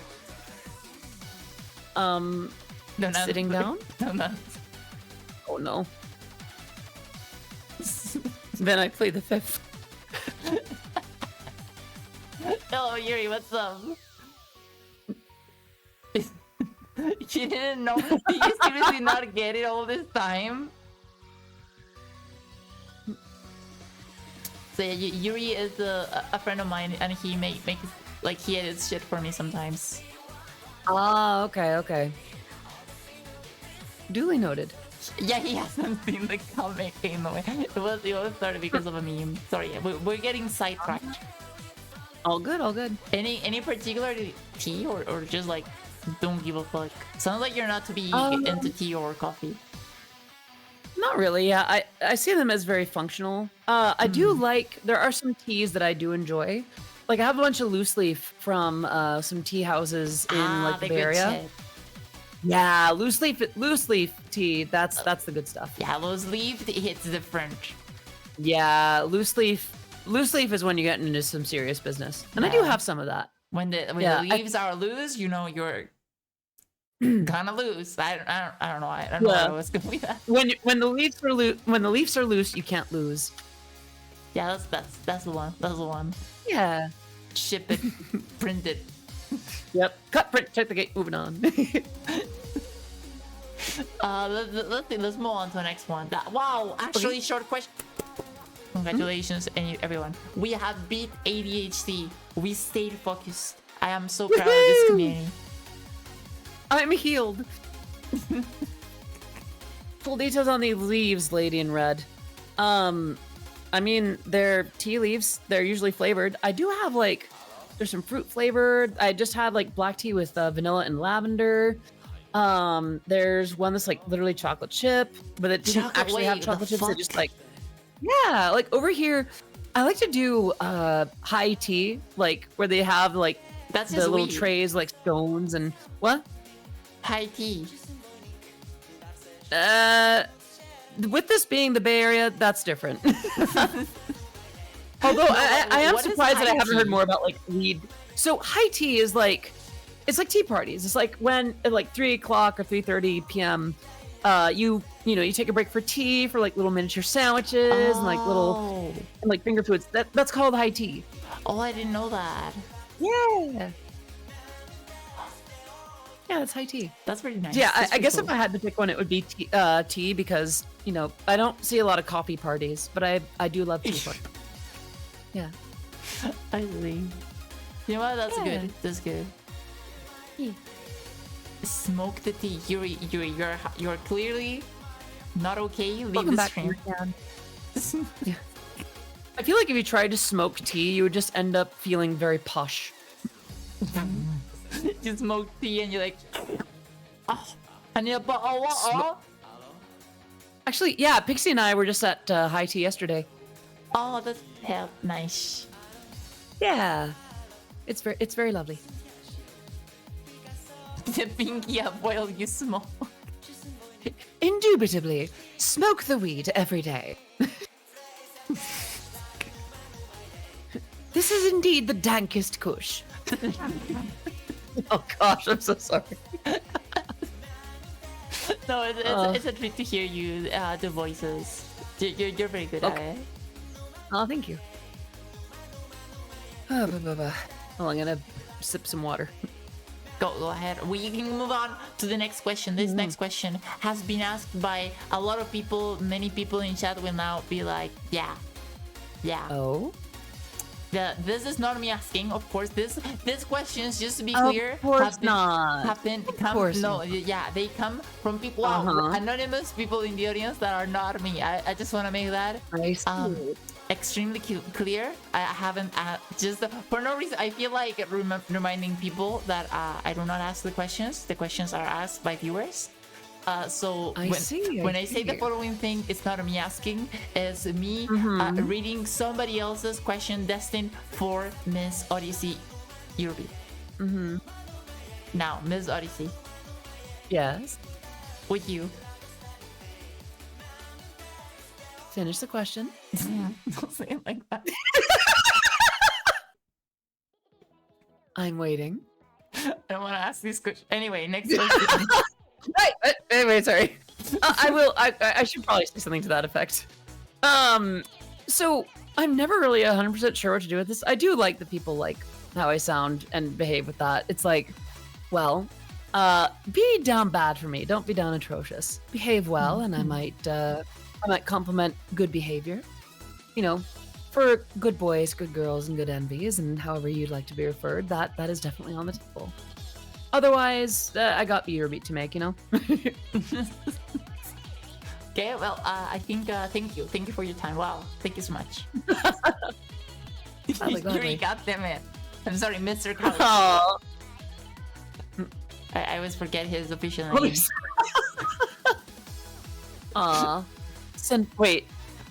No, No, sitting down? No. Oh no. Then I play the fifth. Hello, Yuri. What's up? She didn't know. Did you seriously not get it all this time? So yeah, Yuri is a friend of mine, and he makes like he edits shit for me sometimes. Ah, okay. Duly noted. Yeah, he hasn't seen the comic anyway. It was started because of a meme. Sorry, we're getting sidetracked. All good. Any particular tea or just like don't give a fuck? Sounds like you're not to be Um, into tea or coffee. Not really. Yeah, I see them as very functional. I do like. There are some teas that I do enjoy. Like I have a bunch of loose leaf from some tea houses in like the Bay good Area. shit. Yeah, loose leaf tea. That's the good stuff. Yeah, those leaves hits different. Yeah, loose leaf is when you get into some serious business, and I do Yeah. have some of that. When the Yeah, leaves are loose, you know Gonna lose. I don't know. I don't know Yeah. how I was going with that. When the Leafs are loose, you can't lose. Yeah, that's the one. That's the one. Yeah. Ship it, print it. Yep. Cut, print, check the gate. Moving on. Let's move on to the next one. Wow, actually, short question. Congratulations, everyone. We have beat ADHD. We stayed focused. I am so proud of this community. I'm healed. Full details on the leaves, lady in red. I mean, they're tea leaves. They're usually flavored. I do have like, there's some fruit flavored. I just had like black tea with vanilla and lavender. There's one that's like literally chocolate chip, but it didn't actually have chocolate chips. It just like, yeah, like over here, I like to do high tea, like where they have like That's the just little weed. trays like scones and what? High tea. With this being the Bay Area, that's different. Although I am what is surprised that I high haven't heard tea? more about like weed. So high tea is like, it's like tea parties. It's like when at like 3 o'clock or 3:30 p.m. You take a break for tea for like little miniature sandwiches and like little and like finger foods. That's called high tea. Oh, I didn't know that. Yeah. Yeah, that's high tea. That's pretty nice. Yeah, That's I guess pretty if I had to pick one, it would be tea because, I don't see a lot of coffee parties, but I do love tea parties. Yeah. cool. I see. You know what? That's Yeah. good. That's good. Yeah. Smoke the tea. You're clearly not okay. Leave Welcome the back, stream. yeah. I feel like if you tried to smoke tea, you would just end up feeling very posh. You smoke tea and you're like, oh, I need a bottle of water. Actually, yeah, Pixie and I were just at high tea yesterday. Oh, that's nice. Yeah, it's very lovely. The pinky up while you smoke. Indubitably, smoke the weed every day. This is indeed the dankest kush. Oh gosh, I'm so sorry. No, it's a treat to hear you, the voices. You're very good at it. Oh, thank you. Oh, I'm gonna sip some water. Go ahead. We can move on to the next question. This next question has been asked by a lot of people. Many people in chat will now be like, yeah. Oh? This is not me asking, of course. This questions, just to be Of clear, course not. They come from people, anonymous people in the audience that are not me. I just want to make that I see. extremely clear. I haven't just for no reason. I feel like reminding people that I do not ask the questions. The questions are asked by viewers. So when I say the following thing, it's not me asking, it's me reading somebody else's question destined for Miss Odyssey Yurbi. Now, Miss Odyssey, Yes. with you. Finish the question. Don't say it like that. I'm waiting. I don't want to ask this question. Anyway, next question. Right. Anyway, sorry. I will. I should probably say something to that effect. So I'm never really 100% sure what to do with this. I do like that people like how I sound and behave with that. It's like, well, be down bad for me. Don't be down atrocious. Behave well, and I might compliment good behavior. For good boys, good girls, and good envies, and however you'd like to be referred. That is definitely on the table. Otherwise, I got beer beat to make, Okay, well, I think, thank you for your time. Wow, thank you so much. Yuri, goddamn it. I'm sorry, Mr. Couch. Oh. I always forget his official name. Aw. Wait.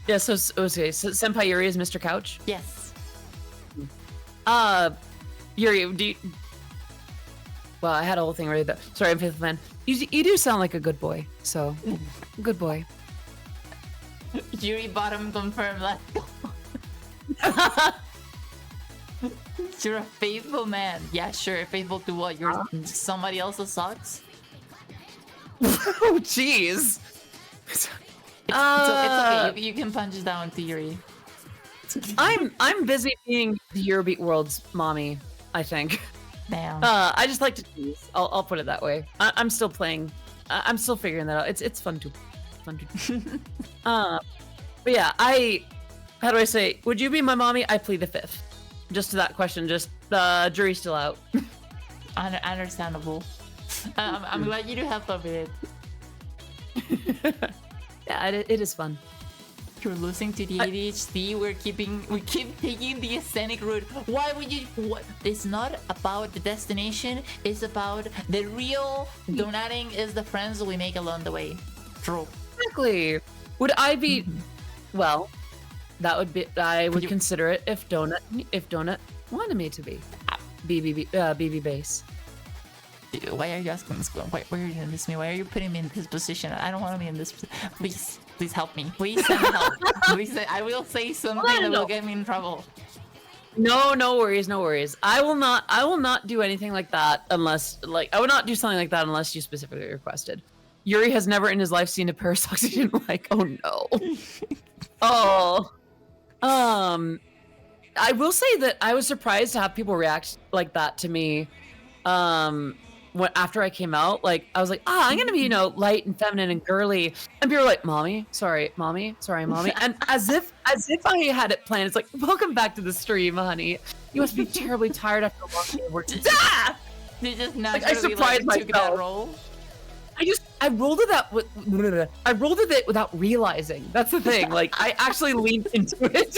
Yeah, so Senpai Yuri is Mr. Couch? Yes. Yuri, do you... Well, I had a whole thing ready though. Sorry, I'm Faithful Fan. You do sound like a good boy, so... Good boy. Yuri bottom confirmed, let's go. You're a faithful man. Yeah, sure. Faithful to what? You're somebody else's socks? Oh, jeez. It's okay. You can punch down theory. I'm busy being the Eurobeat World's mommy, I think. Damn. I just like to tease. I'll put it that way. I'm still playing. I'm still figuring that out. It's fun to. But yeah, how do I say? Would you be my mommy? I plead the fifth. Just to that question. Just jury's still out. Understandable. I'm glad you do have fun with it. Yeah, it is fun. You're losing to the ADHD. We keep taking the scenic route. Why would you? What? It's not about the destination. It's about the real donating. Is the friends we make along the way. True. Exactly. Would I be? Well, that would be. I would consider it if Donut wanted me to be. BB base. Dude, why are you asking this? Why are you doing this to me? Why are you putting me in this position? I don't want to be in this. Please help me. Please send me help. Please, I will say something that will get me in trouble. No worries. I will not do anything like that unless, I would not do something like that unless you specifically requested. Yuri has never in his life seen a pair of socks he didn't like. Oh no. Oh. I will say that I was surprised to have people react like that to me. After I came out, I was like, I'm gonna be, light and feminine and girly, and people were like, mommy, sorry, mommy, and as if I had it planned. It's like, welcome back to the stream, honey. You must be terribly tired after a long day of work. Ah! You just naturally I surprised took that myself. role. I rolled with it without realizing. That's the thing. I actually leaned into it.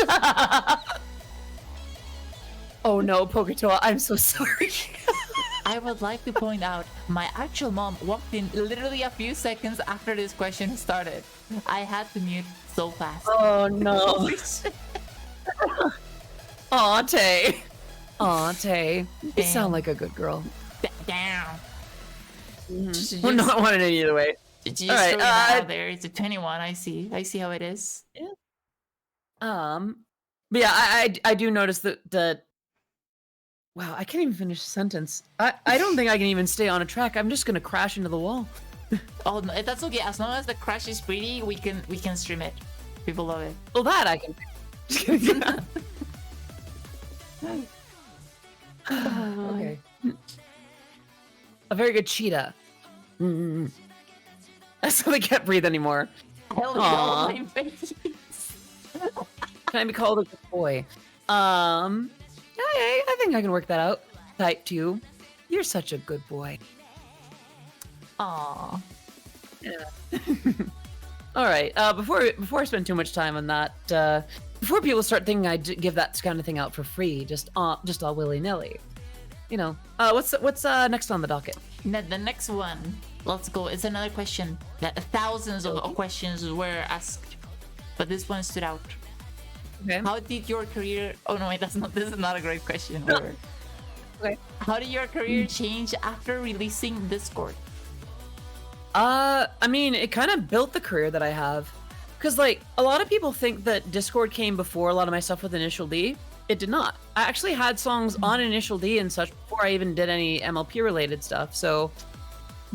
Oh no, Poketoa, I'm so sorry. I would like to point out, my actual mom walked in literally a few seconds after this question started. I had to mute so fast. Oh no. Aw, Tay. You sound like a good girl. Damn. We're not wanting it either way. Just All right, throwing that out there. It's a 21. I see how it is. Yeah. But yeah, I do notice that. Wow, I can't even finish a sentence. I don't think I can even stay on a track. I'm just gonna crash into the wall. Oh, no, that's okay. As long as the crash is pretty, we can stream it. People love it. Well, that I can. Just kidding. Okay. A very good cheetah. So they can't breathe anymore. Hell no, Aw. my face. Can I be called a good boy? I think I can work that out. Type 2. You're such a good boy. Aw. Yeah. All right. Before I spend too much time on that, before people start thinking I give that kind of thing out for free, just all willy nilly. What's next on the docket? The next one. Let's go. It's another question. Thousands of questions were asked, but this one stood out. Okay. How did your career? Oh no, wait, this is not a great question. Okay. How did your career change after releasing Discord? I mean, it kind of built the career that I have. Because, a lot of people think that Discord came before a lot of my stuff with Initial D. It did not. I actually had songs on Initial D and such before I even did any MLP-related stuff. So,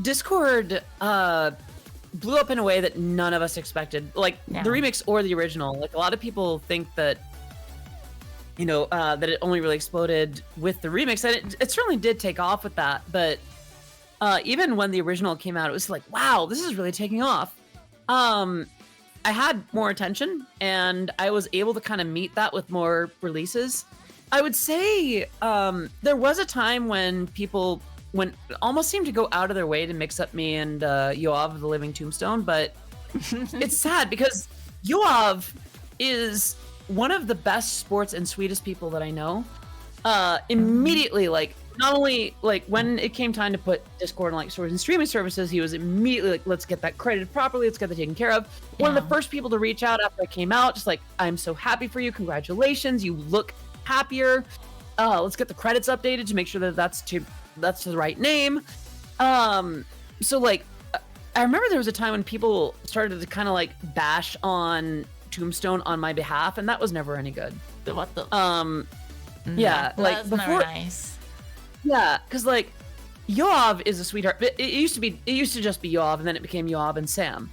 Discord blew up in a way that none of us expected. The remix or the original. A lot of people think that, that it only really exploded with the remix. And it certainly did take off with that. But even when the original came out, it was like, wow, this is really taking off. I had more attention, and I was able to kind of meet that with more releases. I would say there was a time when people almost seemed to go out of their way to mix up me and Yoav of the Living Tombstone, but it's sad because Yoav is one of the best sports and sweetest people that I know. Immediately, not only when it came time to put Discord on stores and streaming services, he was immediately let's get that credited properly, let's get that taken care of. Yeah. One of the first people to reach out after I came out, just I'm so happy for you, congratulations, you look happier. Let's get the credits updated to make sure that that's the right name. So I remember there was a time when people started to kind of bash on Tombstone on my behalf, and that was never any good. What the? Yeah, that's before. never nice. Yeah, because Yoav is a sweetheart. It used to just be Yoav, and then it became Yoav and Sam.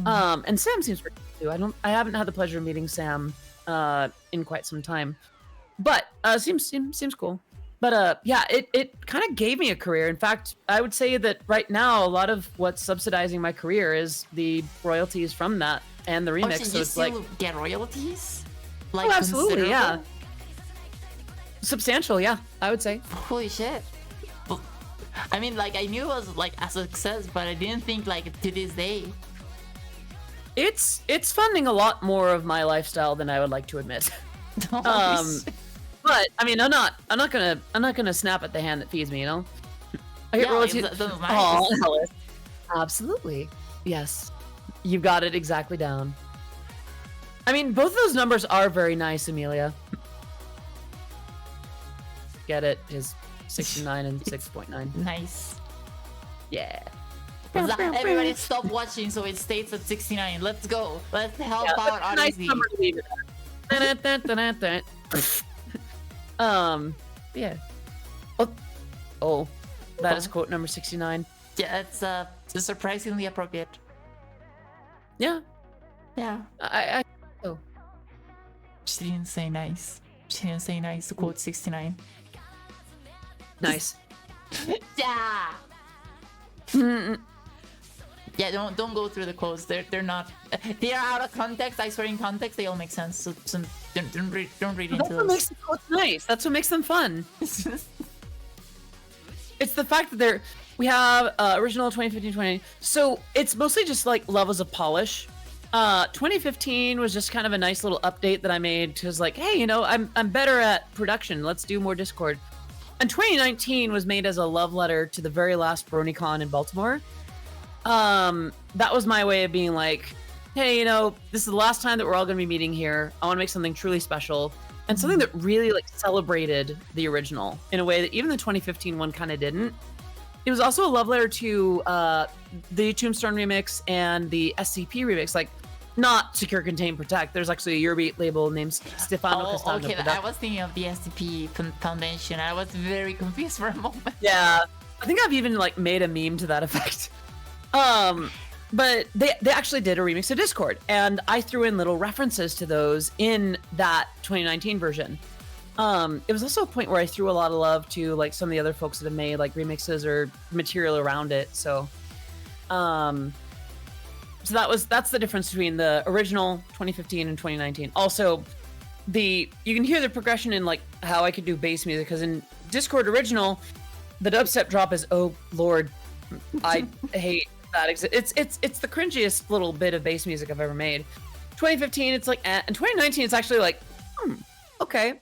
And Sam seems pretty cool too. I haven't had the pleasure of meeting Sam in quite some time, but seems cool. But yeah, it kind of gave me a career. In fact, I would say that right now a lot of what's subsidizing my career is the royalties from that and the remix. So so you it's still like, get royalties? oh, absolutely, yeah. considerable? Substantial, yeah, I would say. Holy shit. Well, I mean, like, I knew it was like a success, but I didn't think like to this day. It's funding a lot more of my lifestyle than I would like to admit. But I mean, I'm not gonna snap at the hand that feeds me, you know. I get Yeah, royalties. that's nice. Aw, Alice. Absolutely, yes. You got it exactly down. I mean, both of those numbers are very nice, Amelia. Get it? Is 69 and 6.9. Nice. Yeah. Everybody stop watching so it stays at 69. Let's go. Let's help Yeah, out that's a nice Odyssey. number to leave it at. Yeah. Oh, that is quote number 69. Yeah, it's surprisingly appropriate. Yeah. Yeah. I oh. She didn't say nice. She didn't say nice to quote 69. Nice. Yeah. Yeah, don't go through the quotes. They're not. They are out of context. I swear, in context, they all make sense. So don't read into That's what those. makes the quotes nice. That's what makes them fun. It's the fact that we have original 2015, 20. So it's mostly just like levels of polish. 2015 was just kind of a nice little update that I made because like, hey, you know, I'm better at production. Let's do more Discord. And 2019 was made as a love letter to the very last BronyCon in Baltimore. That was my way of being like, hey, you know, this is the last time that we're all going to be meeting here. I want to make something truly special and something that really like celebrated the original in a way that even the 2015 one kind of didn't. It was also a love letter to the Tombstone remix and the SCP remix, like not Secure, Contain, Protect. There's actually a Eurobeat label named Stefano Castano. Okay. I was thinking of the SCP Foundation. I was very confused for a moment. Yeah, I think I've even like made a meme to that effect. But they actually did a remix of Discord, and I threw in little references to those in that 2019 version. It was also a point where I threw a lot of love to like some of the other folks that have made like remixes or material around it. So that's the difference between the original 2015 and 2019. Also, you can hear the progression in like how I could do bass music, because in Discord original, the dubstep drop is, oh Lord, I hate that. It's the cringiest little bit of bass music I've ever made. 2015, it's like, and 2019, it's actually like, okay.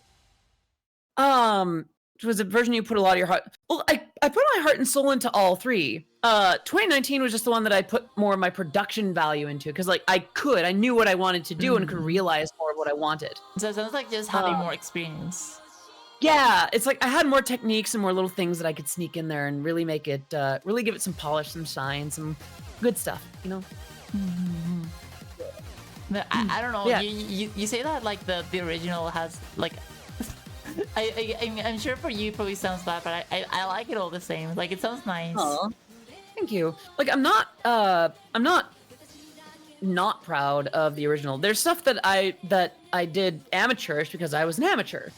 It was a version you put a lot of your heart. Well, I put my heart and soul into all three. 2019 was just the one that I put more of my production value into, because like I knew what I wanted to do and could realize more of what I wanted. So it sounds like just having more experience. Yeah, it's like I had more techniques and more little things that I could sneak in there and really make it, really give it some polish, some shine, some good stuff, you know? But I don't know. Yeah. You say that like the original has like. I'm sure for you it probably sounds bad, but I like it all the same. Like it sounds nice. Aw, thank you. Like I'm not proud of the original. There's stuff that I did amateurish because I was an amateur.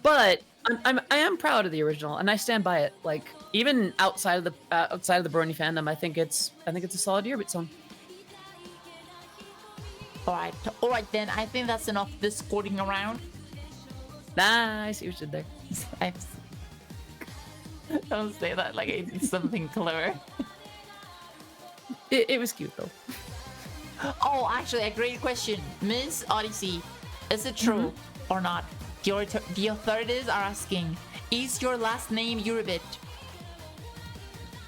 But I am proud of the original, and I stand by it. Like even outside of the Brony fandom, I think it's a solid Yearbit song. All right then. I think that's enough discording around. Nah, I see what you did there. I don't say that like it's something clever. It was cute though. Oh, actually, a great question, Miss Odyssey. Is it true or not? The authorities are asking, is your last name Eurobit?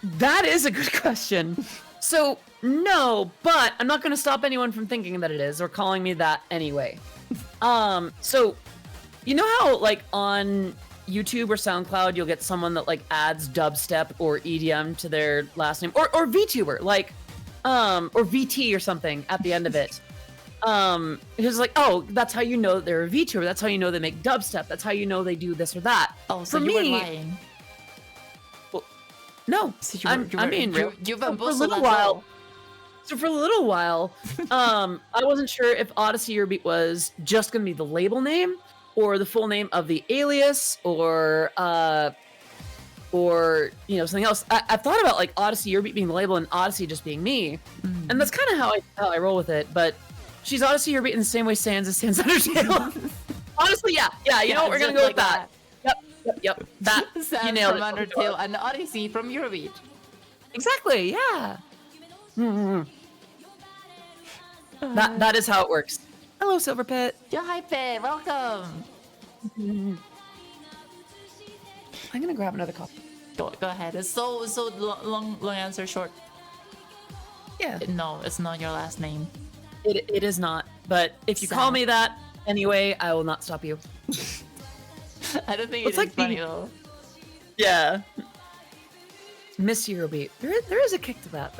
That is a good question. So no, but I'm not going to stop anyone from thinking that it is or calling me that anyway. So you know how like on YouTube or SoundCloud you'll get someone that like adds dubstep or EDM to their last name, or VTuber, like or VT or something at the end of it. It's like, oh, that's how you know they're a VTuber. That's how you know they make dubstep. That's how you know they do this or that. Oh, so For you me, were lying. No, So I mean, you've been for a little while. So for a little while, I wasn't sure if Odyssey Eurobeat was just gonna be the label name, or the full name of the alias, or something else. I've thought about like Odyssey Eurobeat being the label and Odyssey just being me, and that's kind of how I roll with it. But she's Odyssey Eurobeat in the same way Sans is Sans Undertale. Honestly, yeah. You know what? We're gonna go with that. Yep. That Sans you nailed from it. Undertale and Odyssey from Eurobeat. Exactly. Yeah. That is how it works. Hello, Silver Pit. Yo, hi, Pit. Welcome. I'm gonna grab another coffee. Go ahead. It's so long answer short. Yeah. No, it's not your last name. It is not. But if you call me that anyway, I will not stop you. I don't think it's like funny though. Yeah. Miss Eurobeat. There is a kick to that.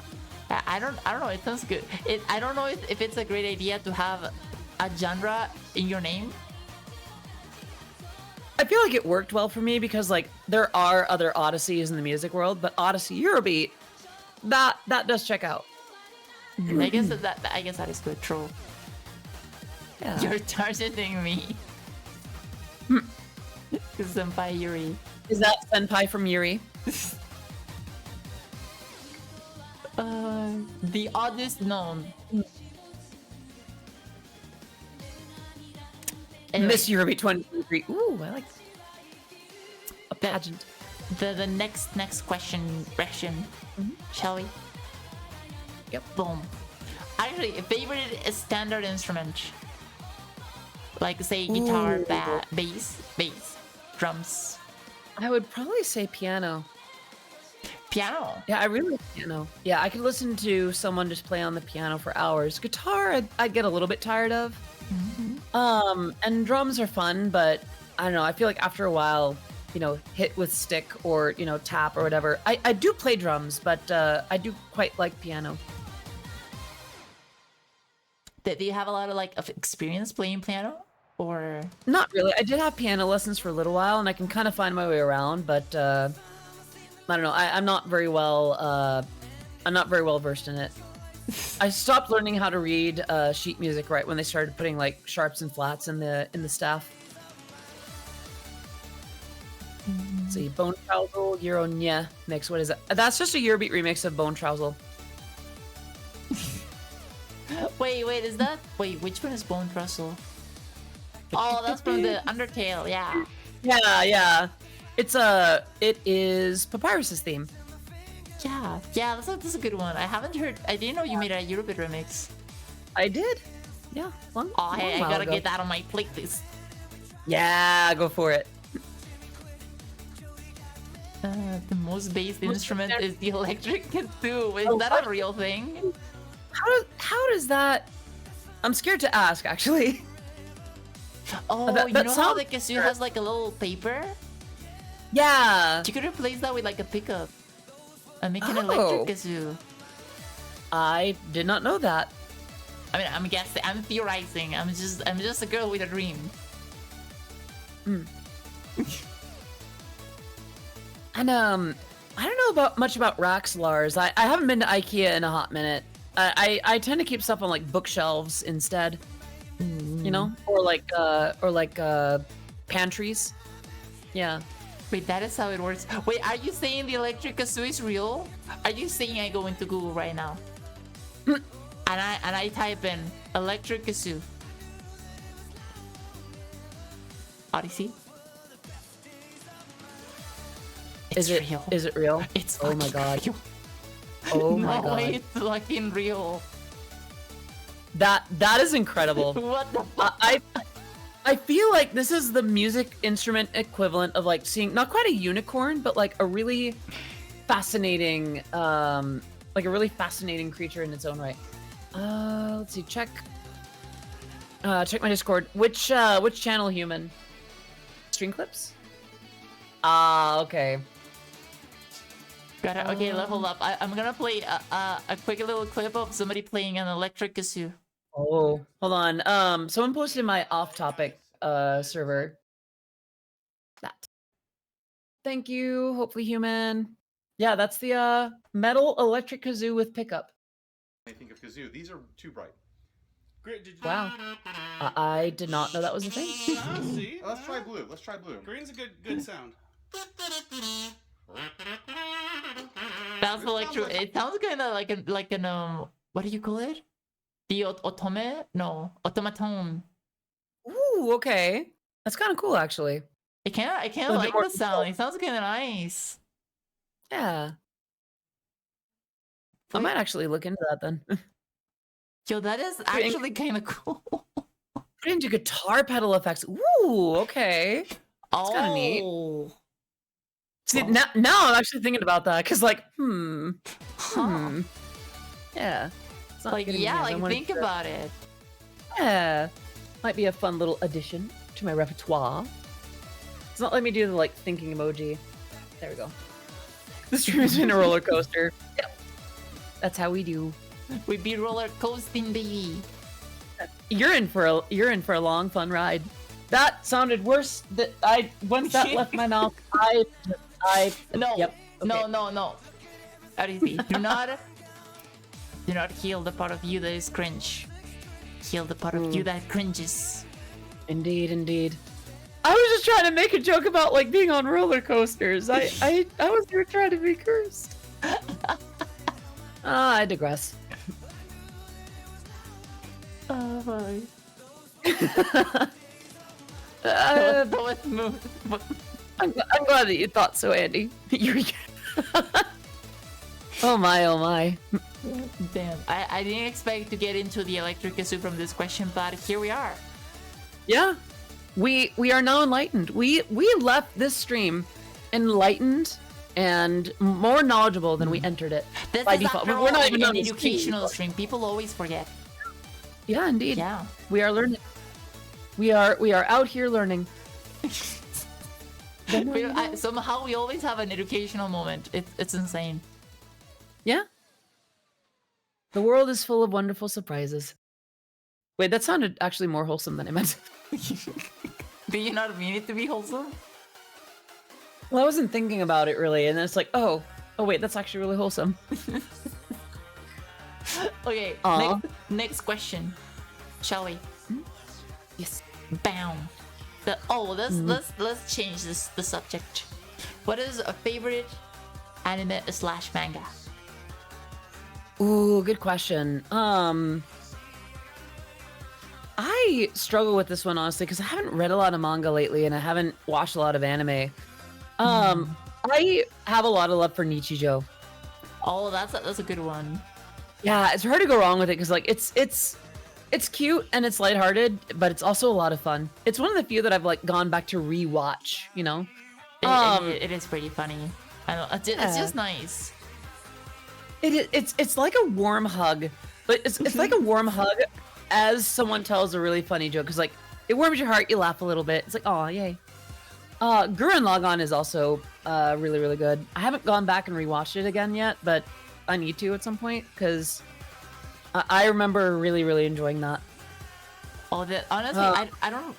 I don't know. It sounds good. I don't know if it's a great idea to have a genre in your name. I feel like it worked well for me because like there are other Odysseys in the music world, but Odyssey Eurobeat, that does check out. I guess that is good. True. Yeah. You're targeting me. Senpai Yuri. Is that Senpai from Yuri? The oddest known. Anyway, Miss Eurobeat 2023. Ooh, I like a pageant. The next question, shall we? Yep. Boom. Actually, a favorite standard instrument, like say guitar, bass, drums. I would probably say piano. Piano. Yeah, I really like piano. Yeah, I could listen to someone just play on the piano for hours. Guitar, I'd get a little bit tired of. And drums are fun, but I don't know. I feel like after a while, hit with stick or, tap or whatever. I do play drums, but I do quite like piano. Do you have a lot of experience playing piano, or not really? I did have piano lessons for a little while, and I can kind of find my way around, but I don't know. I'm not very well. I'm not very well versed in it. I stopped learning how to read sheet music right when they started putting like sharps and flats in the staff. Let's see, Bone Trousel, Euro Nya mix. What is that? That's just a Eurobeat remix of Bone Trousel. Wait, is that? Wait, which one is Bone Trussel? Oh, that's from the Undertale, yeah. Yeah. It is Papyrus's theme. Yeah, that's a good one. I didn't know you made a Eurobeat remix. I did. Yeah. I gotta get that on my playlist. Yeah, go for it. The most based instrument is the electric kazoo. Is that a real thing? How does that? I'm scared to ask, actually. Oh, you know how the kazoo has like a little paper? Yeah. You could replace that with like a pickup and make an electric kazoo. I did not know that. I mean, I'm guessing. I'm theorizing. I'm just a girl with a dream. And I don't know much about Raxlars. I haven't been to IKEA in a hot minute. I tend to keep stuff on like bookshelves instead, or like pantries. Yeah. Wait, that is how it works. Wait, are you saying the electric kazoo is real? Are you saying I go into Google right now and I type in electric kazoo? Odyssey? Is it real? Is it real? It's oh my god. Real. Oh my god. No way, it's fucking real. That is incredible. What the fuck? I feel like this is the music instrument equivalent of like seeing not quite a unicorn, but like a really fascinating creature in its own right. Let's see, check my Discord. Which channel, human? Stream clips? Okay. Okay, level up. I'm gonna play a quick little clip of somebody playing an electric kazoo. Oh, hold on. Someone posted in my off-topic server. That. Thank you. Hopefully, human. Yeah, that's the metal electric kazoo with pickup. I think of kazoo. These are too bright. Great. Did you... Wow. I did not know that was a thing. Ah, see? Let's try blue. Let's try blue. Green's a good sound. That's electro. It sounds kind of like an what do you call it? The otome? No, automaton. Ooh, okay. That's kind of cool, actually. I kind of little like bit more the sound. It sounds kind of nice. Yeah. I might actually look into that then. Yo, that is actually kind of cool. Put into guitar pedal effects. Ooh, okay. That's kinda neat. Oh. See, now I'm actually thinking about that because, like, Huh. yeah. It's not Like, getting yeah, me as I like wanted think to. about it. Yeah, might be a fun little addition to my repertoire. It's not letting me do the like thinking emoji. There we go. The stream's been a roller coaster. Yep, that's how we do. We be roller coasting, baby. You're in for a long fun ride. That sounded worse. That once that left my mouth, No, Yep. Okay. no. Easy. Do not heal the part of you that is cringe. Heal the part of you that cringes. Indeed. I was just trying to make a joke about like being on roller coasters. I was here trying to be cursed. I digress. Oh my. I'm glad that you thought so, Andy. Oh my. Damn. I didn't expect to get into the electric kazoo from this question, but here we are. Yeah. We are now enlightened. We left this stream enlightened and more knowledgeable than we entered it. This by is default. after We're not all even an on the educational stream. People always forget. Yeah, indeed. Yeah. We are learning. We are out here learning. Somehow we always have an educational moment. It's insane. Yeah. The world is full of wonderful surprises. Wait, that sounded actually more wholesome than I meant. Do you not mean it to be wholesome? Well, I wasn't thinking about it really, and then it's like, oh wait, that's actually really wholesome. Okay, Aw. next question. Shall we? Yes. Bam. Let's change the subject. What is a favorite anime / manga? Ooh, good question. I struggle with this one honestly because I haven't read a lot of manga lately and I haven't watched a lot of anime. I have a lot of love for Nichijou. Oh, that's a good one. Yeah, it's hard to go wrong with it because like it's cute and it's lighthearted, but it's also a lot of fun. It's one of the few that I've like gone back to rewatch. You know, It is pretty funny. I know, it's just nice. It's like a warm hug, but it's like a warm hug as someone tells a really funny joke because like it warms your heart, you laugh a little bit. It's like, oh yay. Gurren Lagann is also really, really good. I haven't gone back and rewatched it again yet, but I need to at some point because I remember really, really enjoying that. Honestly, I don't.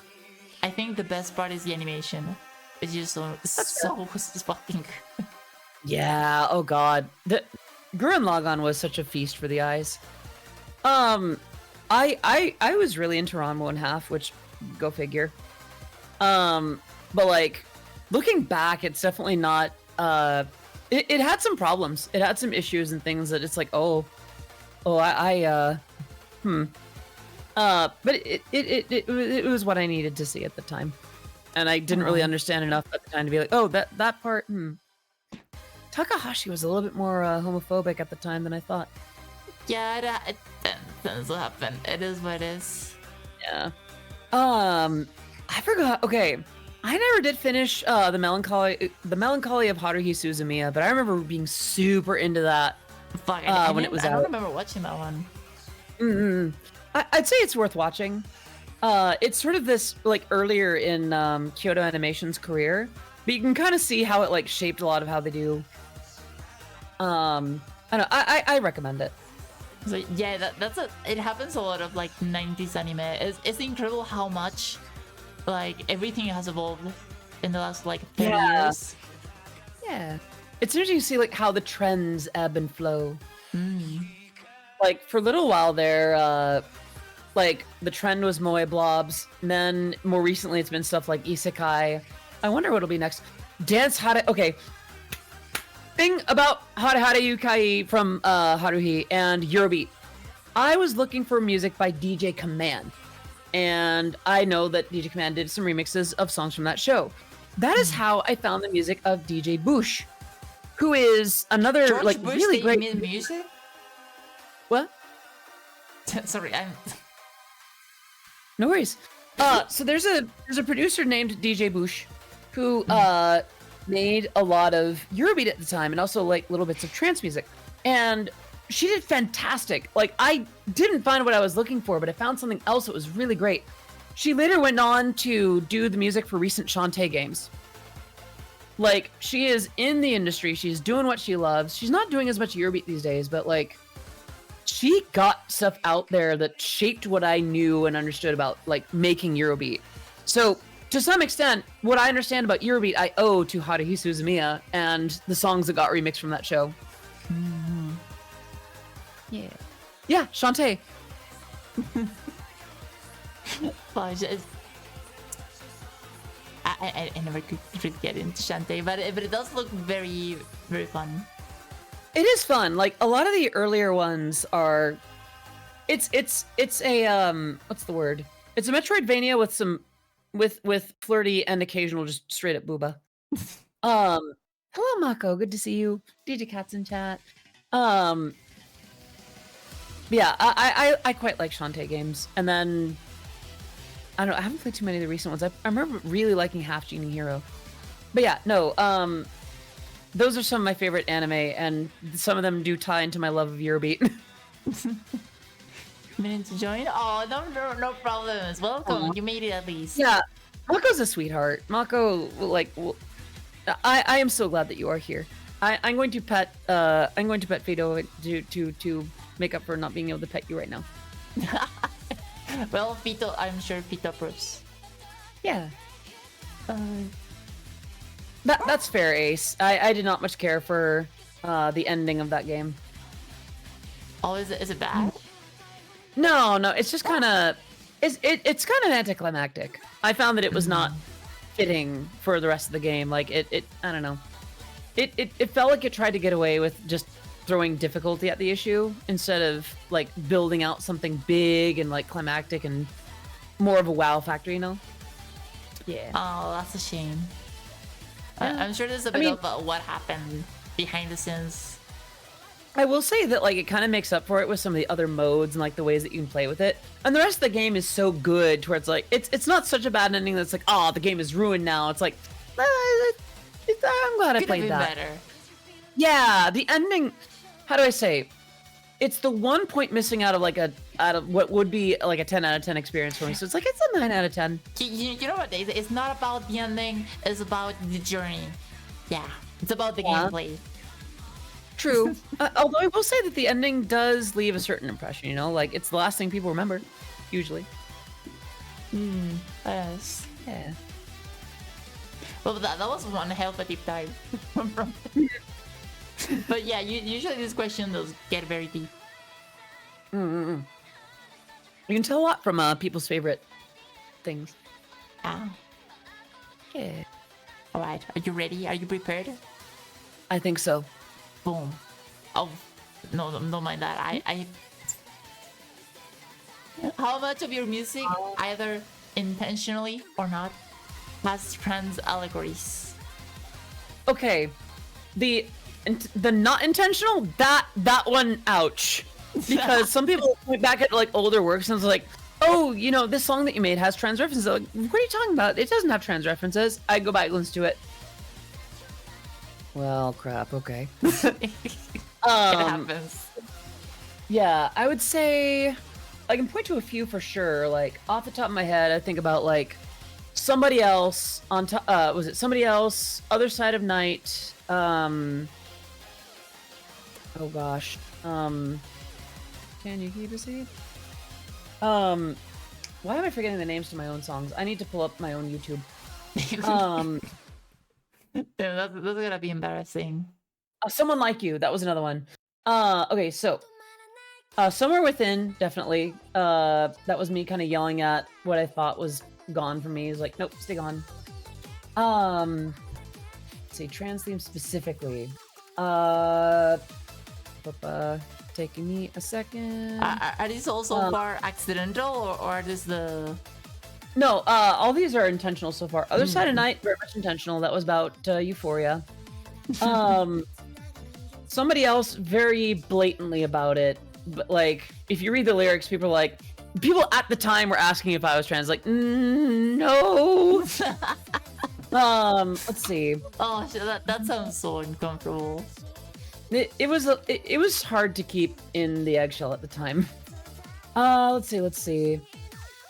I think the best part is the animation. It's just so fucking. Yeah. Oh God. The Gurren Lagann was such a feast for the eyes. I was really into Ranma and Half, which go figure. But like looking back, it's definitely not. It had some problems. It had some issues and things that it's like, but it was what I needed to see at the time, and I didn't really understand enough at the time to be like, oh, that part. Takahashi was a little bit more homophobic at the time than I thought. Yeah, it tends to happen. It is what it is. Yeah. I forgot. Okay, I never did finish the melancholy of Haruhi Suzumiya, but I remember being super into that. Fuck, when it was I out. don't remember watching that one. I'd say it's worth watching. It's sort of this like earlier in Kyoto Animation's career, but you can kind of see how it like shaped a lot of how they do. I don't know. I recommend it. So yeah, it happens a lot of like 90s anime. It's incredible how much like everything has evolved in the last like 30 years. Yeah. it's interesting to see like how the trends ebb and flow. Mm. Like for a little while there, like the trend was moe blobs. And then more recently, it's been stuff like isekai. I wonder what'll be next. Dance Hare. Okay. Thing about Hare Hare Yukai from Haruhi and Eurobeat. I was looking for music by DJ Command. And I know that DJ Command did some remixes of songs from that show. That is how I found the music of DJ Bush, who is another George like Bush, really they great made music. What? Sorry, I'm. No worries. So there's a producer named DJ Bush, who made a lot of Eurobeat at the time, and also like little bits of trance music. And she did fantastic. Like I didn't find what I was looking for, but I found something else that was really great. She later went on to do the music for recent Shantae games. Like she is in the industry. She's doing what she loves. She's not doing as much Eurobeat these days, but like she got stuff out there that shaped what I knew and understood about like making Eurobeat. So to some extent, what I understand about Eurobeat, I owe to Haruhi Suzumiya and the songs that got remixed from that show. Mm-hmm. Yeah. Yeah, Shantae. Well, I never could really get into Shantae, but it does look very, very fun. It is fun. Like a lot of the earlier ones are, it's a what's the word? It's a Metroidvania with some with flirty and occasional just straight up booba. Hello Mako, good to see you. DJ Cats in chat. Yeah, I quite like Shantae games, and then I don't know. I haven't played too many of the recent ones. I remember really liking Half Genie Hero, but yeah, no. Those are some of my favorite anime, and some of them do tie into my love of Eurobeat. Minute to join? Oh, no problems. Welcome. You made it at least. Yeah, Mako's a sweetheart. Mako, like, I am so glad that you are here. I'm going to pet Fido to make up for not being able to pet you right now. Well, Fito, I'm sure Fito approves. Yeah. That's fair, Ace. I did not much care for the ending of that game. Oh, is it bad? No, it's just kind of it's kind of anticlimactic. I found that it was not fitting for the rest of the game. Like it I don't know. It felt like it tried to get away with just throwing difficulty at the issue instead of like building out something big and like climactic and more of a wow factor, you know? Yeah. Oh, that's a shame. Yeah. I'm sure there's a bit of what happened behind the scenes. I will say that like it kind of makes up for it with some of the other modes and like the ways that you can play with it. And the rest of the game is so good towards like it's not such a bad ending that's like, oh, the game is ruined now. It's like I'm glad I played that. Better. Yeah, the ending, how do I say? It's the one point missing out of what would be like a 10 out of 10 experience for me. So it's like it's a 9 out of 10. You know what? It's not about the ending. It's about the journey. Yeah, it's about the gameplay. True. Although I will say that the ending does leave a certain impression. You know, like it's the last thing people remember, usually. Yes. Yeah. Well, that was one hell of a deep dive. But yeah, usually this question does get very deep. You can tell a lot from people's favorite things. Ah. Yeah. All right. Are you ready? Are you prepared? I think so. Boom. Oh, no, don't mind that. I. How much of your music, either intentionally or not, has trans allegories? Okay, the not intentional, that one, ouch. Because some people point back at like older works and it's like, oh, you know, this song that you made has trans references. They're like, what are you talking about? It doesn't have trans references. I go back and listen to it. Well, crap. Okay. It happens. Yeah, I would say I can point to a few for sure. Like off the top of my head, I think about like Somebody Else on top. Was it Somebody Else? Other Side of Night. Oh gosh. Can you keep a seat? Why am I forgetting the names to my own songs? I need to pull up my own YouTube. That's gonna be embarrassing. Someone Like You. That was another one. Okay, so Somewhere Within, definitely. That was me kind of yelling at what I thought was gone from me. It's like, nope, stay gone. Let's see, trans theme specifically. Taking me a second. Are these all so far accidental, or are this the... No, all these are intentional so far. Other Side of Night, very much intentional. That was about Euphoria. Somebody else very blatantly about it. But like, if you read the lyrics, people at the time were asking if I was trans. Like, no. Let's see. Oh, that sounds so uncomfortable. It was hard to keep in the eggshell at the time. Let's see.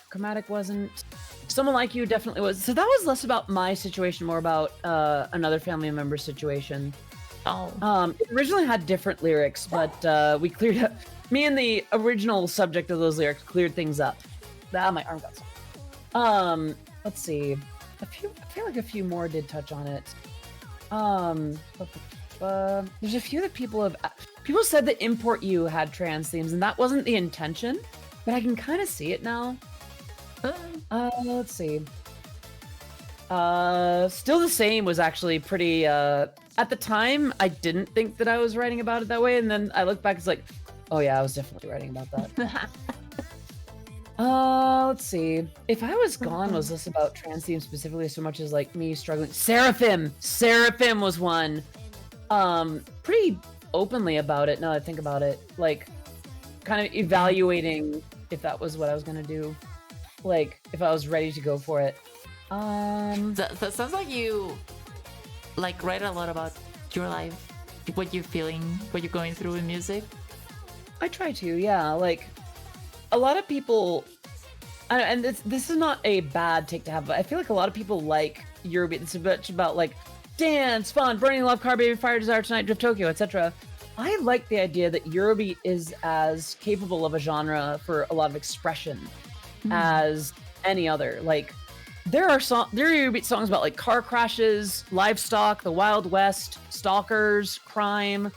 Chromatic wasn't. Someone Like You definitely was. So that was less about my situation, more about another family member's situation. Oh. It originally had different lyrics, but we cleared up. Me and the original subject of those lyrics cleared things up. My arm got stuck. Let's see. I feel like a few more did touch on it. There's a few that people said that Import You had trans themes, and that wasn't the intention, but I can kind of see it now. Let's see. Still the Same was actually pretty, at the time, I didn't think that I was writing about it that way, and then I look back, it's like, oh yeah, I was definitely writing about that. Let's see. If I Was Gone was less about trans themes specifically so much as like me struggling. Seraphim was one. Pretty openly about it now that I think about it. Like, kind of evaluating if that was what I was gonna do. Like, if I was ready to go for it. That sounds like you like write a lot about your life, what you're feeling, what you're going through in music. I try to, yeah. Like, a lot of people, and this is not a bad take to have, but I feel like a lot of people like Eurobeat. It's a bit about like dance, fun, burning love, car baby, fire, desire, tonight, drift, Tokyo, etc. I like the idea that Eurobeat is as capable of a genre for a lot of expression as any other. Like, there are Eurobeat songs about like car crashes, livestock, the Wild West, stalkers, crime.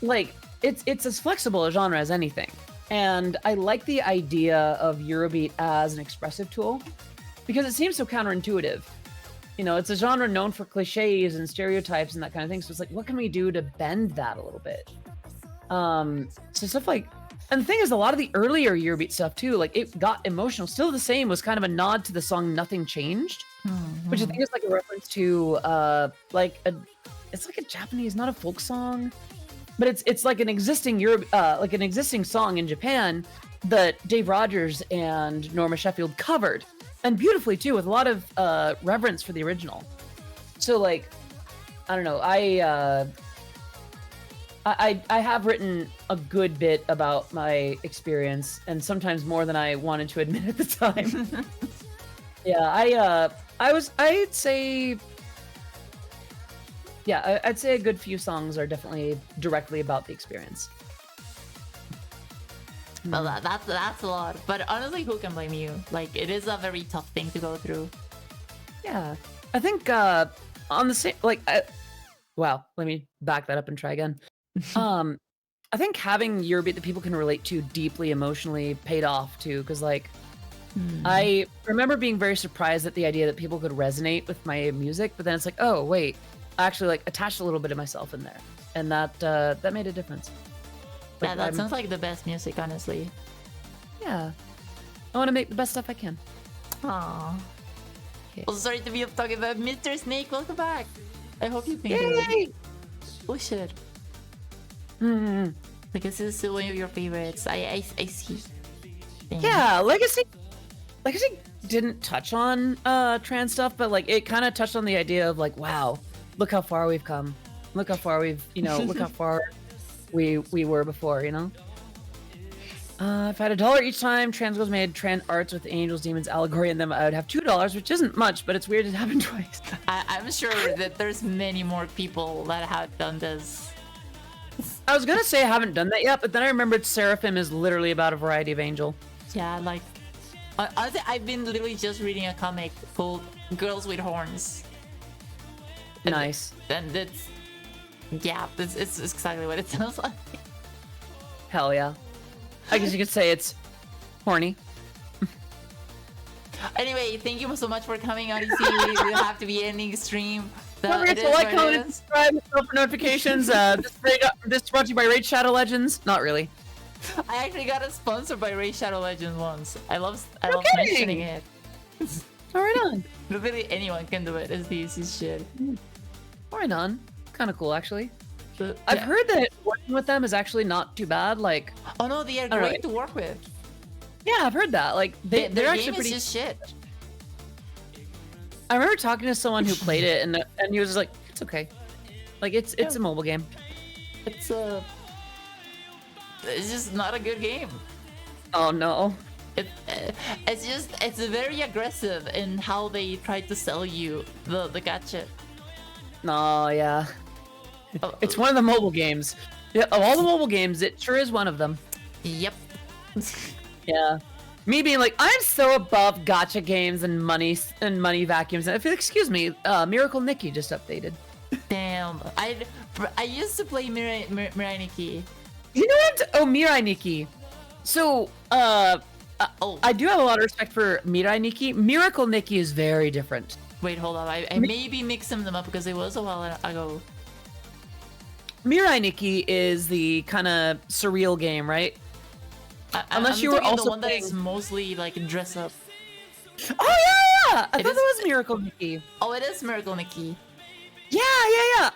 Like, it's as flexible a genre as anything. And I like the idea of Eurobeat as an expressive tool because it seems so counterintuitive. You know, it's a genre known for cliches and stereotypes and that kind of thing. So it's like, what can we do to bend that a little bit? So stuff like, and the thing is, a lot of the earlier Eurobeat stuff too, like it got emotional. Still the Same was kind of a nod to the song Nothing Changed, which I think is like a reference to it's like a Japanese, not a folk song, but it's like an existing like an existing song in Japan that Dave Rogers and Norma Sheffield covered, and beautifully too, with a lot of reverence for the original. So like, I don't know, I have written a good bit about my experience, and sometimes more than I wanted to admit at the time. Yeah, I'd say a good few songs are definitely directly about the experience. Well, that's a lot. But honestly, who can blame you? Like, it is a very tough thing to go through. Yeah, I think on the same, like, wow, let me back that up and try again. I think having Eurobeat that people can relate to deeply emotionally paid off too, because like, I remember being very surprised at the idea that people could resonate with my music, but then it's like, oh wait, I actually like attached a little bit of myself in there, and that made a difference. Like, yeah, that sounds like the best music, honestly. Yeah, I want to make the best stuff I can. Aww. Okay. Oh, sorry to be up talking about Mr. Snake. Welcome back. I hope you've been Yay! good. Oh shit. Because this is one of your favorites. I see. Dang. Yeah, Legacy didn't touch on trans stuff, but like it kind of touched on the idea of like, wow, look how far we've come. Look how far we've, look how far we were before, If I had $1 each time trans girls made trans arts with angels, demons, allegory in them, I would have $2, which isn't much, but it's weird it happened twice. I'm sure that there's many more people that have done this. I was gonna say I haven't done that yet, but then I remembered Seraphim is literally about a variety of angel. Yeah, like, honestly, I've been literally just reading a comic called Girls with Horns. Nice. And it's Yeah, it's exactly what it sounds like. Hell yeah. I guess you could say it's horny. Anyway, thank you so much for coming, Odyssey. We have to be ending stream. Don't forget It to is like, what it comment, and is. subscribe, and bell for notifications. This brought to you by Raid Shadow Legends. Not really. I actually got a sponsor by Ray Shadow Legends once. I love kidding. mentioning it. All right on. Literally anyone can do it. It's the easiest shit. Right on. Kind of cool, actually. So, I've yeah. heard that working with them is actually not too bad. Like, Oh no, they are All great right. to work with. yeah, I've heard that. Like, Their they're actually game pretty. is just shit. I remember talking to someone who played it, and he was just like, "It's okay. Like, it's a mobile game." It's just not a good game. Oh no. It's very aggressive in how they try to sell you the gacha. No, yeah. Oh, It's one of the mobile games. Yeah, of all the mobile games, it sure is one of them. Yep. Yeah. Me being like, I'm so above gacha games and money vacuums. And I feel, excuse me, Miracle Nikki just updated. Damn. I used to play Mirai Nikki. You know what? Oh, Mirai Nikki. So, I do have a lot of respect for Mirai Nikki. Miracle Nikki is very different. Wait, hold on. I maybe mixed them up because it was a while ago. Mirai Nikki is the kind of surreal game, right? Unless I'm you were talking also the one that playing- is mostly like dress up. Oh yeah! I It thought is- that was Miracle Nikki. Oh, it is Miracle Nikki. Yeah.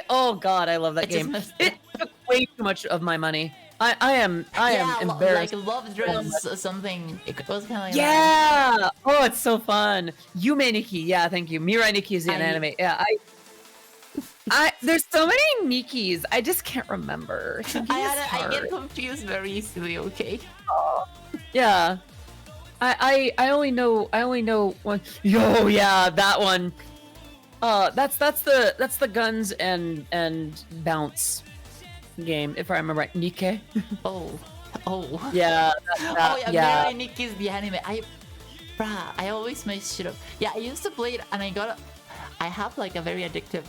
Oh god, I love that I just game. missed It took way too much of my money. I am embarrassed. Like Love Dress or something. It was kind of like that. Yeah. Oh, it's so fun. Yume Nikki. Yeah, thank you. Mirai Nikki is an anime. Yeah, there's so many Nikis. I just can't remember. Thinking is I hard. get confused very easily. Okay. Yeah. I only know one. Yo, yeah, that one. That's the guns and bounce game, if I remember right. Nikke. Oh. Yeah. Oh yeah, yeah. Mirai Nikki is the anime. I always mess shit up. Yeah, I used to play it, and I have like a very addictive,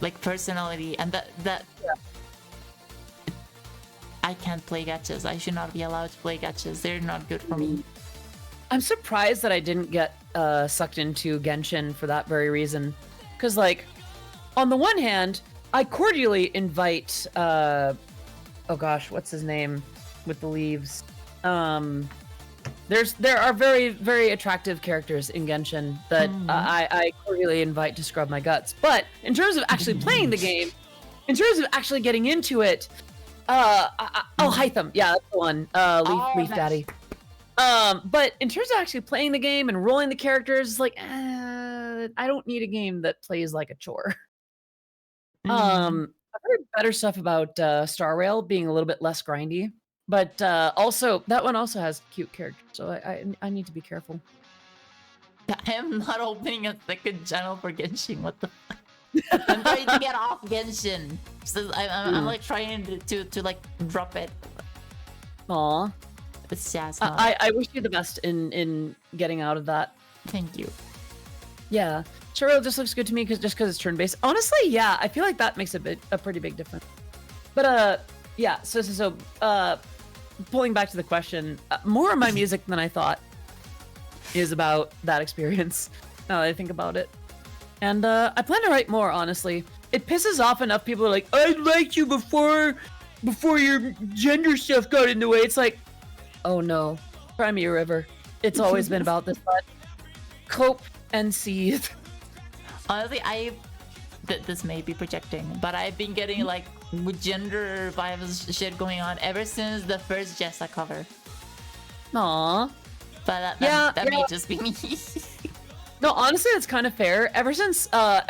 like personality, and that. I can't play gachas. I should not be allowed to play gachas. They're not good for me. I'm surprised that I didn't get sucked into Genshin for that very reason. Because, like, on the one hand, I cordially invite, oh gosh, what's his name with the leaves? There are very, very attractive characters in Genshin that I cordially invite to scrub my guts. But in terms of actually playing the game, in terms of actually getting into it, Hytham, yeah, that's the one. Leaf nice. Daddy. But in terms of actually playing the game and rolling the characters, it's like, I don't need a game that plays like a chore. I've heard better stuff about Star Rail being a little bit less grindy, but also that one also has cute characters, so I need to be careful. I am not opening a second channel for Genshin. What the fuck? I'm trying to get off Genshin. So I'm like trying to like drop it. Aw. It's just I wish you the best in getting out of that. Thank you. Yeah, Shiro just looks good to me just because it's turn-based. Honestly, yeah, I feel like that makes a pretty big difference. But yeah. So pulling back to the question, more of my music than I thought is about that experience. Now that I think about it, and I plan to write more. Honestly, it pisses off enough people are like, I liked you before your gender stuff got in the way. It's like, oh no, cry me a river. It's always been about this. But cope and seethe. Honestly, this may be projecting, but I've been getting like gender vibes shit going on ever since the first Jessa cover. Aww. But that may just be me. No, honestly, that's kind of fair. Ever since I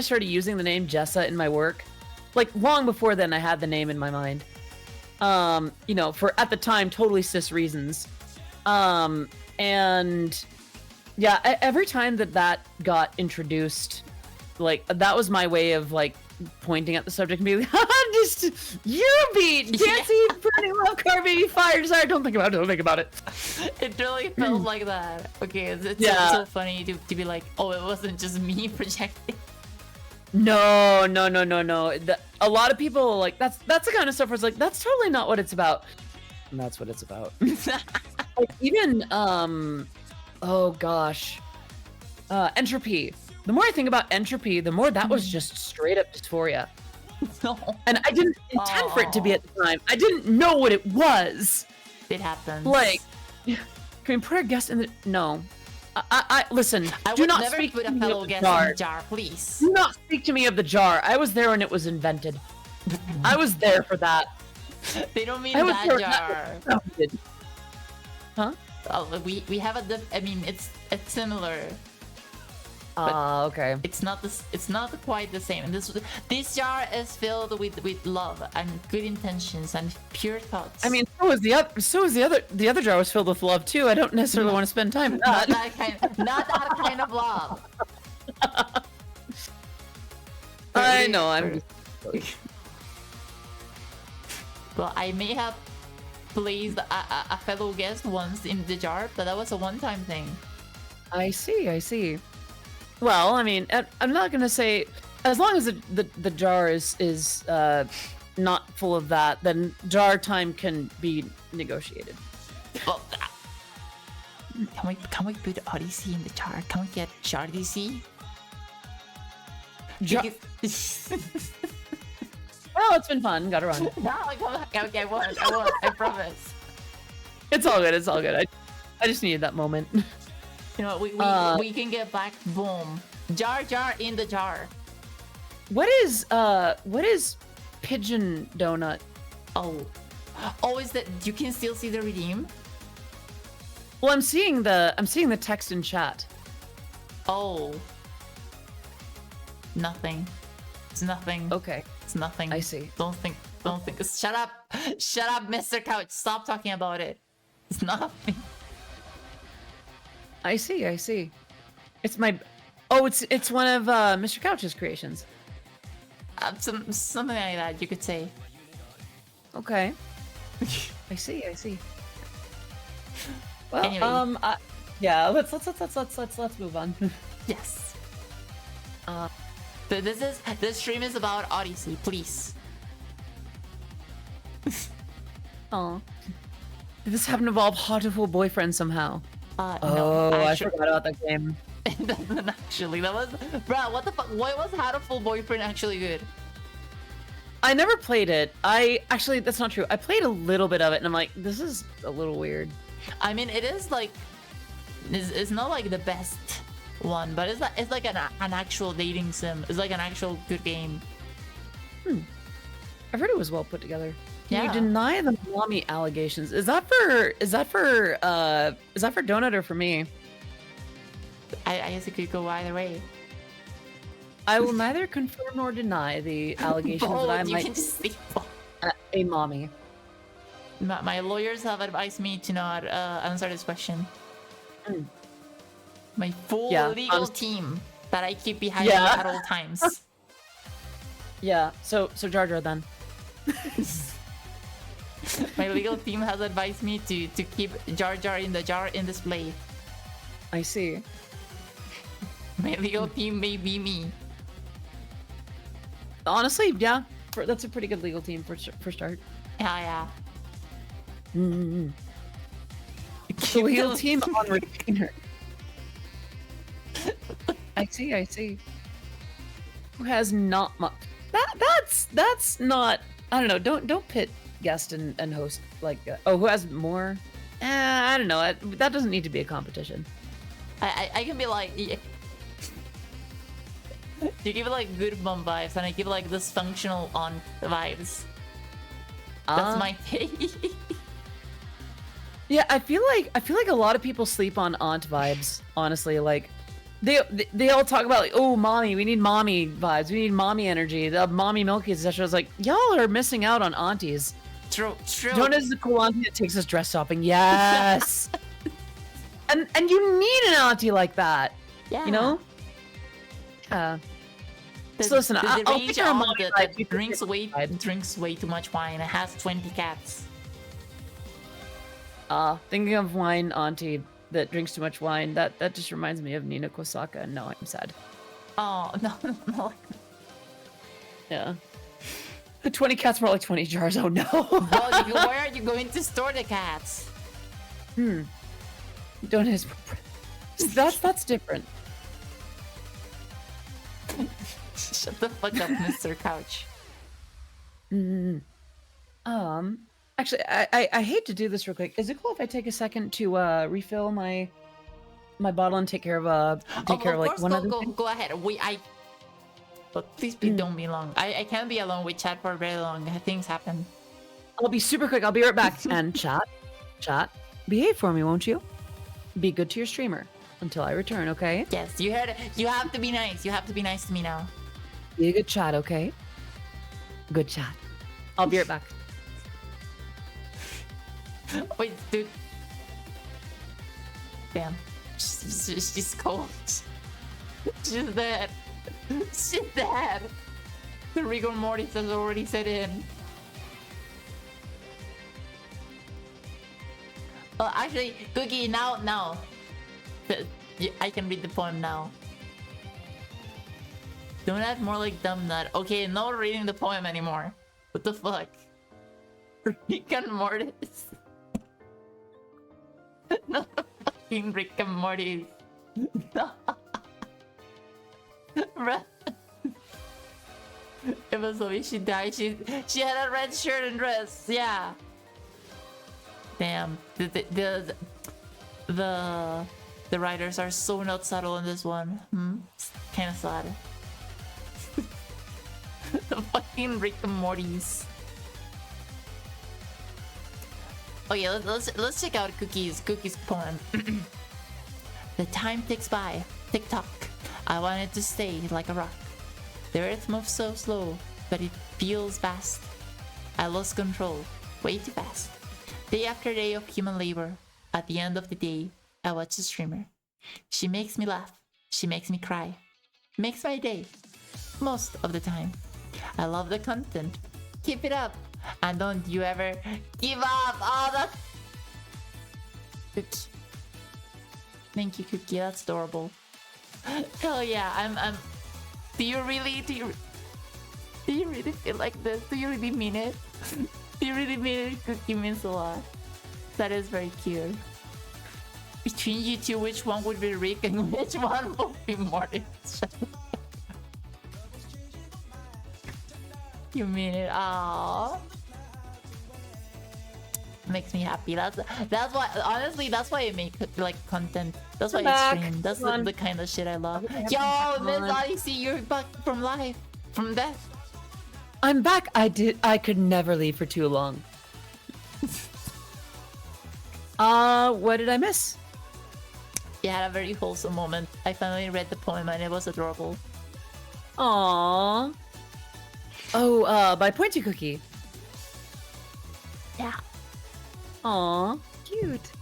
started using the name Jessa in my work, like long before then, I had the name in my mind. For at the time totally cis reasons. And yeah, every time that got introduced, like that was my way of like pointing at the subject and being like, just you beat dancing, burning love, car, baby, fire, desire. Don't think about it. It really felt like that. Okay, it's Yeah. so funny to be like, oh, it wasn't just me projecting. No. A lot of people like that's the kind of stuff where it's like that's totally not what it's about. And that's what it's about. Like, even oh gosh, entropy. The more I think about entropy, the more that was just straight up dysphoria. No. And I didn't intend for it to be at the time. I didn't know what it was. It happens. Like, can we put our guest in the? No. I listen. I do would not never speak put to a me fellow of the guest jar. in the jar, please. Do not speak to me of the jar. I was there when it was invented. I was there for that. They don't mean I was that there jar. when that was founded. Huh? Oh, we have a I mean, it's similar. Okay. It's not this. It's not quite the same. And this jar is filled with love and good intentions and pure thoughts. I mean, so was the other. The other jar was filled with love too. I don't necessarily want to spend time with not that. not that kind of love. I know. I'm. Well, I may have placed a fellow guest once in the jar, but that was a one-time thing. I see. Well, I mean, I'm not gonna say as long as the jar is not full of that, then jar time can be negotiated. Well, can we put Odyssey in the jar? Can we get jar DC? Well, it's been fun. Gotta run. No, okay, I won't. I promise. It's all good. I just needed that moment. You know, we can get back. Boom, jar in the jar. What is pigeon donut? Oh, is that you can still see the redeem? Well, I'm seeing the text in chat. Oh, nothing. It's nothing. Okay, It's nothing. I see. Don't think. Shut up, Mr. Couch. Stop talking about it. It's nothing. I see. It's my. Oh, it's one of Mr. Couch's creations. Something like that, you could say. Okay. I see. Well, Anyway. Yeah. Let's move on. Yes. This stream is about Odyssey, please. Oh. Did this happen to involve Heartful Boyfriend somehow? No, Oh, I actually, forgot about that game. it doesn't actually. That was, bruh. What the fuck? Why was Hatful Boyfriend actually good? I never played it. Actually, that's not true. I played a little bit of it, and I'm like, this is a little weird. I mean, it is like, it's not like the best one, but it's like an actual dating sim. It's like an actual good game. I've heard it was well put together. Can Yeah. you deny the mommy allegations? Is that for Donut or for me? I guess it could go either way. I will neither confirm nor deny the allegations that I Bold, you might can just say bold. a mommy. My lawyers have advised me to not answer this question. My full legal team that I keep behind me at all times. Yeah. So Jar Jar then. My legal team has advised me to keep Jar Jar in the jar in display. I see. My legal team may be me. Honestly, yeah. That's a pretty good legal team for start. Yeah. The legal team on retainer. I see. Who has not much? That's not. I don't know. Don't pit guest and host like. Who has more? I don't know. That doesn't need to be a competition. I can be like. You give like good mom vibes, and I give like dysfunctional aunt vibes. That's my take. Yeah, I feel like a lot of people sleep on aunt vibes. Honestly, like they all talk about like, oh, mommy, we need mommy vibes, we need mommy energy, the mommy milky, etc. I was like, y'all are missing out on aunties. True. Jonah's the cool auntie that takes us dress shopping. Yes. and you need an auntie like that. Yeah. You know. So listen, I'll range pick our aunt mommy that vibe. drinks way too much wine. It has 20 cats. Thinking of wine auntie that drinks too much wine, that just reminds me of Nina Kosaka, and now I'm sad. Oh no. Yeah. 20 cats, more like 20 jars. Oh no. Well, where are you going to store the cats? Don't his. That's different. Shut the fuck up, Mr. Couch. Actually, I hate to do this real quick. Is it cool if I take a second to refill my bottle and take care of like course, one other go, thing? go ahead. But please don't be long. I can't be alone with chat for very long. Things happen. I'll be super quick. I'll be right back. And chat, behave for me, won't you? Be good to your streamer until I return, okay? Yes, you heard it. You have to be nice. You have to be nice to me now. Be a good chat, okay? Good chat. I'll be right back. Wait, dude. Damn. She's cold. She's dead. She's dead. The rigor mortis has already set in. Well, actually, Cookie, now. I can read the poem now. Don't act more like dumb nut. Okay, no reading the poem anymore. What the fuck? Rick and Mortis. No, fucking Rick and Mortis. No. It was the way she died. She had a red shirt and dress. Yeah. Damn. The writers are so not subtle in this one. It's kind of sad. The fucking Rick and Morty's. Oh yeah, let's check out Cookie's poem. The time ticks by, tick tock. I wanted to stay like a rock. The earth moves so slow, but it feels fast. I lost control, way too fast. Day after day of human labor. At the end of the day, I watch a streamer. She makes me laugh. She makes me cry. Makes my day. Most of the time. I love the content. Keep it up. And don't you ever give up. Oh, that's... Cookie. Thank you, Cookie. That's adorable. Hell yeah. I'm... Do you really feel like this? Do you really mean it? Do you really mean it? Cookie means a lot. That is very cute. Between you two, which one would be Rick and which one would be Mortis? You mean it? Aww. Makes me happy. That's why, honestly, that's why I make like content. That's why I stream. That's the kind of shit I love. Yo, Miss Odyssey, you're back from life, from death. I'm back. I could never leave for too long. What did I miss? You had a very wholesome moment. I finally read the poem and it was adorable. Aww. Oh, by Pointy Cookie. Yeah. Aww. Cute.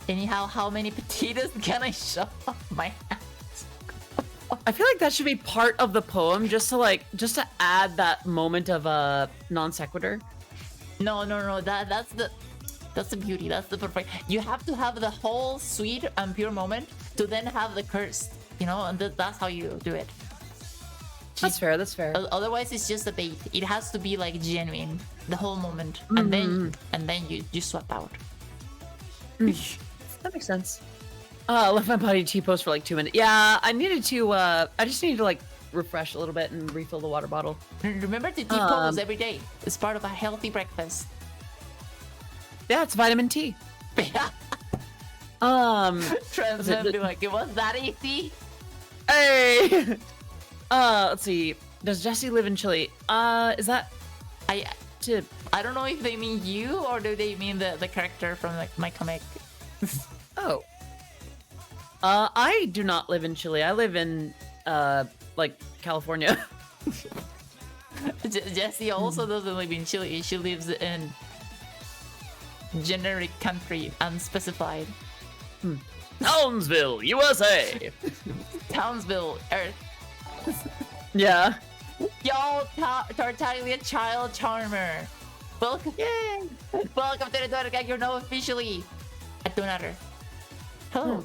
Anyhow, how many potatoes can I shove off my hands? I feel like that should be part of the poem, just to add that moment of a non sequitur. No. That's the beauty. That's the perfect. You have to have the whole sweet and pure moment to then have the cursed. You know, and that's how you do it. That's fair. That's fair. Otherwise, it's just a bait. It has to be like genuine, the whole moment, and then you swap out. That makes sense. I left my body T-pose for like 2 minutes. Yeah, I needed to. I just needed to like refresh a little bit and refill the water bottle. Remember to T-pose every day. It's part of a healthy breakfast. Yeah, it's vitamin T. Trans men be like, it was that easy? Hey. Let's see. Does Jesse live in Chile? Is that I don't know if they mean you or do they mean the character from like my comic. Oh. I do not live in Chile. I live in like California. Jessie also doesn't live in Chile. She lives in generic country, unspecified. Townsville, USA. Townsville, Earth. Yeah. Yo, Tartaglia Child Charmer. Welcome, yay! Welcome to the Donut Gang. You're now officially a donator. Hello.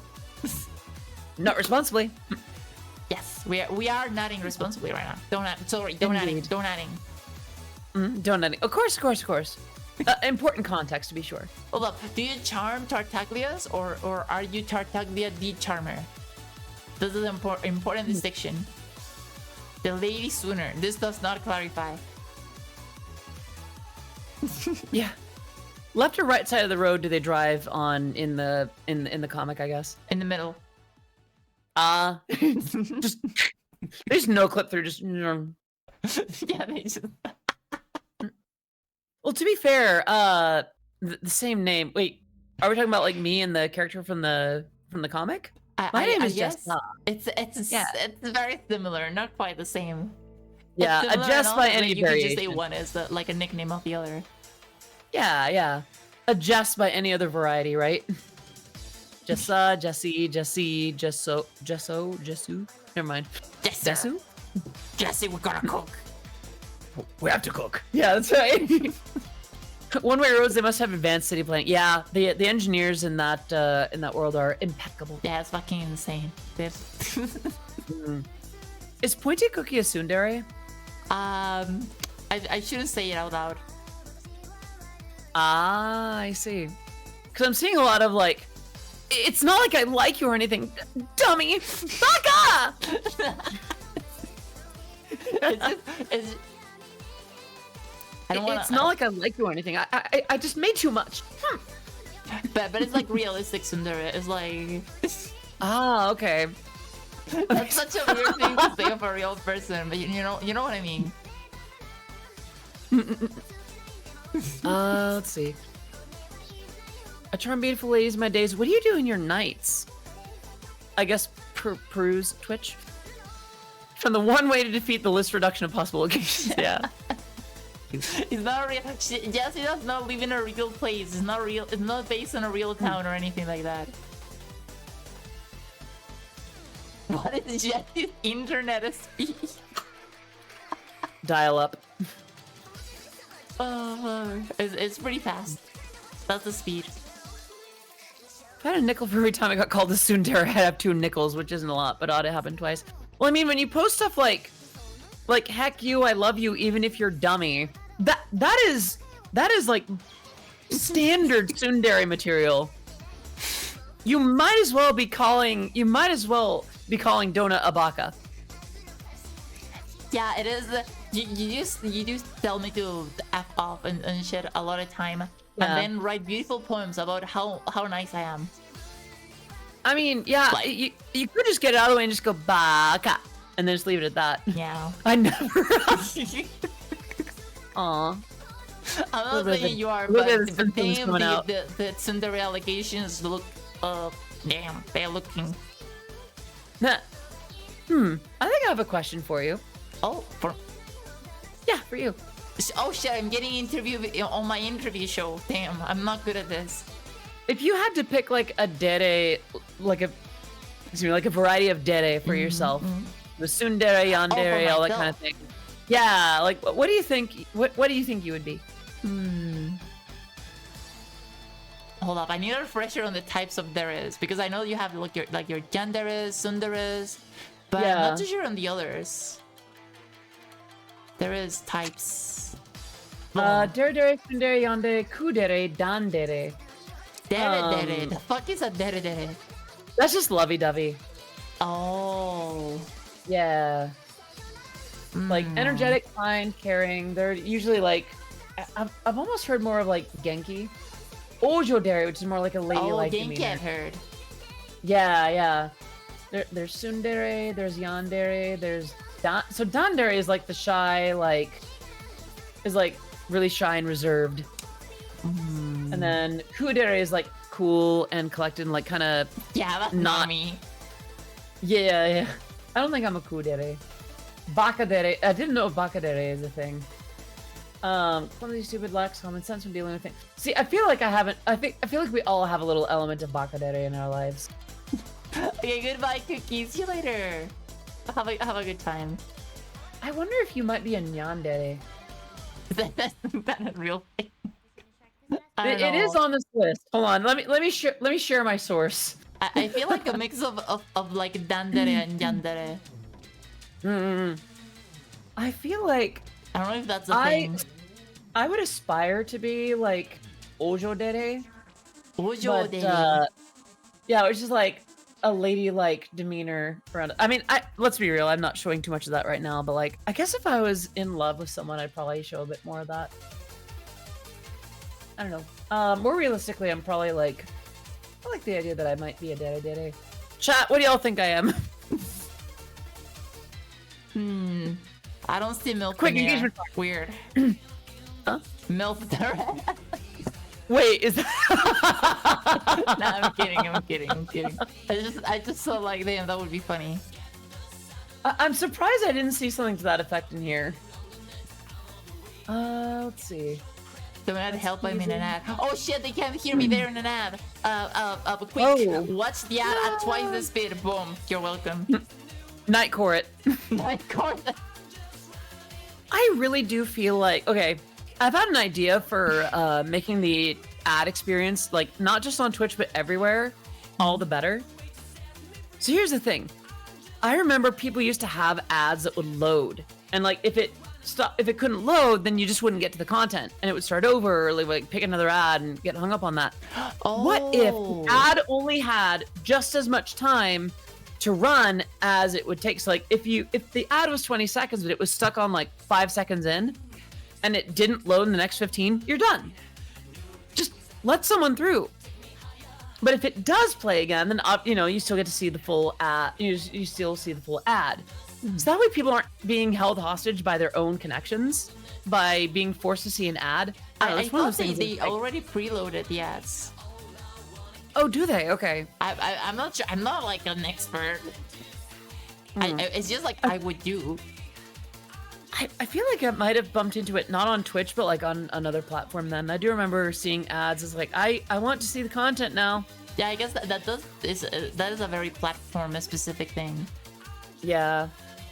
Not responsibly. Yes. we are nodding responsibly right now. Donating. Donating. Of course. Important context to be sure. Hold up. Do you charm Tartaglias or are you Tartaglia the charmer? This is an important distinction. The lady sooner. This does not clarify. Yeah. Left or right side of the road do they drive on in the comic, I guess? In the middle. Just there's no clip through, just Yeah, they just... Well, to be fair, the same name. Wait, are we talking about like me and the character from the comic? My name is yes. Jess. It's very similar, not quite the same. Yeah, It's similar adjust enough by that, any like, you can just say variation. one is like a nickname of the other. Yeah. Adjust by any other variety, right? Jessa, Jesse, Jesu. Never mind. Yes, sir. Jesu? Jesse, we're gonna cook. We have to cook. Yeah, that's right. One-way roads, they must have advanced city planning. Yeah, the engineers in that world are impeccable. Yeah, it's fucking insane. Is Pointy Cookie a tsundere? I shouldn't say it out loud. Ah, I see. Because I'm seeing a lot of like, it's not like I like you or anything, dummy. Baka! It's I don't wanna, It's not like I like you or anything. I just made too much. but it's like realistic tsundere. It's like Ah, okay. that's such a weird thing to say of a real person, but you know what I mean. Let's see. I charm beautiful ladies in my days. What do you do in your nights? I guess peruse Twitch. From the one way to defeat the list reduction of possible locations. Yeah. It's not real. Jesse does not live in a real place. It's not real. It's not based on a real town or anything like that. What is Jesse's internet speed? Dial up. It's pretty fast. That's the speed. If I had a nickel for every time I got called a tsundere, I'd have 2 nickels, which isn't a lot, but ought to happen twice. Well, I mean, when you post stuff like heck you, I love you, even if you're dummy, that is like standard tsundere material. You might as well be calling Donut a baka. Yeah, it is. You do tell me to F off and shit a lot of time. Yeah. And then write beautiful poems about how nice I am. I mean, yeah, Like- you could just get it out of the way and just go baka, and then just leave it at that. Yeah. I never. Aw. I'm not Look at saying the- you are, look at but the symptoms damn, coming out. the tsundere allegations look, damn, they're looking. Nah. I think I have a question for you. Oh, Yeah, for you. oh shit, I'm getting interviewed on my interview show. Damn, I'm not good at this. If you had to pick like a dere, like a variety of dere for yourself, the tsundere, yandere, all that kind of myself. thing. Yeah, like what do you think? What do you think you would be? Hold up, I need a refresher on the types of deres because I know you have your yanderes, tsunderes, but I'm Yeah. not too sure on the others. There is types. Dere, tsundere, yandere, kudere, dandere. Dere. The fuck is a dere? That's just lovey-dovey. Oh. Yeah. Like energetic, kind, caring. They're usually like, I've almost heard more of like Genki. Ojo dere, which is more like a ladylike Genki demeanor. I've heard. Yeah. There's tsundere, there's yandere, there's so dandere is like the shy, is like really shy and reserved. And then kudere is like cool and collected and like kind of Yeah, that's Not- not me. yeah. I don't think I'm a kudere. Bakadere, I didn't know bakadere is a thing. Clumsy, stupid, lacks common sense when dealing with things. See, I feel like I feel like we all have a little element of bakadere in our lives. Okay, goodbye, cookies. See you later. Have a good time. I wonder if you might be a nyandere. That's not a real thing. It is on this list. Hold on, let me share my source. I feel like a mix of like dandere and yandere. I feel like I don't know if that's a thing. I would aspire to be like Ojo Dere. Ojo But, Dere. yeah, it's just like a ladylike demeanor around. I mean, let's be real. I'm not showing too much of that right now, but like, I guess if I was in love with someone, I'd probably show a bit more of that. I don't know. More realistically, I'm probably like, I like the idea that I might be a dere. Chat, what do y'all think I am? I don't see milk. Quick in here. engagement. Weird. Huh? Milk. Wait, is that? Nah, I'm kidding. I just saw like, damn, that would be funny. I'm surprised I didn't see something to that effect in here. Let's see. Don't help I'm in an ad. Oh shit, they can't hear me there in an ad. Quick, watch the ad at twice the speed. Boom, you're welcome. Night court. Night court. I really do feel like, okay, I've had an idea for making the ad experience, like, not just on Twitch, but everywhere, all the better. So here's the thing. I remember people used to have ads that would load, and like, if it couldn't load, then you just wouldn't get to the content, and it would start over, or like pick another ad and get hung up on that. Oh. What if the ad only had just as much time to run as it would take? So like, if the ad was 20 seconds, but it was stuck on like 5 seconds in, and it didn't load in the next 15, you're done. Just let someone through. But if it does play again, then you still get to see the full ad. You still see the full ad. So that way people aren't being held hostage by their own connections, by being forced to see an ad. I thought they already preloaded the ads. Oh, do they? Okay. I'm not sure. I'm not like an expert. It's just like I would do. I feel like I might have bumped into it, not on Twitch, but like on another platform then. I do remember seeing ads as like, I want to see the content now. Yeah, I guess that is a very platform-specific thing. Yeah.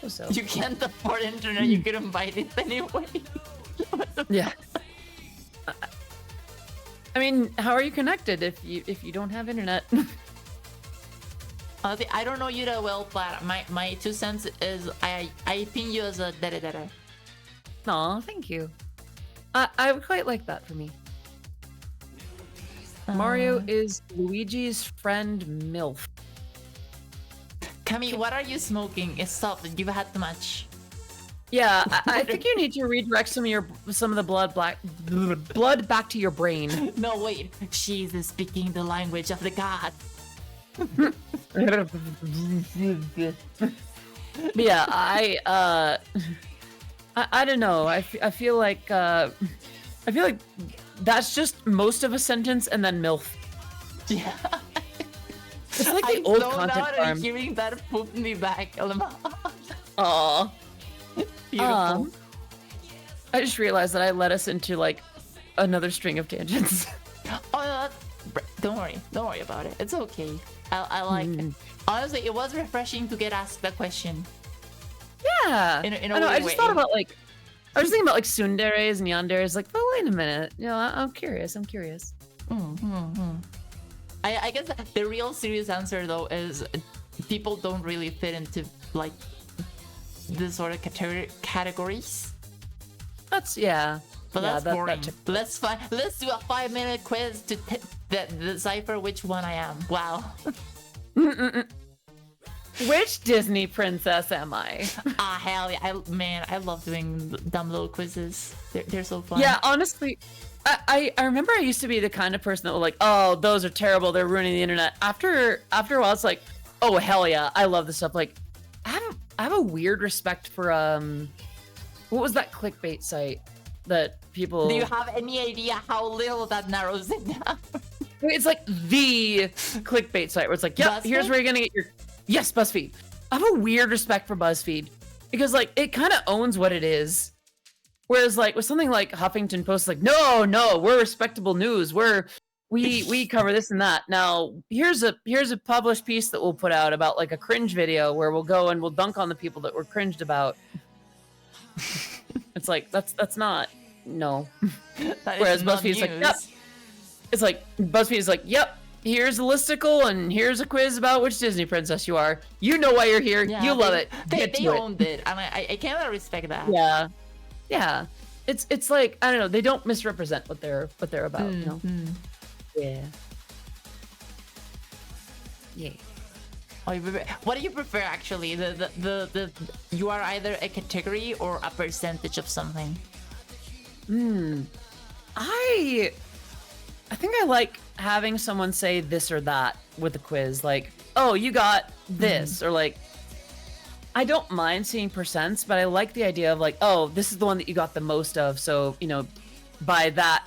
So. You can't afford internet, you couldn't buy it anyway. Yeah. I mean, how are you connected if you don't have internet? Honestly, I don't know you that well, Plat. My 2 cents is I pin you as a dere. Aw, thank you. I would quite like that for me. Mario is Luigi's friend MILF. Kami, what are you smoking? Stop, you've had too much. Yeah, I think you need to redirect some of the blood back to your brain. No, wait. She's speaking the language of the god. Yeah, I don't know. I feel like that's just most of a sentence and then MILF. Yeah. It's like the old content farm. Hearing that put me back. Aww. Beautiful. I just realized that I led us into like another string of tangents. Oh, don't worry about it. It's okay. I like it. Honestly, it was refreshing to get asked that question. Yeah. In a I know. I weird just way. thought about like, I was thinking about like tsunderes and yanderes. Like, but wait a minute. I'm curious. I guess the real serious answer though is people don't really fit into like this sort of categories. That's yeah. But yeah, that's boring. Let's do a 5-minute quiz to decipher which one I am. Wow. Which Disney princess am I? Hell yeah. I love doing dumb little quizzes. They're so fun. Yeah, honestly, I remember I used to be the kind of person that was like, oh, those are terrible, they're ruining the internet. After a while, it's like, oh, hell yeah, I love this stuff. Like, I have a weird respect for, what was that clickbait site that people... Do you have any idea how little that narrows it down? It's like the clickbait site where it's like, yeah, here's where you're gonna get your... Yes, BuzzFeed. I have a weird respect for BuzzFeed because like it kind of owns what it is. Whereas like with something like Huffington Post, like no, we're respectable news. We cover this and that. Now here's a published piece that we'll put out about like a cringe video where we'll go and we'll dunk on the people that we're cringed about. It's like that's not no. That Whereas is not BuzzFeed's like, news. yep. It's like BuzzFeed is like, yep. here's a listicle and here's a quiz about which Disney princess you are. You know why you're here. Yeah, you love they, it. They, Get they to it. owned it, and I cannot respect that. Yeah. Yeah. It's like, I don't know, they don't misrepresent what they're about, you know? Yeah. Yeah. What do you prefer actually? The you are either a category or a percentage of something. I think I like having someone say this or that with a quiz, like, oh, you got this, or like, I don't mind seeing percents, but I like the idea of like, oh, this is the one that you got the most of, so, you know, by that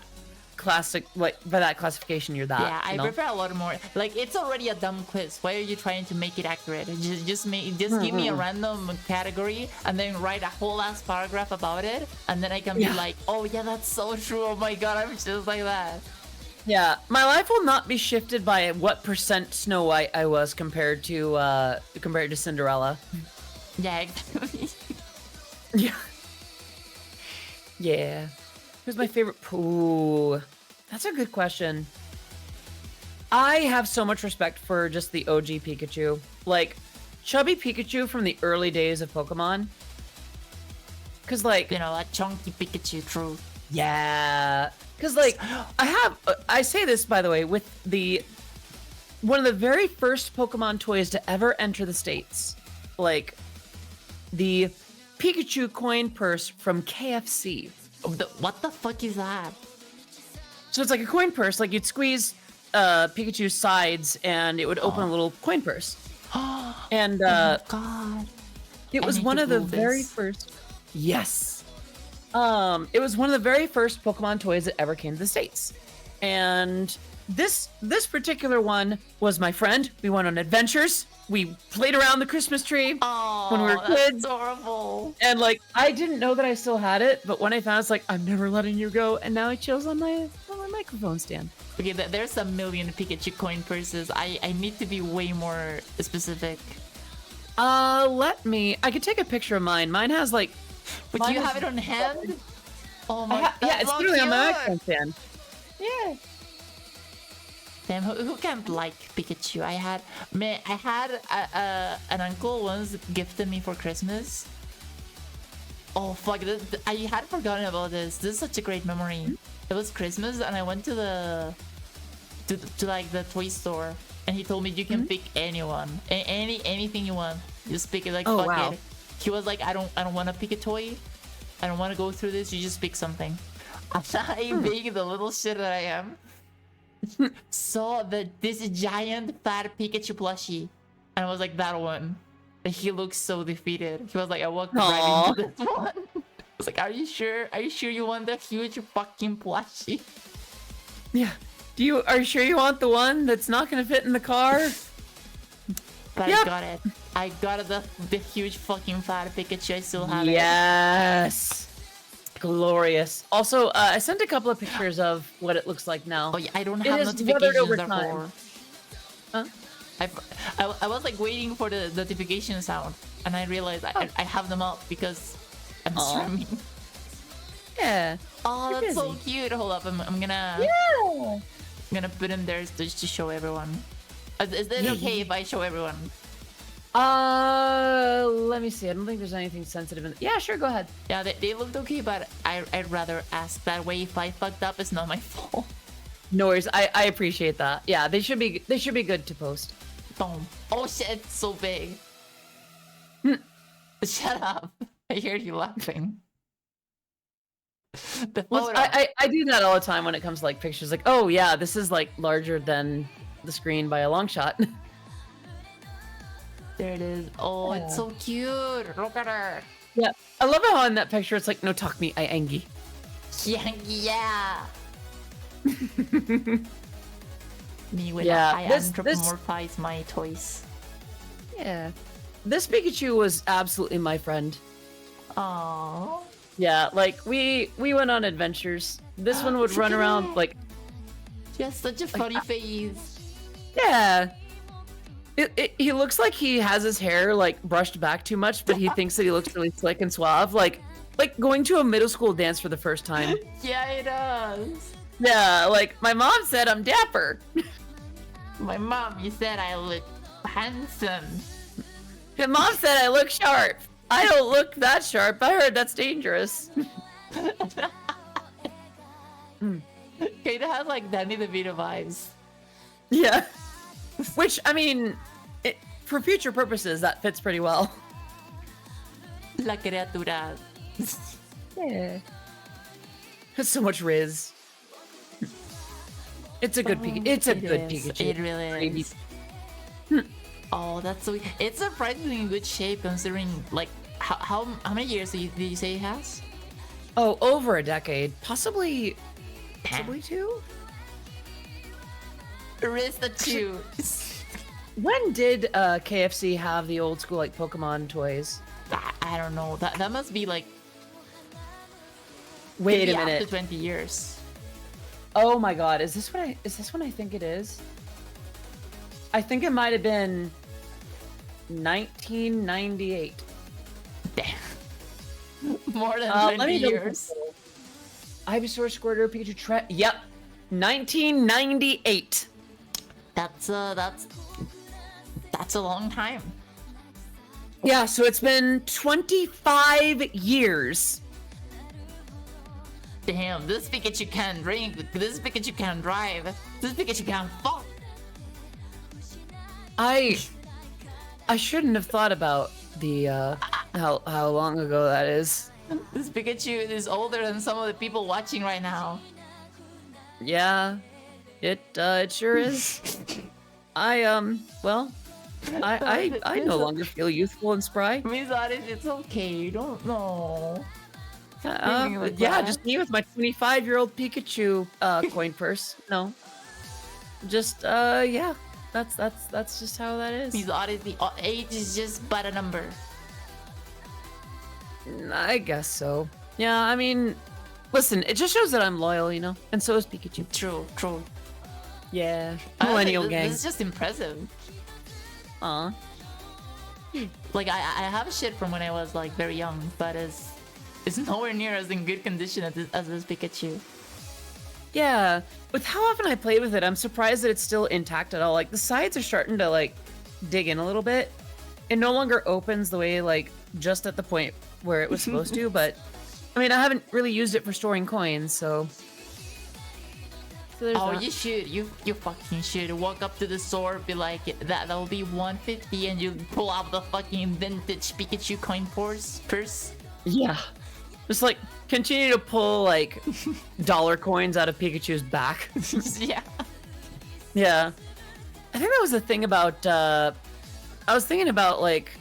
classification, you're that. Yeah, I you know? prefer a lot more. Like, it's already a dumb quiz. Why are you trying to make it accurate? Just give me a random category and then write a whole ass paragraph about it, and then I can be like, oh yeah, that's so true. Oh my god, I'm just like that. Yeah, my life will not be shifted by what percent Snow White I was compared to Cinderella. Yeah, exactly. Yeah. Yeah. Who's my favorite? Ooh, that's a good question. I have so much respect for just the OG Pikachu. Like, chubby Pikachu from the early days of Pokemon. Because, like... You know, a chunky Pikachu, true. Yeah. Because, like, I say this, by the way, with one of the very first Pokemon toys to ever enter the States. Like, the Pikachu coin purse from KFC. What the fuck is that? So it's like a coin purse. Like, you'd squeeze Pikachu's sides, and it would open a little coin purse. And oh god, it was one of the very first. Yes. It was one of the very first Pokemon toys that ever came to the States, and this particular one was my friend. We went on adventures. We played around the Christmas tree when we were kids. That's adorable. And like, I didn't know that I still had it, but when I found it, it's like, I'm never letting you go. And now it chills on my microphone stand. Okay, there's a million Pikachu coin purses. I need to be way more specific. I could take a picture of mine. Mine has like. But do you have it on hand? Oh my god. Yeah, it's literally on my microphone stand. Yeah. Damn, who can't like Pikachu? I had an uncle once gifted me for Christmas. Oh fuck! I had forgotten about this. This is such a great memory. It was Christmas, and I went to the like the toy store, and he told me you can pick anyone, anything you want. Just pick it. Like fuck it. He was like, I don't want to pick a toy. I don't want to go through this. You just pick something. I being the little shit that I am. Saw this giant fat Pikachu plushie, and I was like, that one. And he looks so defeated. He was like, I walked right into this one. I was like, are you sure? Are you sure you want the huge fucking plushie? Yeah. Are you sure you want the one that's not gonna fit in the car? But Yep. I got it. I got the huge fucking fat Pikachu. I still have it. Yes. Glorious. Also, I sent a couple of pictures of what it looks like now. Oh yeah, I don't It have is weathered notifications over therefore. time. Huh? I was like waiting for the notification sound, and I realized I have them up because I'm streaming. Yeah. Oh, You're that's so busy. cute. Hold up, I'm gonna Yeah. I'm gonna put them there just to show everyone. Is it okay if I show everyone? Let me see. I don't think there's anything sensitive in. Yeah, sure. Go ahead. Yeah, they looked okay, but I'd rather ask that way. If I fucked up, it's not my fault. No worries. I appreciate that. Yeah, they should be good to post. Boom. Oh shit, it's so big. Shut up. I hear you laughing. The photo. I do that all the time when it comes to like pictures. Like, oh yeah, this is like larger than the screen by a long shot. There it is. Oh, it's so cute. Look at her. Yeah, I love how in that picture it's like, no talk me, I angie. Yeah. Me when Yeah, I this- anthropomorphize my toys. Yeah, this Pikachu was absolutely my friend. Aww. Yeah, like we went on adventures. This one would run around like, She has such a funny face. yeah. He looks like he has his hair like brushed back too much, but he thinks that he looks really slick and suave, like going to a middle school dance for the first time. Yeah, it does. Yeah, like my mom said I'm dapper. My mom, you said I look handsome. Your mom said I look sharp. I don't look that sharp. I heard that's dangerous. Kinda has like Danny DeVito vibes. Yeah. Which, I mean, for future purposes, that fits pretty well. La criatura. Yeah. It's so much Riz. It's a good Pikachu. It's a good is. Pikachu. It really is. Oh, that's so. It's surprisingly in good shape considering like how many years did you say it has? Oh, over a decade. Possibly 2? Riz the 2. When did KFC have the old school like Pokemon toys? I don't know. That must be like Wait a maybe minute. after 20 years. Oh my god, is this what I think it is? I think it might have been 1998. Damn. More than Let 20 me double years. check. Ivysaur, Squirtle, Pikachu, Yep. 1998. That's a long time. Yeah, so it's been 25 years. Damn, this Pikachu can drink, this Pikachu can drive, this Pikachu can fuck. I shouldn't have thought about the how long ago that is. This Pikachu is older than some of the people watching right now. Yeah, it sure is. I no longer feel youthful and spry. Miss Aris, it's okay, you don't know. like Yeah, that. just me with my 25-year-old Pikachu coin purse. No, just yeah, that's just how that is. Miss Aris, the age is just but a number. I guess so. Yeah, I mean, listen, it just shows that I'm loyal, you know, and so is Pikachu. True. Yeah, I was like, millennial gang. This is just impressive. Aw. Like I have shit from when I was like very young, but it's nowhere near as in good condition as this Pikachu. Yeah, with how often I play with it, I'm surprised that it's still intact at all. Like the sides are starting to like dig in a little bit. It no longer opens the way like just at the point where it was supposed to, but I mean I haven't really used it for storing coins, so there's Oh, that. you should. You fucking should. Walk up to the store, be like, that will be 150, and you pull out the fucking vintage Pikachu coin purse. Yeah. Just like continue to pull like dollar coins out of Pikachu's back. Yeah. Yeah. I think that was the thing about I was thinking about like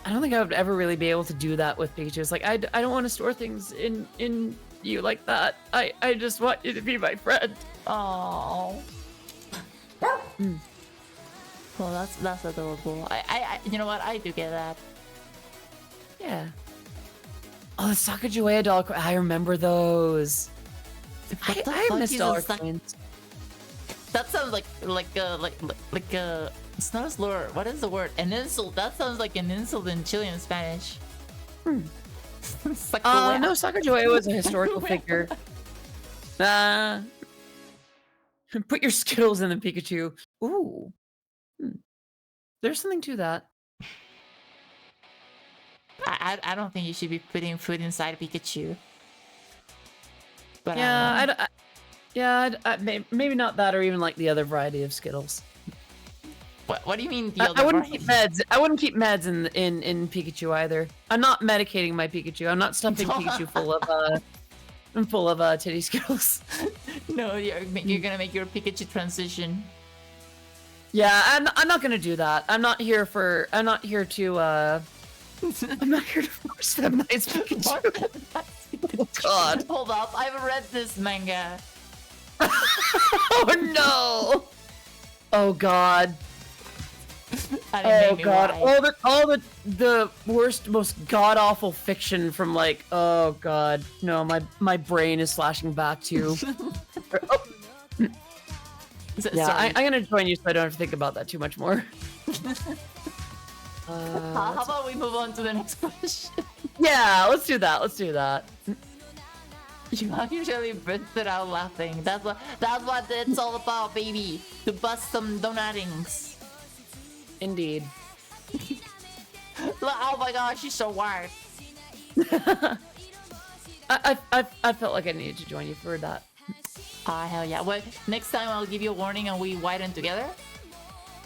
I don't think I would ever really be able to do that with Pikachu. It's like I don't want to store things in you like that. I just want you to be my friend. Oh. Well, that's adorable. I you know what? I do get that. Yeah. Oh, the Sacagawea dollar coin. I remember those. What the I fuck miss is dollar a coins. That sounds like it's not a slur. What is the word? An insult. That sounds like an insult in Chilean Spanish. No, Sacagawea was a historical figure. Put your Skittles in the Pikachu. Ooh. There's something to that. I don't think you should be putting food inside Pikachu. But Yeah, maybe not that, or even like the other variety of Skittles. what do you mean the other I wouldn't variety? keep meds. I wouldn't keep meds in Pikachu either. I'm not medicating my Pikachu. I'm not stuffing Pikachu full of titty Skittles. No, you're gonna make your Pikachu transition. Yeah, I'm not gonna do that. I'm not here to I'm not here to force feminize Pikachu. Oh God. Hold up, I've read this manga. Oh no. Oh God. And it made Oh me God. lie. All the worst, most god awful fiction from like, oh God. No, my brain is flashing back to Yeah, Sorry. I'm gonna join you so I don't have to think about that too much more. How about we move on to the next question? Yeah, let's do that. You actually busted out laughing. That's what it's all about, baby. To bust some donatings. Indeed. Look, oh my gosh, she's so wired. I felt like I needed to join you for that. Ah, hell yeah. Well, next time I'll give you a warning and we widen together.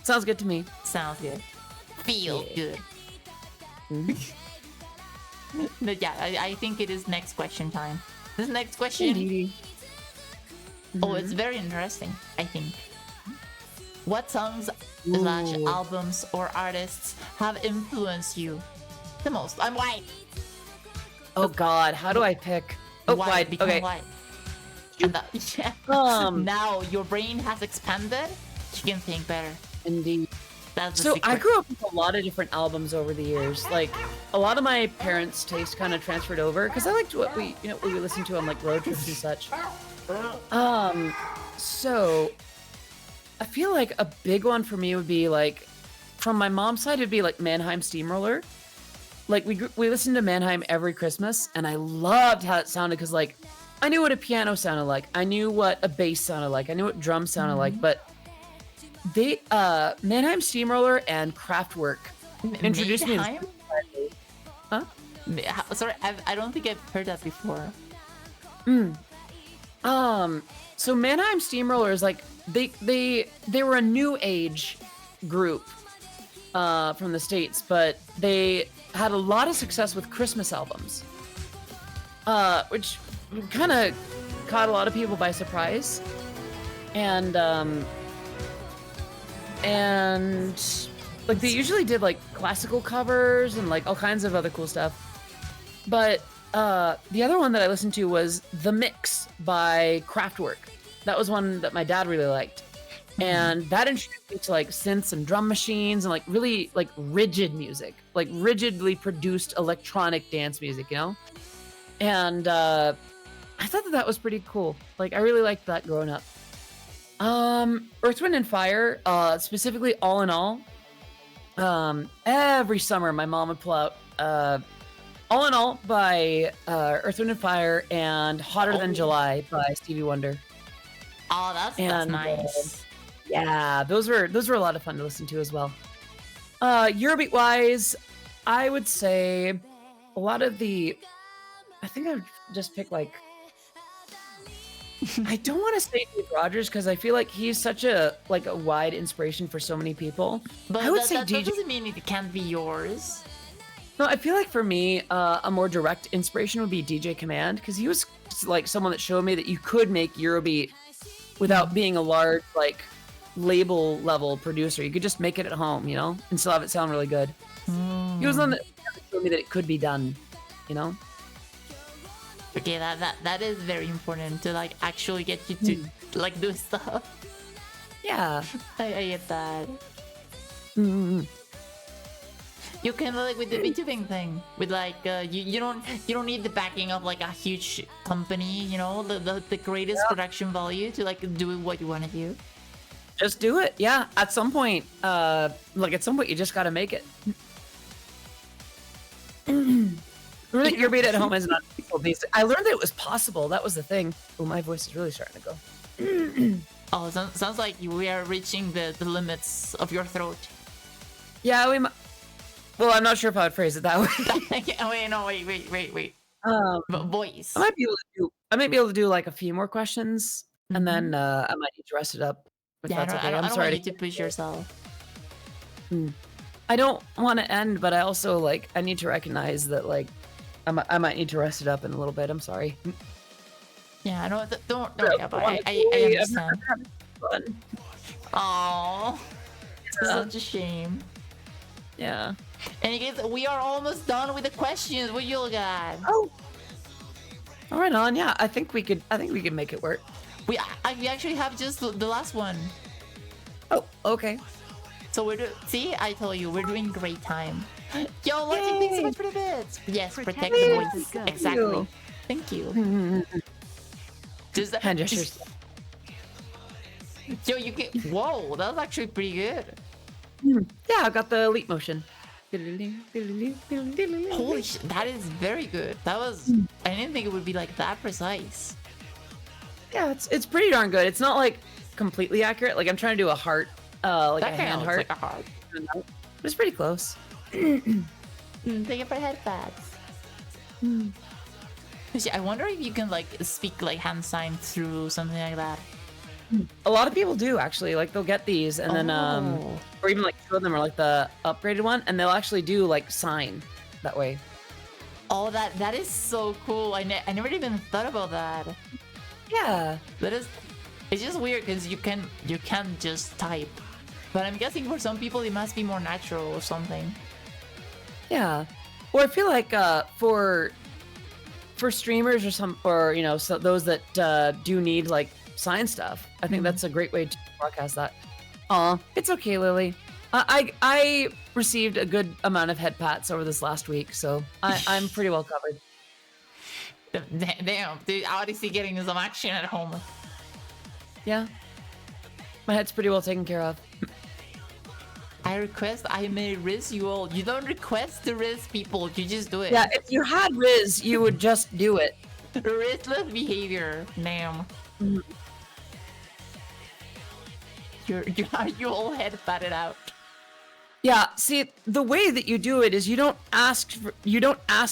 Sounds good to me. Sounds good. Feel Yeah. good. But yeah, I think it is next question time. This next question. Indeed. Oh, it's very interesting, I think. What songs slash Ooh. albums or artists have influenced you the most? I'm white. Oh God, how do I pick? Oh, White, become okay. white. And that, yeah. Now your brain has expanded. You can think better. Indeed. That's the So secret. I grew up with a lot of different albums over the years. Like a lot of my parents' taste kind of transferred over because I liked what we listened to on like road trips and such. So I feel like a big one for me would be like from my mom's side it'd be like Mannheim Steamroller. Like we listened to Mannheim every Christmas and I loved how it sounded because like I knew what a piano sounded like. I knew what a bass sounded like. I knew what drums sounded like, but they Mannheim Steamroller and Kraftwerk introduced me. Mannheim? Huh? Sorry, I don't think I've heard that before. So Mannheim Steamroller is like they were a new age group from the States, but they had a lot of success with Christmas albums, which kind of caught a lot of people by surprise, and like they usually did like classical covers and like all kinds of other cool stuff. But the other one that I listened to was The Mix by Kraftwerk. That was one that my dad really liked. And that introduced me to like synths and drum machines and like really like rigid music, like rigidly produced electronic dance music, you know? And I thought that was pretty cool. Like I really liked that growing up. Earth, Wind and Fire, specifically All in All. Every summer my mom would pull out All in All by Earth, Wind and Fire and Hotter Than July by Stevie Wonder. Oh, that's nice. Yeah, those were a lot of fun to listen to as well. Eurobeat wise, I would say a lot of the I think I would just pick like I don't want to say Dave Rogers because I feel like he's such a wide inspiration for so many people. But I would that, say that DJ. doesn't mean it can't be yours. No, I feel like for me, a more direct inspiration would be DJ Command because he was like someone that showed me that you could make Eurobeat without being a large like label level producer. You could just make it at home, you know, and still have it sound really good. He was the one that showed me that it could be done, you know. Okay, that is very important to like actually get you to like do stuff. Yeah. I get that. Mm-hmm. You can like with the VTubing thing with like you don't need the backing of like a huge company, you know, the greatest production value to like do what you want to do. Just do it. Yeah. At some point, you just got to make it. Really, your beat at home is not basic. I learned that it was possible. That was the thing. Oh, my voice is really starting to go. Oh, sounds like we are reaching the limits of your throat. Yeah, we might. Well, I'm not sure if I would phrase it that way. Wait. Voice. I might be able to do like a few more questions, and then I might need to rest it up. If Yeah, that's okay. I I'm don't sorry want you to push yourself. I don't want to end, but I also like I need to recognize that like I might need to rest it up in a little bit. I'm sorry. Yeah, no, don't worry about it. I understand. Fun. Aww. Such a shame. Yeah. And guys, we are almost done with the questions. What you got? Oh. All right, on. Yeah, I think we could make it work. We actually have just the last one. Oh, okay. So see, I told you, we're doing great time. Yo, Lucky, thanks so much for the bits. Yes, protect the Protect voice. the voice. Exactly. Thank you. Just Hand gestures. Yo, you get. Whoa, that was actually pretty good. Yeah, I got the leap motion. Holy shit, that is very good. That was. I didn't think it would be like that precise. Yeah, it's pretty darn good. It's not like completely accurate. Like I'm trying to do a heart, like That a kind hand of heart. looks like a heart. But it's pretty close. Thank you for headpads. I wonder if you can like speak like hand sign through something like that. A lot of people do actually. Like they'll get these and then Oh. or even like two of them are like the upgraded one, and they'll actually do like sign that way. Oh, that is so cool. I never even thought about that. Yeah. That is, it's just weird because you can't just type. But I'm guessing for some people it must be more natural or something. Yeah. Or I feel like for streamers or so those that do need like sign stuff, I think that's a great way to broadcast that. Aw, it's okay, Lily. I received a good amount of head pats over this last week, so I'm pretty well covered. Damn, dude, Odyssey getting some action at home. Yeah. My head's pretty well taken care of. I may riz you all. You don't request to riz people, you just do it. Yeah, if you had Riz, you would just do it. Rizless behavior, ma'am. You all head patted out. Yeah, see, the way that you do it is you don't ask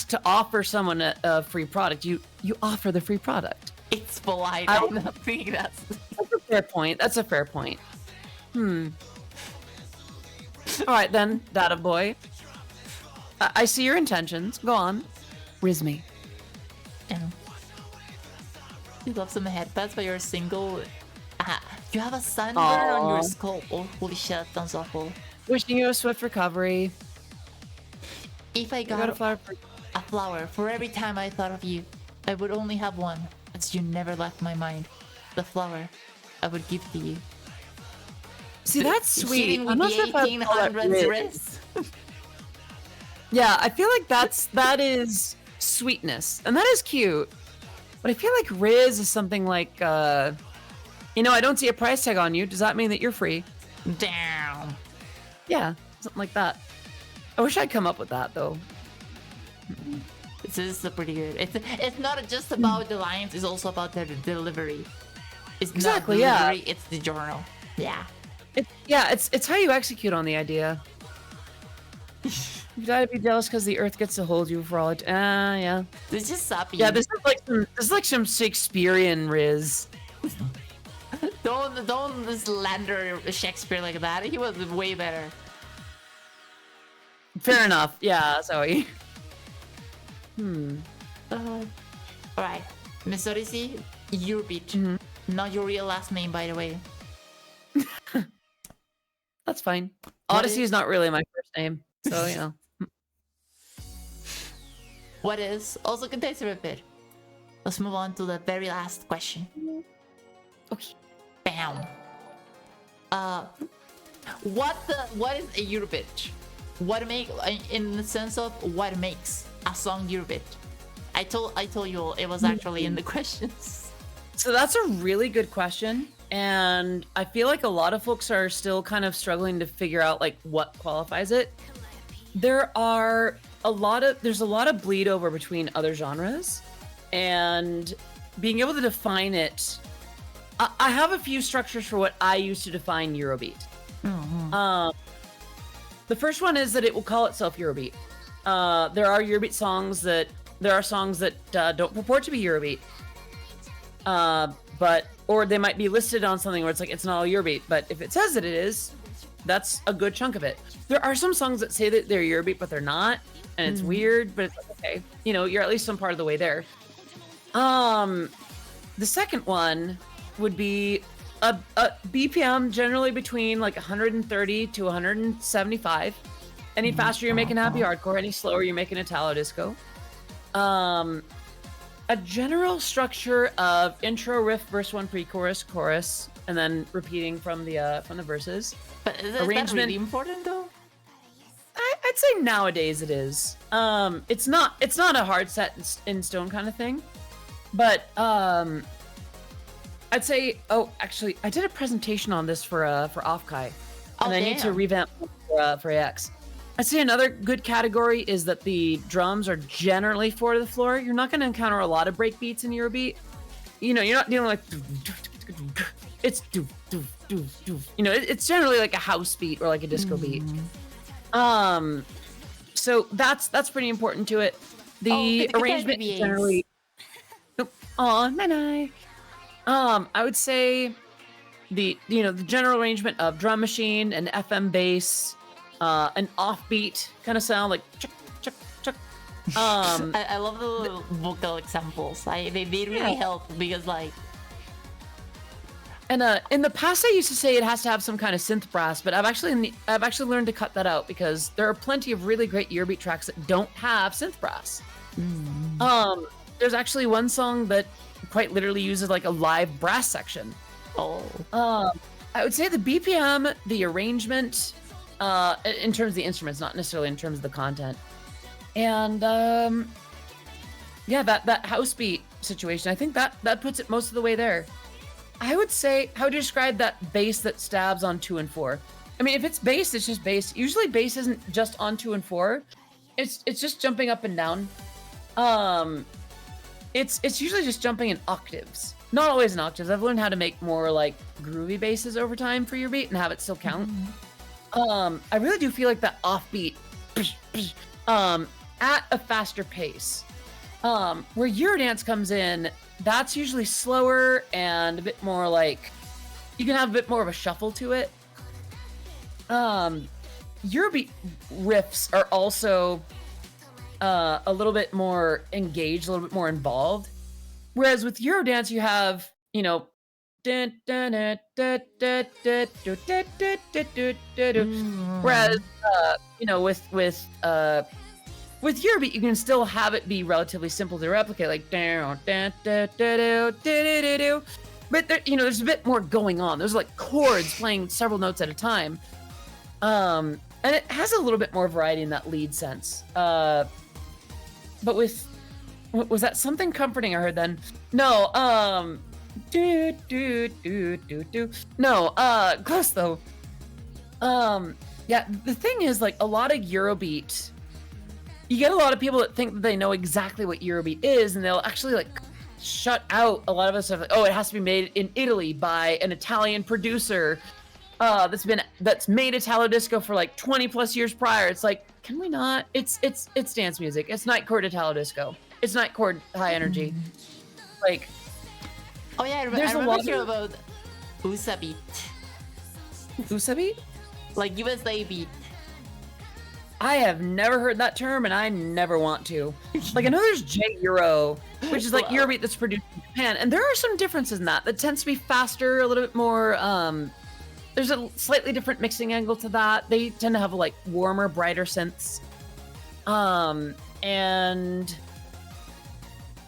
to offer someone a free product. You offer the free product. It's polite. I don't think that's a fair point. That's a fair point. All right then, Data Boy. I see your intentions. Go on. Riz me. Yeah. You love some headpads, but you're single. You have a sunburn on your skull. Oh, holy shit, that sounds awful. Wishing you a swift recovery. If I got a flower for every time I thought of you, I would only have one, as you never left my mind. The flower I would give to you. See, that's sweet. Hitting I'm with not the sure if I'd call that 1800s Riz. wrist. Yeah, I feel like that is sweetness, and that is cute. But I feel like Riz is something like, I don't see a price tag on you. Does that mean that you're free? Damn. Yeah, something like that. I wish I'd come up with that though. This is pretty good. It's not just about the lines. It's also about the delivery. It's Exactly, not yeah. delivery. It's the journal. Yeah. It's how you execute on the idea. You gotta be jealous because the Earth gets to hold you for all it. Yeah. It's just sappy. Yeah, this is like some Shakespearean Riz. Don't slander Shakespeare like that. He was way better. Fair enough. Yeah, sorry. Alright. Miss Odyssey, your beat. Not your real last name, by the way. That's fine. What Odyssey is not really my first name, so What is also contains a bit. Let's move on to the very last question. Okay. Bam. What is a Eurobit? What make in the sense of what makes a song Eurobit? I told you all it was actually in the questions. So that's a really good question, and I feel like a lot of folks are still kind of struggling to figure out like what qualifies it. There's a lot of bleed over between other genres, and being able to define it. I have a few structures for what I use to define Eurobeat. The first one is that it will call itself Eurobeat. There are Eurobeat songs that don't purport to be Eurobeat, or they might be listed on something where it's like it's not all Eurobeat. But if it says that it is, that's a good chunk of it. There are some songs that say that they're Eurobeat, but they're not, and it's weird. But it's like, okay, you're at least some part of the way there. The second one would be a BPM generally between like 130 to 175. Any faster, you're making happy hardcore. Any slower, you're making Italo disco. A general structure of intro, riff, verse one, pre-chorus, chorus, and then repeating from the verses. But is that really important though? I'd say nowadays it is. It's not a hard set in stone kind of thing, but I'd say. Oh, actually, I did a presentation on this for Offkai, and I need to revamp for AX. I'd say another good category is that the drums are generally 4 to the floor. You're not going to encounter a lot of break beats in Eurobeat. You know, you're not dealing like it's it's generally like a house beat or like a disco beat. So that's pretty important to it. The arrangement is generally I would say the general arrangement of drum machine and FM bass, an offbeat kind of sound like chuck chuck chuck. I love the little vocal examples. They really help because like. And in the past, I used to say it has to have some kind of synth brass, but I've actually learned to cut that out because there are plenty of really great Eurobeat tracks that don't have synth brass. There's actually one song that quite literally uses like a live brass section. I would say the BPM, the arrangement, in terms of the instruments, not necessarily in terms of the content, and that house beat situation. I think that puts it most of the way there. I would say, how would you describe that bass that stabs on 2 and 4? I mean, if it's bass, it's just bass. Usually bass isn't just on 2 and 4. It's just jumping up and down. It's usually just jumping in octaves. Not always in octaves. I've learned how to make more like groovy basses over time for your beat and have it still count. I really do feel like that offbeat at a faster pace. Where Eurodance comes in, that's usually slower and a bit more like you can have a bit more of a shuffle to it. Eurobeat riffs are also a little bit more engaged, a little bit more involved. Whereas with Eurodance, you have, whereas with Eurobeat, you can still have it be relatively simple to replicate, like but there's a bit more going on. There's like chords playing several notes at a time, and it has a little bit more variety in that lead sense. But was that something comforting I heard then? No, no, close though. Yeah, the thing is, like, a lot of Eurobeat, you get a lot of people that think that they know exactly what Eurobeat is, and they'll actually like shut out a lot of us stuff. Like, oh, it has to be made in Italy by an Italian producer that's made Italo disco for like 20 plus years prior. It's like, can we not? It's dance music. It's night chord Italo disco. It's night chord high energy. Like, oh yeah, I remember hearing about USA beat. USA beat? Like USA beat. I have never heard that term, and I never want to. Like, I know there's J-Euro, which is like Eurobeat that's produced in Japan, and there are some differences in that. That tends to be faster, a little bit more, there's a slightly different mixing angle to that. They tend to have, like, warmer, brighter synths. And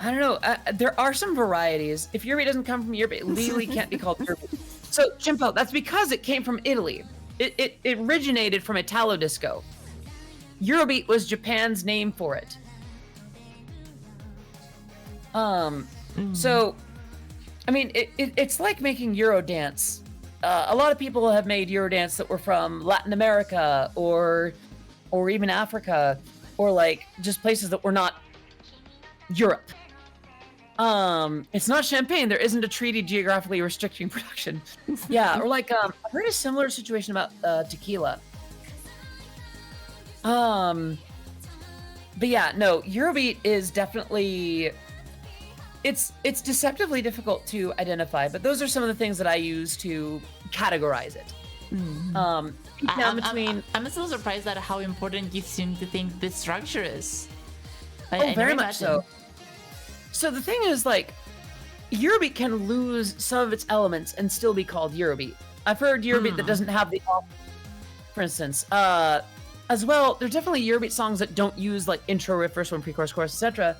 I don't know, there are some varieties. If Eurobeat doesn't come from Eurobeat, it legally can't be called Eurobeat. So, Chimpo, that's because it came from Italy. It originated from Italo disco. Eurobeat was Japan's name for it. So, I mean, it's like making Eurodance. A lot of people have made Eurodance that were from Latin America or even Africa, or like just places that were not Europe. It's not Champagne. There isn't a treaty geographically restricting production. Yeah, or like I've heard a similar situation about tequila. But yeah, no, Eurobeat is definitely, it's deceptively difficult to identify, but those are some of the things that I use to categorize it. I'm still surprised at how important you seem to think the structure is. I very much so. So the thing is, like, Eurobeat can lose some of its elements and still be called Eurobeat. I've heard Eurobeat that doesn't have the, for instance, as well, there's definitely Eurobeat songs that don't use like intro, riff, first one, pre-chorus, chorus, etc.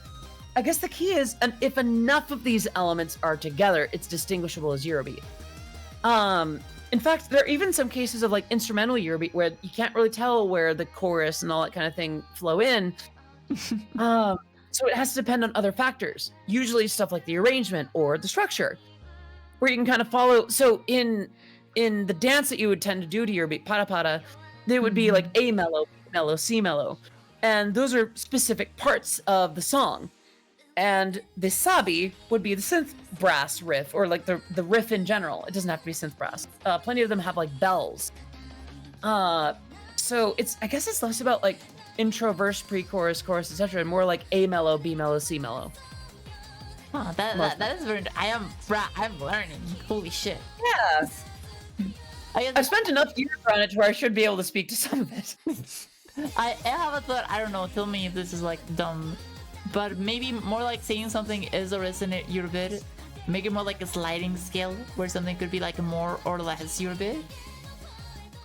I guess the key is, and if enough of these elements are together, it's distinguishable as Eurobeat. In fact, there are even some cases of like instrumental Eurobeat where you can't really tell where the chorus and all that kind of thing flow in. So it has to depend on other factors, usually stuff like the arrangement or the structure, where you can kind of follow. So in the dance that you would tend to do to Eurobeat, pada pada, there would be like a mellow, mellow, C mellow. And those are specific parts of the song. And the sabi would be the synth brass riff, or like the riff in general. It doesn't have to be synth brass. Plenty of them have like bells. So I guess it's less about like intro, verse, pre-chorus, chorus, etc., and more like A mellow, B mellow, C mellow. Oh, that is very. I'm learning. Holy shit. Yeah. I I've spent enough years on it to where I should be able to speak to some of it. I have a thought. I don't know. Tell me if this is like dumb, but maybe more like saying something is or isn't it your bit. Make it more like a sliding scale where something could be like more or less your bit.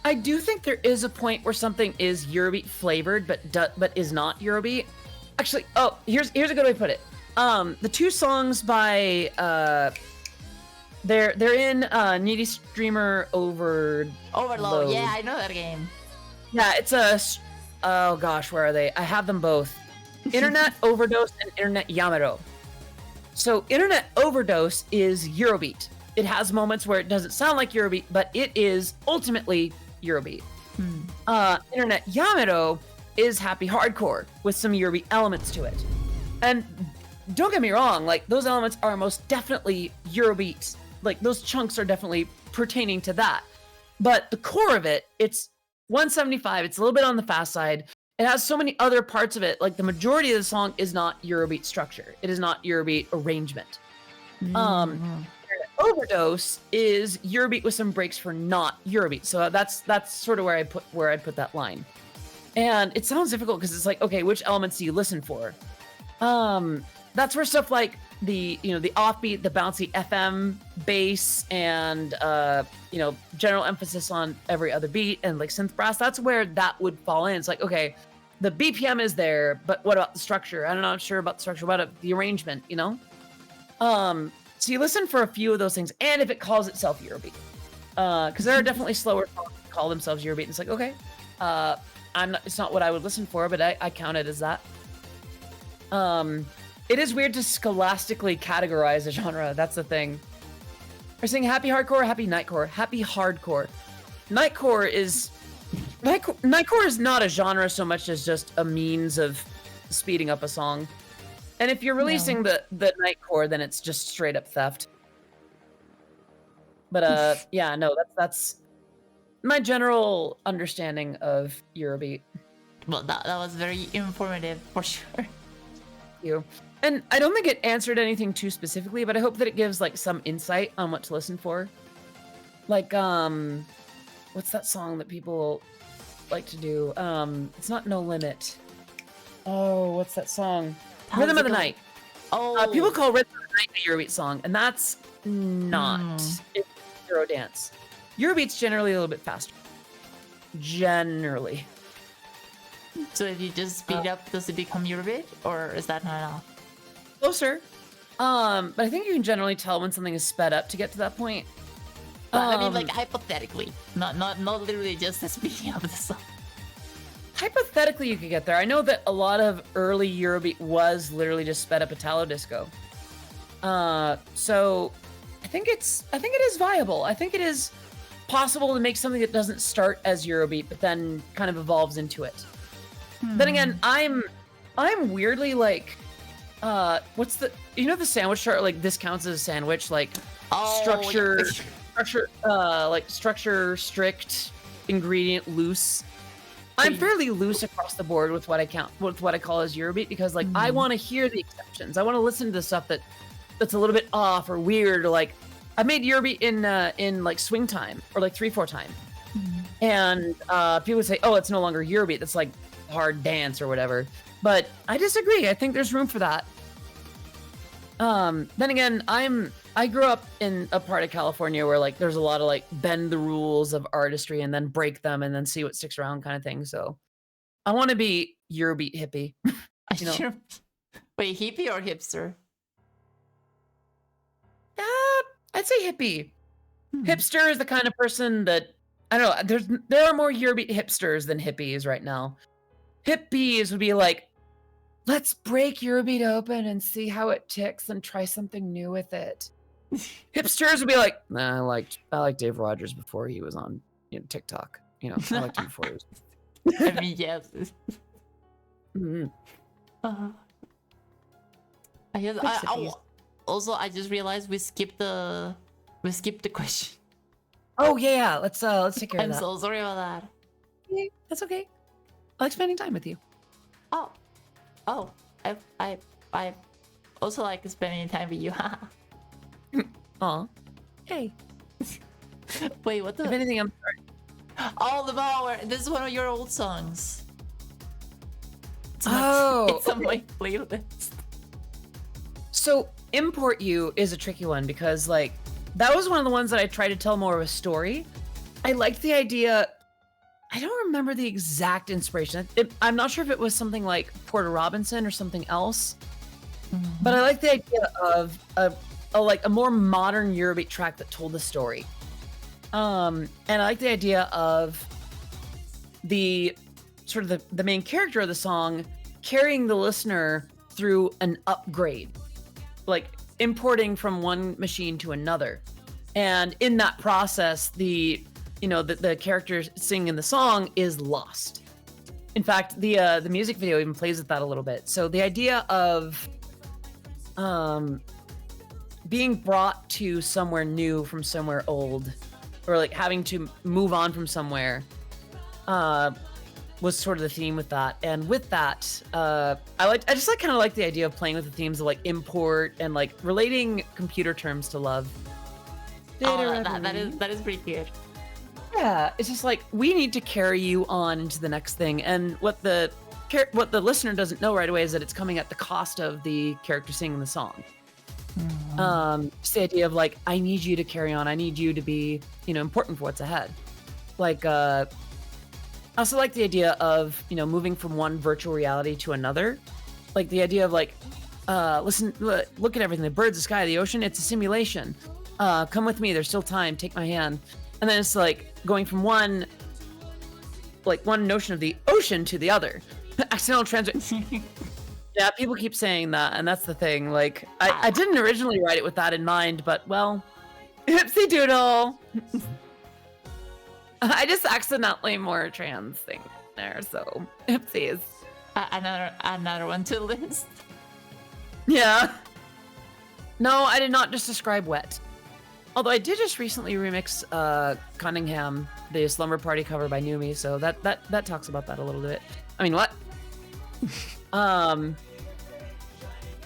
I do think there is a point where something is Eurobeat flavored, but is not Eurobeat. Actually, here's a good way to put it. The two songs by they're in Needy Streamer Overload. Yeah, I know that game. Yeah, it's oh gosh, where are they? I have them both. Internet Overdose and Internet Yamero. So Internet Overdose is Eurobeat. It has moments where it doesn't sound like Eurobeat, but it is ultimately Eurobeat. Internet Yamero is happy hardcore with some Eurobeat elements to it. And don't get me wrong, like those elements are most definitely Eurobeat. Like those chunks are definitely pertaining to that. But the core of it, it's 175. It's a little bit on the fast side. It has so many other parts of it. Like the majority of the song is not Eurobeat structure. It is not Eurobeat arrangement. Overdose is Eurobeat with some breaks for not Eurobeat. So that's sort of where I put that line. And it sounds difficult because it's like, okay, which elements do you listen for? That's where stuff like the offbeat, the bouncy FM bass, and general emphasis on every other beat and like synth brass, that's where that would fall in. It's like, okay, the BPM is there, but what about the structure? I'm not sure about the structure. What about the arrangement, So you listen for a few of those things, and if it calls itself Eurobeat, because there are definitely slower songs that call themselves Eurobeat. And it's like, okay, it's not what I would listen for, but I count it as that. It is weird to scholastically categorize a genre. That's the thing. We're saying happy hardcore, happy nightcore, happy hardcore. Nightcore is not a genre so much as just a means of speeding up a song. And if you're releasing the nightcore, then it's just straight up theft. But yeah, no, that's my general understanding of Eurobeat. Well, that was very informative for sure. Thank you. And I don't think it answered anything too specifically, but I hope that it gives like some insight on what to listen for. Like, what's that song that people like to do? It's not No Limit. Oh, what's that song? Rhythm of the Night. Oh, people call Rhythm of the Night a Eurobeat song, and that's not. It's Eurodance. Eurobeat's generally a little bit faster. Generally. so if you just speed up, does it become Eurobeat, or is that not at all? Closer. But I think you can generally tell when something is sped up to get to that point. But I mean, like hypothetically, not literally just the speeding up the song. Hypothetically, you could get there. I know that a lot of early Eurobeat was literally just sped up Italo disco. So I think it is viable. I think it is possible to make something that doesn't start as Eurobeat, but then kind of evolves into it. Then again, I'm weirdly like, what's the sandwich chart? Like this counts as a sandwich, like structure, strict, ingredient, loose. I'm fairly loose across the board with what I call as Eurobeat, because like I want to hear the exceptions. I want to listen to the stuff that's a little bit off or weird, or like I made Eurobeat in like swing time or like 3/4 time, and people say, oh, it's no longer Eurobeat. That's like hard dance or whatever. But I disagree. I think there's room for that. Then again, I grew up in a part of California where like there's a lot of like bend the rules of artistry and then break them and then see what sticks around kind of thing. So I want to be Eurobeat hippie. Wait, hippie or hipster? I'd say hippie. Hipster is the kind of person that I don't know. There are more Eurobeat hipsters than hippies right now. Hippies would be like, let's break Eurobeat open and see how it ticks and try something new with it. Hipsters would be like, nah, I liked Dave Rogers before he was on TikTok. I liked him before he was. I mean, yes. Mhm. I guess Big I cities. also I just realized we skipped the question. Oh yeah, let's take care of I'm that. so sorry about that. Okay, that's okay. I like spending time with you. Oh, oh, I also like spending time with you. Aw. Hey. Wait, what If the? anything, I'm sorry. All the power. This is one of your old songs. It's on Oh, it's on my playlist. So Import You is a tricky one because like that was one of the ones that I tried to tell more of a story. I liked the idea. I don't remember the exact inspiration. I'm not sure if it was something like Porter Robinson or something else, but I like the idea of a more modern Eurobeat track that told the story. And I like the idea of the sort of the main character of the song carrying the listener through an upgrade, like importing from one machine to another. And in that process, the character singing the song is lost. In fact, the music video even plays with that a little bit. So the idea of being brought to somewhere new from somewhere old, or like having to move on from somewhere, was sort of the theme with that. And with that, I just kind of like the idea of playing with the themes of like import and like relating computer terms to love. Oh, that is pretty good. Yeah, it's just like we need to carry you on into the next thing, and what the listener doesn't know right away is that it's coming at the cost of the character singing the song. Just the idea of like, I need you to carry on. I need you to be, important for what's ahead. Like, I also like the idea of, moving from one virtual reality to another. Like the idea of like, listen, look at everything, the birds, the sky, the ocean, it's a simulation. Come with me, there's still time, take my hand. And then it's like going from one notion of the ocean to the other. Accidental transit. Yeah, people keep saying that, and that's the thing. Like, I didn't originally write it with that in mind, but well, oopsie doodle. I just accidentally more trans thing there, so oopsies. Another one to list. Yeah. No, I did not just describe wet. Although I did just recently remix Cunningham, the Slumber Party cover by Numi, so that talks about that a little bit. I mean, what? But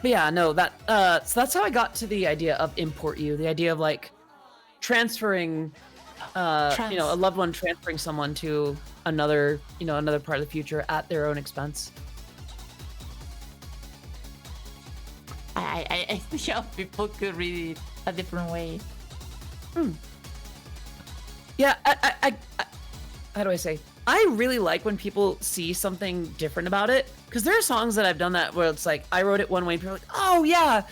yeah, no, so that's how I got to the idea of Import You, the idea of like transferring a loved one transferring someone to another part of the future at their own expense. I think how people could read it a different way. Yeah, I how do I say? I really like when people see something different about it, because there are songs that I've done that where it's like I wrote it one way and people are like, oh yeah,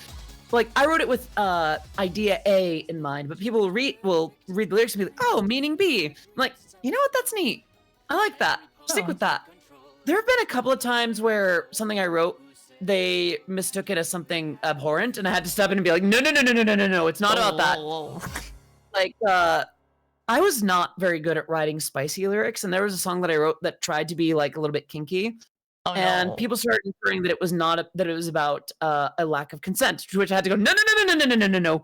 like I wrote it with idea A in mind, but people will read the lyrics and be like, oh, meaning B. I'm like, you know what? That's neat. I like that. Stick with that. There have been a couple of times where something I wrote, they mistook it as something abhorrent, and I had to step in and be like, no, it's not about that. Like, I was not very good at writing spicy lyrics, and there was a song that I wrote that tried to be like a little bit kinky. Oh, And no. people started inferring that it was not that it was about a lack of consent, to which I had to go, no.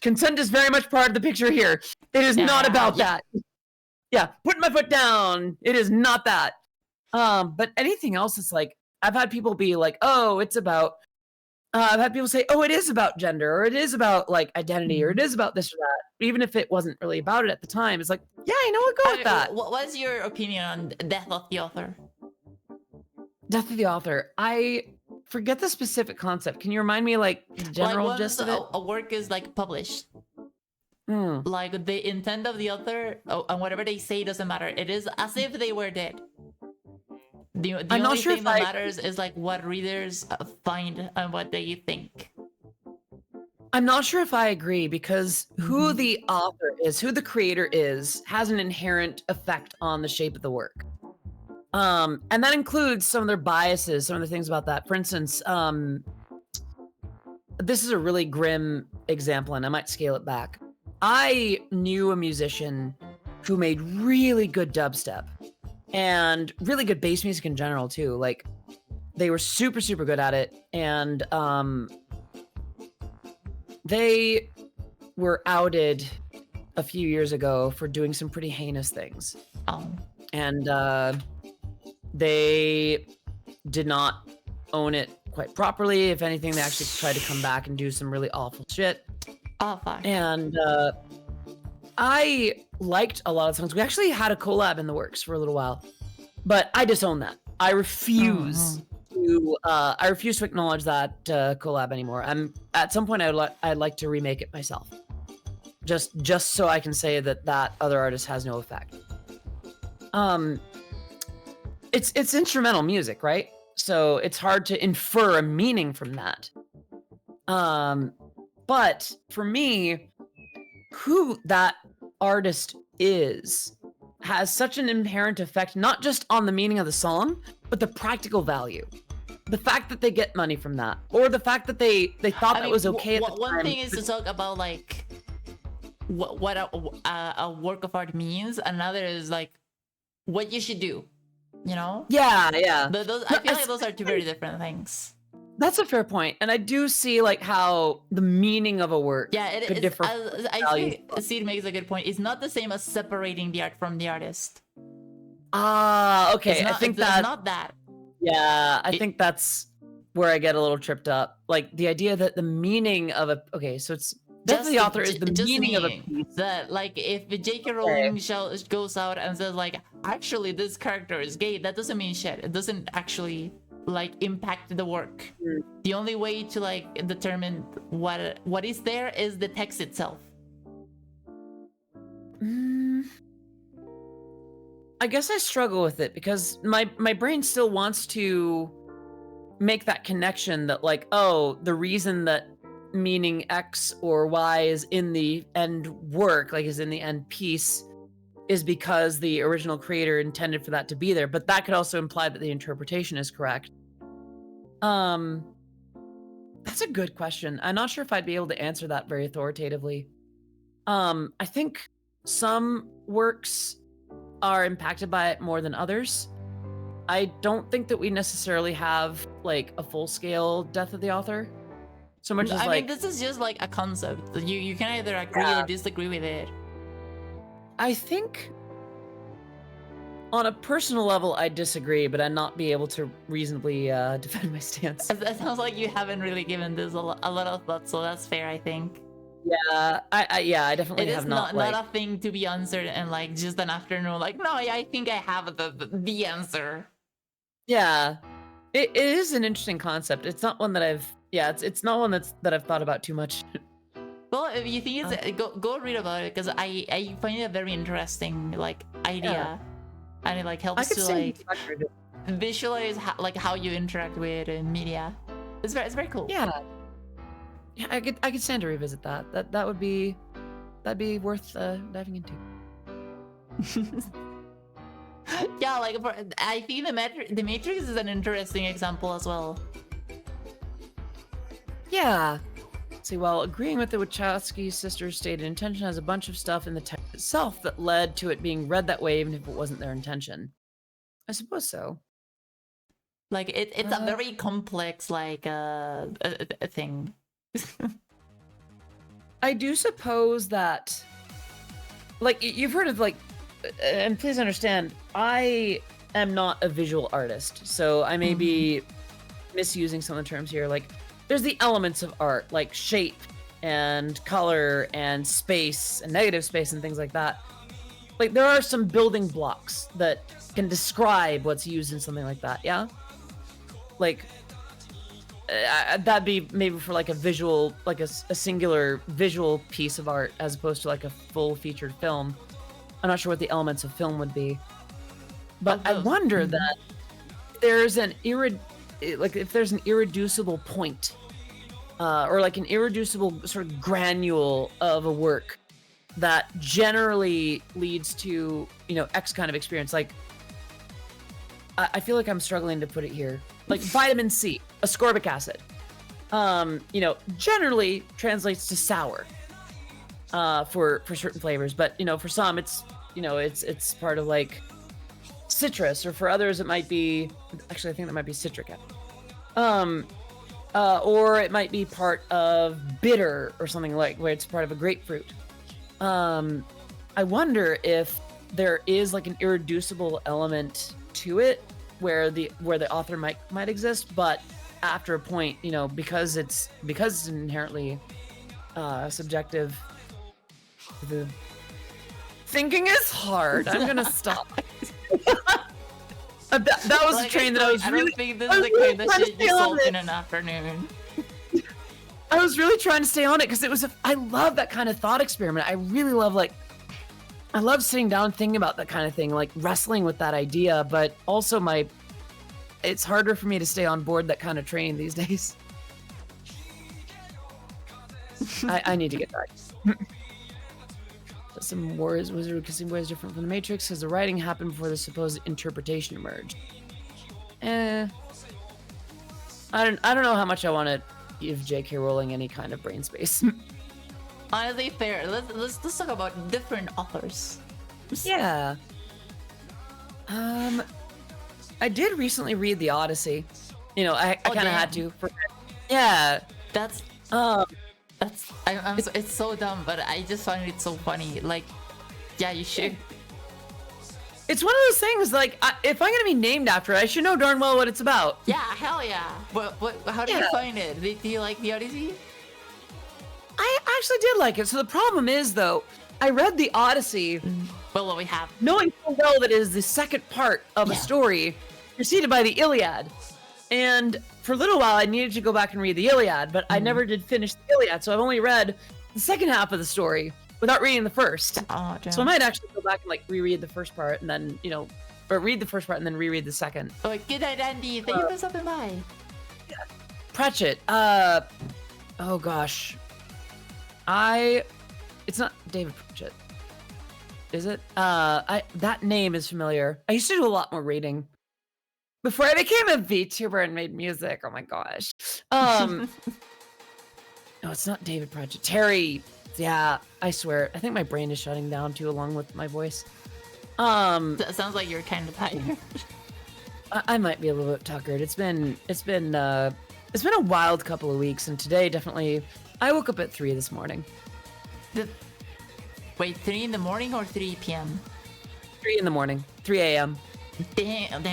Consent is very much part of the picture here. It is not about that. Yeah, put my foot down. It is not that. But anything else, it's like I've had people be like, oh, it's about. I've had people say, oh, it is about gender, or it is about like identity, or it is about this or that. Even if it wasn't really about it at the time, it's like, yeah, you know what, go with that. What's your opinion on Death of the Author? Death of the Author. I forget the specific concept. Can you remind me, like, the general like gist of it? A work is like published. Like the intent of the author and whatever they say doesn't matter. It is as if they were dead. The only thing that matters is like what readers find and what they think. I'm not sure if I agree, because who the author is, who the creator is, has an inherent effect on the shape of the work. And that includes some of their biases, some of the things about that. For instance, this is a really grim example, and I might scale it back. I knew a musician who made really good dubstep. and really good bass music in general too. Like they were super, super good at it. And they were outed a few years ago for doing some pretty heinous things. Oh. And they did not own it quite properly. If anything, they actually tried to come back and do some really awful shit. Oh, fuck. And I liked a lot of songs. We actually had a collab in the works for a little while, but I disown that. I refuse to acknowledge that collab anymore. At some point I'd like to remake it myself, just so I can say that other artist has no effect. It's instrumental music, right? So it's hard to infer a meaning from that. But for me, who that artist is has such an inherent effect, not just on the meaning of the song, but the practical value. The fact that they get money from that, or the fact that they thought that was okay at the time. One thing is to talk about like what a work of art means. Another is like what you should do. You know? Yeah. I feel like those are two very different things. That's a fair point, and I do see like how the meaning of a work could differ. I think Seed makes a good point. It's not the same as separating the art from the artist. Okay. I think that's not that. Yeah, I think that's where I get a little tripped up. Like the idea that the meaning of a so it's definitely the author is the meaning of a piece. That like if J.K. Rowling goes out and says like actually this character is gay, that doesn't mean shit. It doesn't actually like impact the work. The only way to like determine what is there is the text itself. I guess I struggle with it because my brain still wants to make that connection that like, oh, the reason that meaning X or Y is in the end work, like is in the end piece, is because the original creator intended for that to be there. But that could also imply that the interpretation is correct. That's a good question. I'm not sure if I'd be able to answer that very authoritatively. I think some works are impacted by it more than others. I don't think that we necessarily have like a full-scale death of the author. So much as I like mean, this is just like a concept. You can either agree or disagree with it. I think on a personal level, I disagree, but I'd not be able to reasonably defend my stance. That sounds like you haven't really given this a lot of thought, so that's fair, I think. Yeah, I definitely have not. It is not a thing to be answered and like just an afternoon. Like, no, I think I have the answer. Yeah, it is an interesting concept. It's not one that I've. Yeah, it's not one that I've thought about too much. Well, if you think it's go read about it because I find it a very interesting like idea, and it like helps to like visualize how you interact with media. It's very cool. Yeah, I could stand to revisit that. That'd be worth diving into. Yeah, like I think the Matrix is an interesting example as well. Yeah. See, while agreeing with the Wachowski sisters' stated intention, has a bunch of stuff in the text itself that led to it being read that way, even if it wasn't their intention. I suppose so. Like it's a very complex like a thing. I do suppose that, like, you've heard of like, and please understand, I am not a visual artist, so I may be misusing some of the terms here. Like, there's the elements of art, like shape and color and space and negative space and things like that. Like, there are some building blocks that can describe what's used in something like that, yeah? Like, that'd be maybe for like a visual, like a singular visual piece of art as opposed to like a full featured film. I'm not sure what the elements of film would be. But I wonder that there's if there's an irreducible point, or like an irreducible sort of granule of a work that generally leads to, X kind of experience. Like, I feel like I'm struggling to put it here. Like vitamin C, ascorbic acid, generally translates to sour, for certain flavors. But, for some, it's, it's part of like citrus, or for others it might be, actually I think that might be citric acid. Or it might be part of bitter or something, like where it's part of a grapefruit. I wonder if there is like an irreducible element to it where the author might exist, but after a point, you know, because it's inherently subjective. The thinking is hard. I'm gonna stop. That was a train that I was I really. don't think this is the kind of shit you solve in an afternoon. I was really trying to stay on it because it was. I love that kind of thought experiment. I really love I love sitting down and thinking about that kind of thing, like wrestling with that idea. But also it's harder for me to stay on board that kind of train these days. I need to get back. Some Wizard Kissing Boy is different from the Matrix because the writing happened before the supposed interpretation emerged. I don't know how much I want to give J.K. Rowling any kind of brain space. Honestly, fair. Let's talk about different authors. Yeah. I did recently read the Odyssey. You know, I kind of had to. Yeah. That's it's so dumb, but I just find it so funny. Like, yeah, you should. It's one of those things, like, if I'm gonna be named after it, I should know darn well what it's about. Yeah, hell yeah. How did you find it? Do you like the Odyssey? I actually did like it. So the problem is, though, I read the Odyssey. Well, what we have. Knowing full well that it is the second part of a story preceded by the Iliad. And for a little while, I needed to go back and read the Iliad, but I never did finish the Iliad, so I've only read the second half of the story without reading the first. Oh, damn. So I might actually go back and like reread the first part, and then or read the first part and then reread the second. Oh, good night, Andy. Thank you for stopping by. Pratchett. Oh gosh. It's not David Pratchett. Is it? That name is familiar. I used to do a lot more reading before I became a VTuber and made music. Oh my gosh. No, it's not David Pratchett. Terry. Yeah, I swear. I think my brain is shutting down too, along with my voice. That sounds like you're kind of tired. I might be a little bit tuckered. It's been a wild couple of weeks, and today definitely. I woke up at 3 this morning. Wait, 3 in the morning or 3 p.m.? 3 in the morning. 3 a.m. Damn,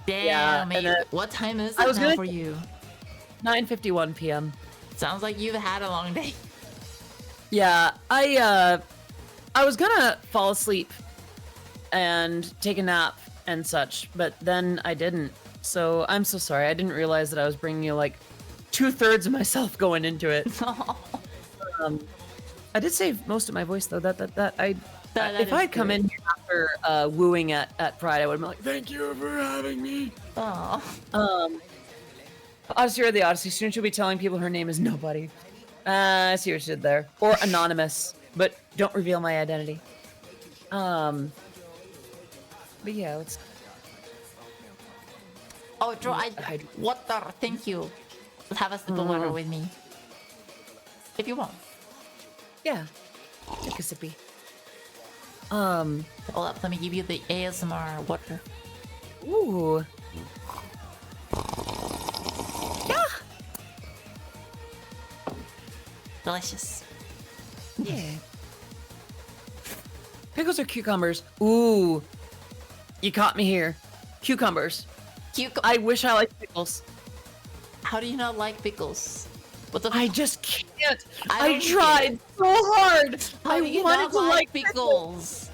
Yeah, mate. and, What time is it now for you? 9:51 p.m. Sounds like you've had a long day. Yeah, I was gonna fall asleep and take a nap and such, but then I didn't. So I'm so sorry. I didn't realize that I was bringing you like 2/3 of myself going into it. I did save most of my voice though. If I'd come in here after wooing at Pride, I would have been like, "Thank you for having me." Oh. Odyssey or the Odyssey. Soon she'll be telling people her name is nobody. I see what she did there. Or anonymous, but don't reveal my identity. But yeah, let's. Oh, Joe, water. Thank you. Have a sip of water with me, if you want. Yeah, take a sippy. Hold up, let me give you the ASMR water. Ooh. Yeah. Delicious. Yeah. Pickles or cucumbers? Ooh. You caught me here. Cucumbers. I wish I liked pickles. How do you not like pickles? What the? I just can't. I I tried so hard. How I do you wanted not to like pickles?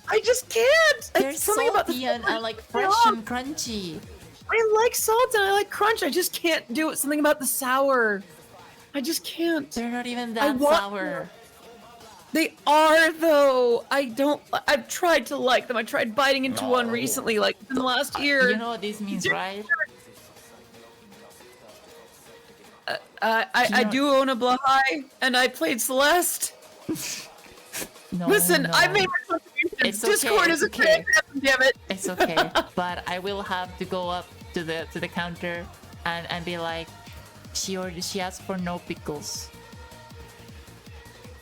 I just can't. They're It's something about the salty and like fresh and crunchy. I like salt and I like crunch. I just can't do it. Something about the sour. I just can't. They're not even that sour. They are though. I've tried to like them. I tried biting into one recently, like in the last year. You know what this means, right? I do own a Blahai, and I played Celeste. No, Listen, I made my contribution. It's okay, Discord is a great damn it. It's okay, but I will have to go up to the counter and be like, she asked for no pickles.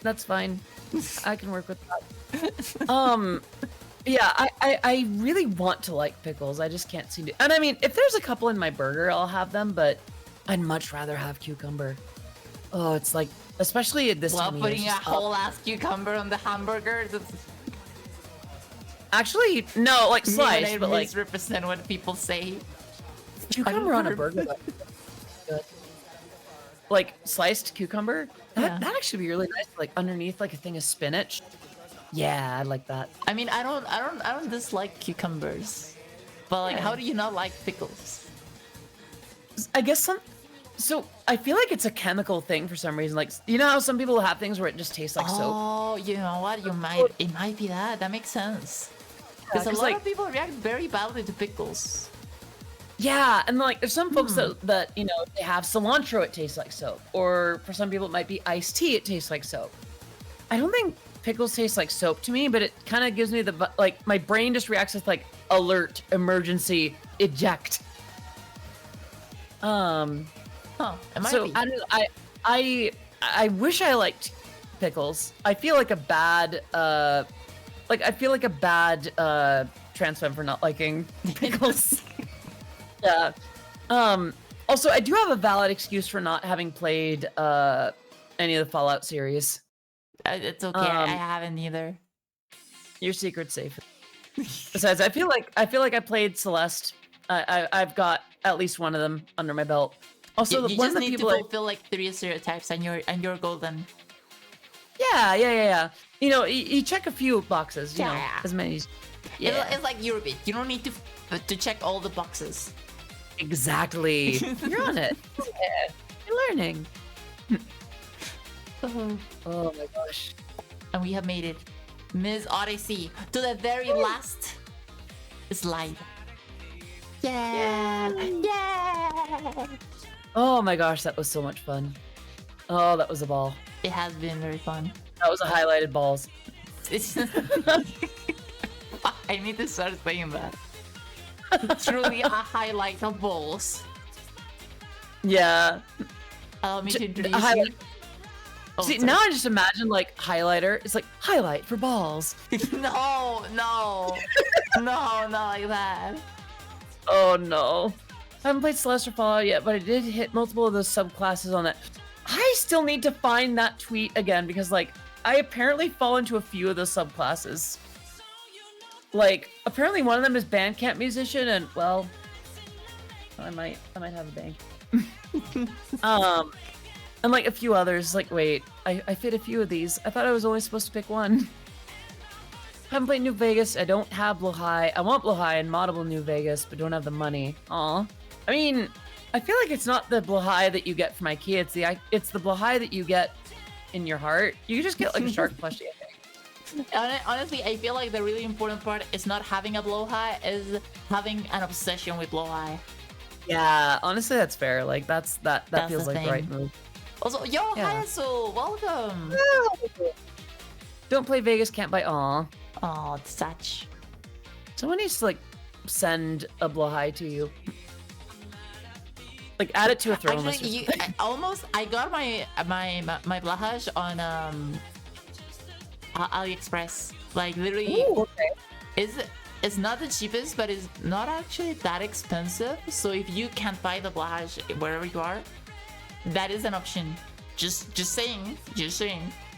That's fine. I can work with that. Yeah, I really want to like pickles. I just can't seem to. And I mean, if there's a couple in my burger, I'll have them, but I'd much rather have cucumber. Oh, it's like, especially at this Well, time of year, putting it's a just- whole ass cucumber on the hamburger. Actually, no, like sliced, but like misrepresent what people say. cucumber on a burger. Like, good. Like sliced cucumber. Yeah. That actually be really nice. Like underneath, like a thing of spinach. Yeah, I like that. I mean, I don't dislike cucumbers, but like, Yeah. how do you not like pickles? I guess so I feel like it's a chemical thing for some reason. Like, you know how some people have things where it just tastes like soap? Oh, you know what? It might be that. That makes sense. Because a 'cause, lot like- of people react very badly to pickles. Yeah, and like there's some folks that you know, they have cilantro, it tastes like soap. Or for some people it might be iced tea, it tastes like soap. I don't think pickles taste like soap to me, but it kind of gives me the like my brain just reacts with like alert, emergency, eject. Huh? It might So be. I don't know, I wish I liked pickles. I feel like a bad transplant for not liking pickles. Yeah. Also, I do have a valid excuse for not having played any of the Fallout series. It's okay. I Um, haven't either. Your secret's safe. Besides, I feel like I played Celeste. I've got at least one of them under my belt. Also, You one just of the need to people. fulfill like 3 stereotypes, and you're golden. Yeah. You know, you check a few boxes. You know, Yeah. as many. Yeah. It's like Eurobeat. You don't need to check all the boxes. Exactly. You're on it. Yeah. You're learning. Oh my gosh. And we have made it, Ms. Odyssey, to the very last slide. Yeah! Oh my gosh, that was so much fun. Oh, that was a ball. It has been very fun. That was a highlighted balls. It's I need to start saying that. Truly a highlight of balls. Yeah. Allow me to A introduce you. highlight. Oh, See, sorry. now I just imagine like highlighter. It's like highlight for balls. No, not like that. Oh no. I haven't played Celeste or Fallout yet, but I did hit multiple of those subclasses on it. I still need to find that tweet again because like I apparently fall into a few of those subclasses. Like apparently one of them is Bandcamp musician, and well, I might have a band. And like a few others. Like wait, I fit a few of these. I thought I was only supposed to pick one. Haven't played New Vegas. I don't have Blowhigh. I want Blowhigh and moddable New Vegas, but don't have the money. Aw. I mean, I feel like it's not the Blowhigh that you get from IKEA. It's the Blowhigh that you get in your heart. You just get like a shark plushie, I think. Honestly, I feel like the really important part is not having a blowhigh, is having an obsession with blowhigh. Yeah, honestly, that's fair. Like that That's feels the like the right thing. move. Also, yo, Yeah. Hayasu, welcome. Don't play Vegas, can't buy. Aw. Oh, such. Someone needs to like send a Blowhigh to you. Like add it to a throne list. Actually, I got my blahaj on AliExpress. Like literally, Ooh, okay. it's not the cheapest, but it's not actually that expensive. So if you can't buy the blahaj wherever you are, that is an option. Just saying.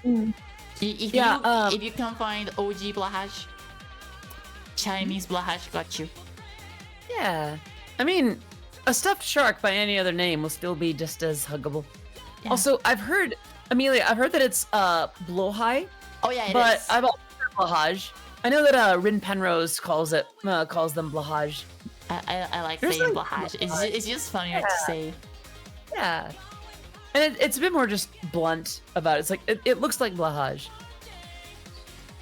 If you can find OG blahaj, Chinese blahaj got you. Yeah. I mean, a stuffed shark by any other name will still be just as huggable. Yeah. Also, Amelia, I've heard that it's Blowhigh, Oh yeah, it but is. I've also heard Blahaj. I know that Rin Penrose calls them Blahaj. I like There's saying like blahaj. blahaj. It's just funnier to say. Yeah. And it's a bit more just blunt about it. It's like, it looks like Blahaj.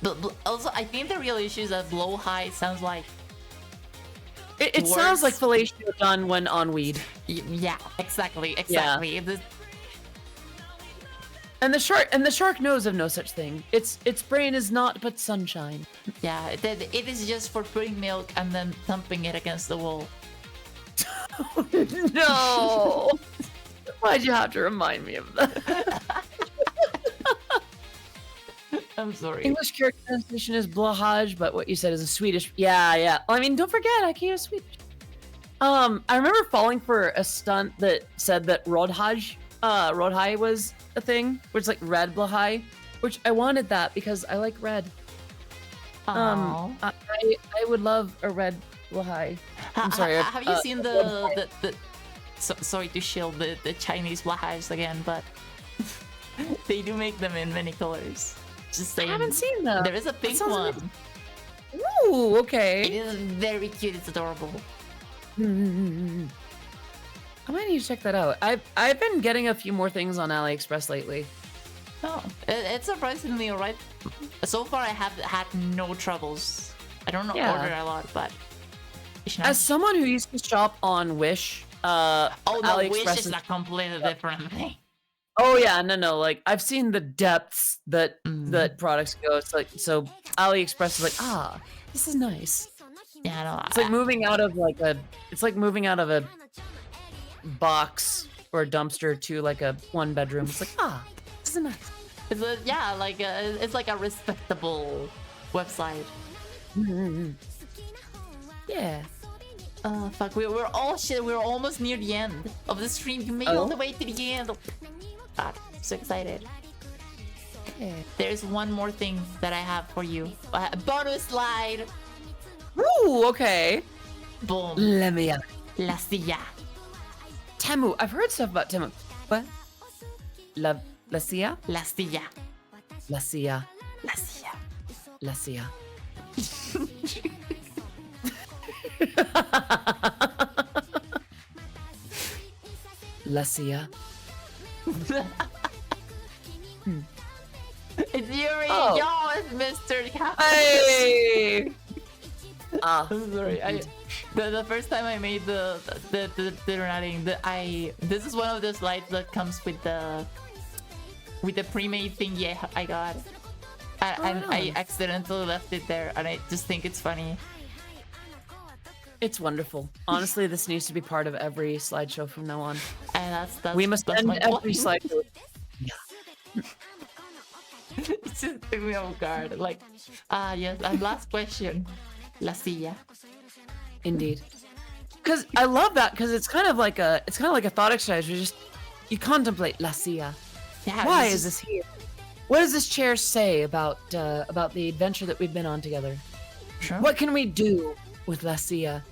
But also, I think the real issue is that blowhigh sounds like It sounds like Words. fellatio done when on weed. yeah, exactly. And the shark knows of no such thing. Its brain is naught but sunshine. Yeah, it is just for putting milk and then thumping it against the wall. No. Why'd you have to remind me of that? I'm sorry. English character translation is blahaj, but what you said is a Swedish. Yeah, yeah. Well, I mean, don't forget, I can't Swedish. I remember falling for a stunt that said that Rodhaj was a thing, which is like red blahaj, which I wanted that because I like red. Aw. I would love a red blahaj. I'm sorry. Have you seen the sorry to shield the Chinese blahajs again, but they do make them in many colors. Just I saying. haven't seen them. There is a pink sounds one. amazing. Ooh, okay. It is very cute. It's adorable. I might need to check that out. I've been getting a few more things on AliExpress lately. Oh, it's surprisingly alright. So far, I have had no troubles. I don't Yeah. order a lot, but As someone who used to shop on Wish, oh no, AliExpress Wish is a completely different thing. Oh yeah, no. Like I've seen the depths that that products go. It's like so AliExpress is like, this is nice. Yeah, no, It's like moving out of like a box or a dumpster to like a 1-bedroom. It's like, this is nice. it's like a respectable website. Yeah. Oh fuck, we're almost near the end of the stream. You made it all the way to the end. God, I'm so excited. Yeah. There's one more thing that I have for you. Bonus slide. Ooh, okay. Boom. Let me out. La silla. Temu. I've heard stuff about Temu. What? La Sia? La silla. La Sia. La silla. La Sia. La Sia. It's Yuri. Oh. Yo, it's Mr. Captain. Hey! I'm sorry. The first time I made the running, this is one of the slides that comes with the pre-made thing. Yeah, I got. I accidentally left it there, and I just think it's funny. It's wonderful. Honestly, this needs to be part of every slideshow from now on. And that's We must end my every plan. slideshow. It just took me off guard. Like, yes. And last question, La silla. Indeed. Because I love that because it's kind of like a thought exercise. You contemplate La Sia. Yeah. Why it's is this here? What does this chair say about the adventure that we've been on together? Sure. What can we do with La Sia?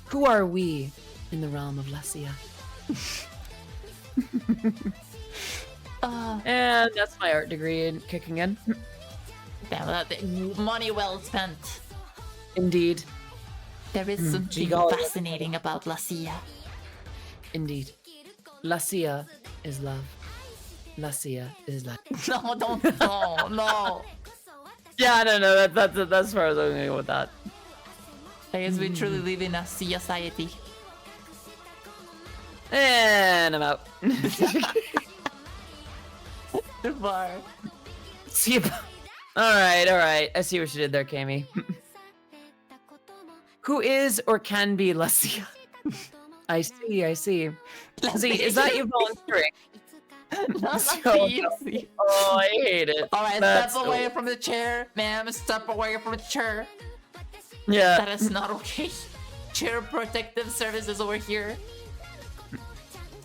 Who are we in the realm of La Sia? And that's my art degree in kicking in. Damn, money well spent. Indeed. There is something Gee, fascinating about La silla. Indeed. La Sia is love. La Sia is life. No, don't. No. Yeah, no. That's as far as I'm going to go with that. I guess we truly live in a society. And I'm out. Too far. See you. All right. I see what you did there, Kami. Who is or can be La Sia? I see. See, is that you volunteering? Not So easy. Oh, I hate it. All right, That's step away so- from the chair, ma'am. Step away from the chair. Yeah. That is not okay. Chair protective services over here.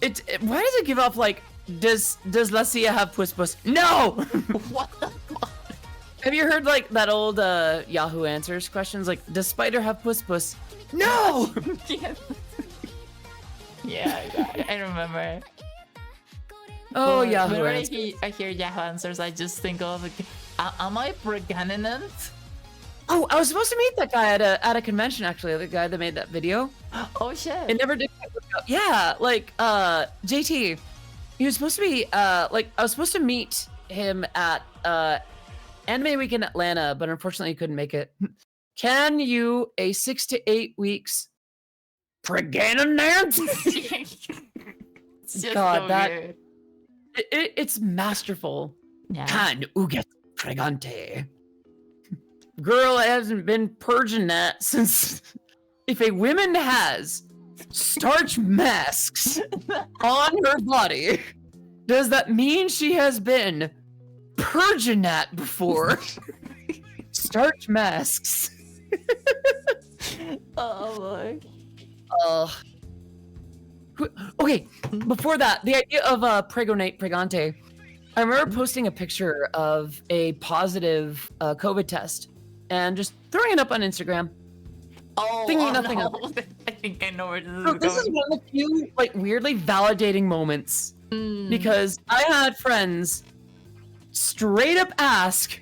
Why does it give off like? Does La Sia have puss? No. What the fuck? Have you heard like that old Yahoo Answers questions? Like, does spider have puss? No. Yeah, I remember. Oh, But Yahoo whenever Answers. I hear Yahoo Answers, I just think of, like, am I pregnant? Oh, I was supposed to meet that guy at a convention actually. The guy that made that video. Oh shit. It never did. Yeah, like JT. He was supposed to be like I was supposed to meet him at Anime Week in Atlanta, but unfortunately he couldn't make it. Can you a 6 to 8 weeks pregnant? It's just God, so that- weird. It's masterful. Yeah. Can you get pregante? Girl hasn't been purging that since. If a woman has starch masks on her body, does that mean she has been Perginat before. Starch masks. Oh boy. Okay, before that, the idea of pregonate pregante. I remember posting a picture of a positive COVID test and just throwing it up on Instagram. Oh, Thinking oh nothing no. of I think I know where this is So going. this is one of the few like weirdly validating moments because I had friends straight up ask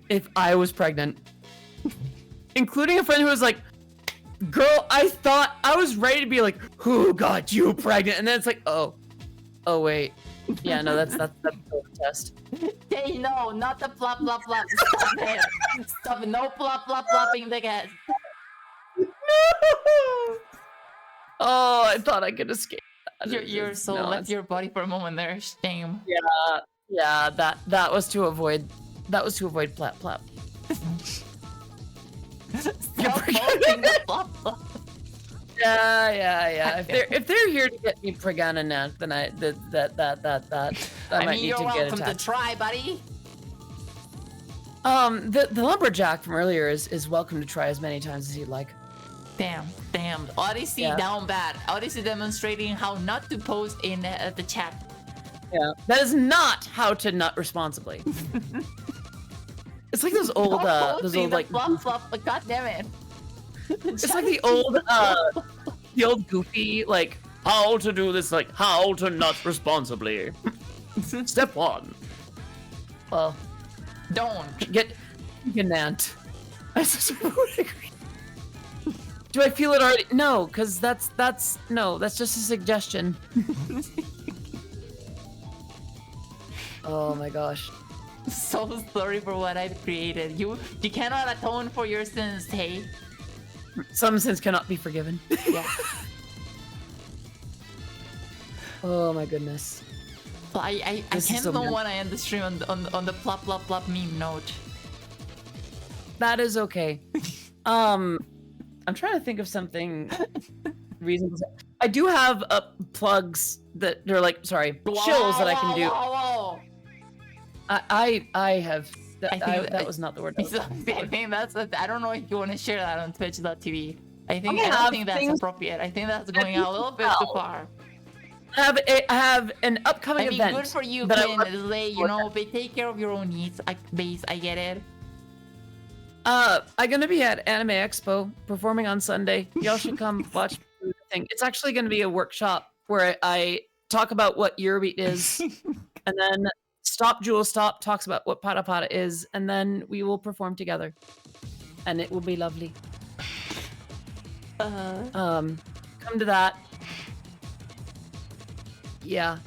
if I was pregnant, including a friend who was like, "Girl, I thought I was ready to be like, who got you pregnant?" And then it's like, oh wait, yeah, no, that's the test. Hey, no, not the flop, flop, flop. Stop it. Stop it. No flop, flop, flopping the cat. Oh, I thought I could escape. Your soul left your body for a moment there. Shame. Yeah, that was to avoid plap plap. Stop holding the flop, flop. Yeah. If they're here to get me pregnant, then I I might mean, need you're to get welcome to attacked. try, buddy. The lumberjack from earlier is welcome to try as many times as he'd like. Damn. Odyssey Yeah. down bad. Odyssey demonstrating how not to post in the chat. Yeah, that is not how to nut responsibly. It's like those old like flop, flop. God damn it. it's like the old goofy like how to do this, like how to nut responsibly. Step 1. Well, Don't. get nant. I would agree. Do I feel it already? No, because that's just a suggestion. Oh my gosh. So sorry for what I've created. You cannot atone for your sins, hey. Some sins cannot be forgiven. Yeah. Oh my goodness. Well, I This is can't so know mad. when I end the stream on the plop plop plop meme note. That is okay. I'm trying to think of something reasonable. I do have plugs that are like, sorry, chills that I can do. Whoa. I have. That I was not the word. I think that's. I don't know if you want to share that on Twitch.tv. I don't have think that's things- appropriate. I think that's going out a little bit too far. I have an upcoming I mean, event. good for you, that I Quinn. want- Lay, you know, but take care of your own needs. I get it. I'm gonna be at Anime Expo performing on Sunday. Y'all should come watch the thing. It's actually gonna be a workshop where I talk about what Eurobeat is, and then Stop Jewel Stop talks about what Pata Pata is, and then we will perform together, and it will be lovely. Come to that. Yeah,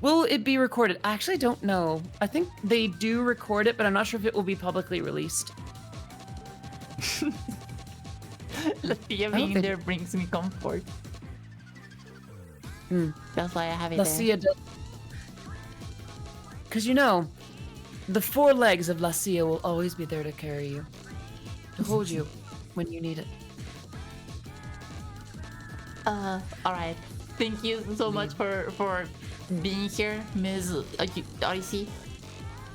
will it be recorded? I actually don't know. I think they do record it, but I'm not sure if it will be publicly released. Lucia don't being think- there brings me comfort. That's why I have it Lucia does. Because you know, the 4 legs of Lucia will always be there to carry you, to hold you when you need it. there. All right. Thank you so much for being here, Ms. Odyssey.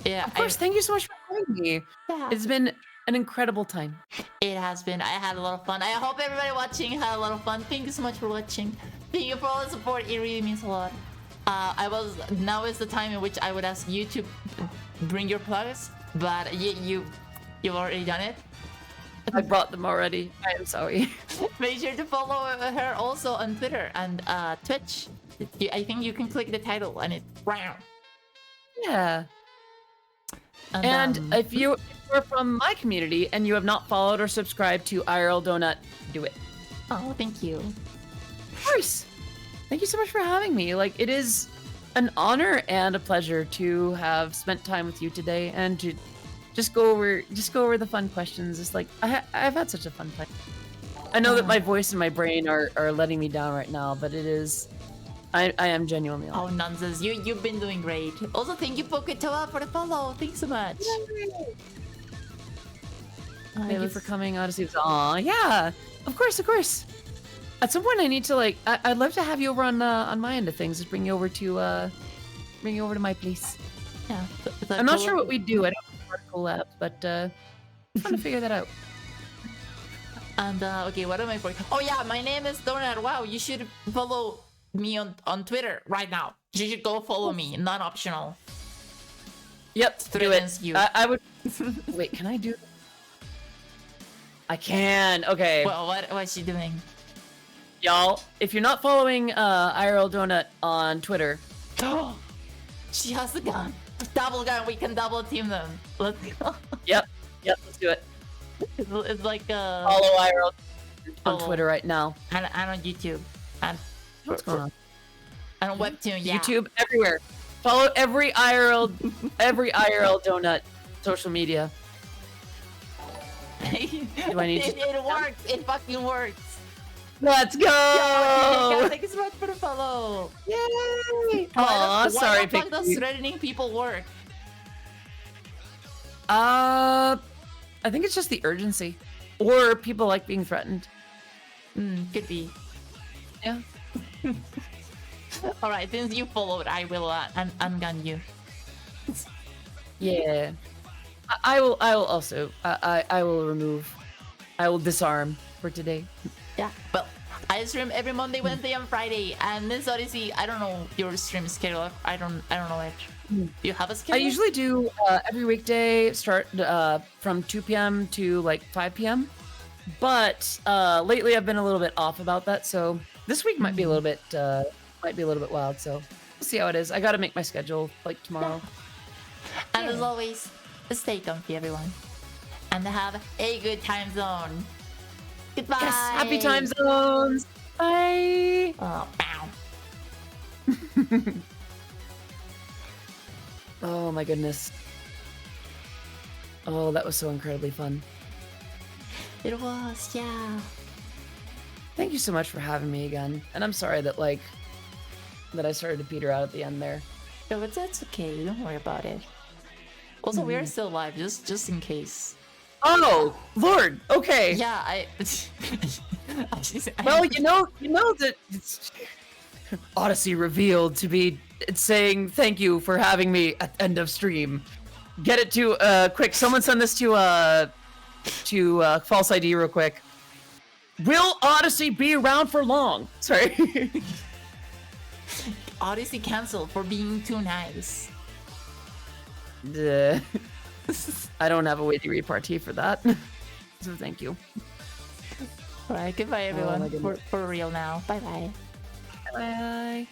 Yeah, Of course, thank you so much for having me. Yeah. It's been an incredible time. It has been. I had a lot of fun. I hope everybody watching had a lot of fun. Thank you so much for watching. Thank you for all the support. It really means a lot. Now is the time in which I would ask you to bring your plugs, but you've already done it. I brought them already. I am sorry. Make sure to follow her also on Twitter and Twitch. I think you can click the title and it's round. Yeah. And if you're from my community and you have not followed or subscribed to IRL Donut, do it. oh, thank you. Of course. Thank you so much for having me. Like, it is an honor and a pleasure to have spent time with you today and to just go over the fun questions. It's like I've had such a fun time. I know that my voice and my brain are letting me down right now, but it is. I am genuinely. Oh, nonsense. You've been doing great. Also, thank you, Poketoa, for the follow. Thanks so much. Thank you for coming, Odyssey. Aw, yeah. Of course. At some point, I need to I'd love to have you over on my end of things. Just bring you over to bring you over to my place. Yeah. I'm not sure what we do. I don't know what collab, but I'm trying to figure that out. And okay, what am I for? Oh yeah, my name is Donut. Wow, you should follow me on Twitter right now. You should go follow me. Not optional. Yep, do it. Threatens you. I would. Wait, can I do? I can. Okay, Well, what's she doing? y'all. If you're not following IRL Donut on Twitter, She has the gun. Double gun. We can double team them. Let's go. yep, let's do it. It's like Follow IRL on follow. Twitter right now. and on YouTube and What's going on? on Webtoon. Yeah. YouTube, everywhere. Follow every IRL Donut social media. Do I need to- It works. It fucking works. Let's go! Yeah, thank you so much for the follow. Yay! Why Aw, sorry, the fuck does Pixie. threatening people work? I think it's just the urgency, or people like being threatened. Could be. Yeah. All right, since you followed, I will ungun you. Yeah. I will also. I will remove. I will disarm for today. Yeah. Well, I stream every Monday, Wednesday, and Friday. And this Odyssey, I don't know your stream schedule. I don't know it. Do you have a schedule? I usually do every weekday, start from 2 p.m. to like 5 p.m. But lately I've been a little bit off about that, so this week might be a little bit wild. So we'll see how it is. I got to make my schedule like tomorrow. And as always, stay comfy, everyone, and have a good time zone. Goodbye. Yes, happy time zones. Bye. Oh, bow. Oh my goodness. Oh, that was so incredibly fun. It was, yeah. Thank you so much for having me again. And I'm sorry that I started to peter out at the end there. No, but that's okay. Don't worry about it. Also, we're still live, just in case. Oh, Lord. Okay. Yeah, Well, you know that it's Odyssey revealed to be saying thank you for having me at the end of stream. Get it to quick. Someone send this to false ID real quick. Will Odyssey be around for long? Sorry. Odyssey canceled for being too nice. I don't have a way to repartee for that. So thank you. Alright, goodbye my everyone. goodness. For real now. Bye bye. Bye.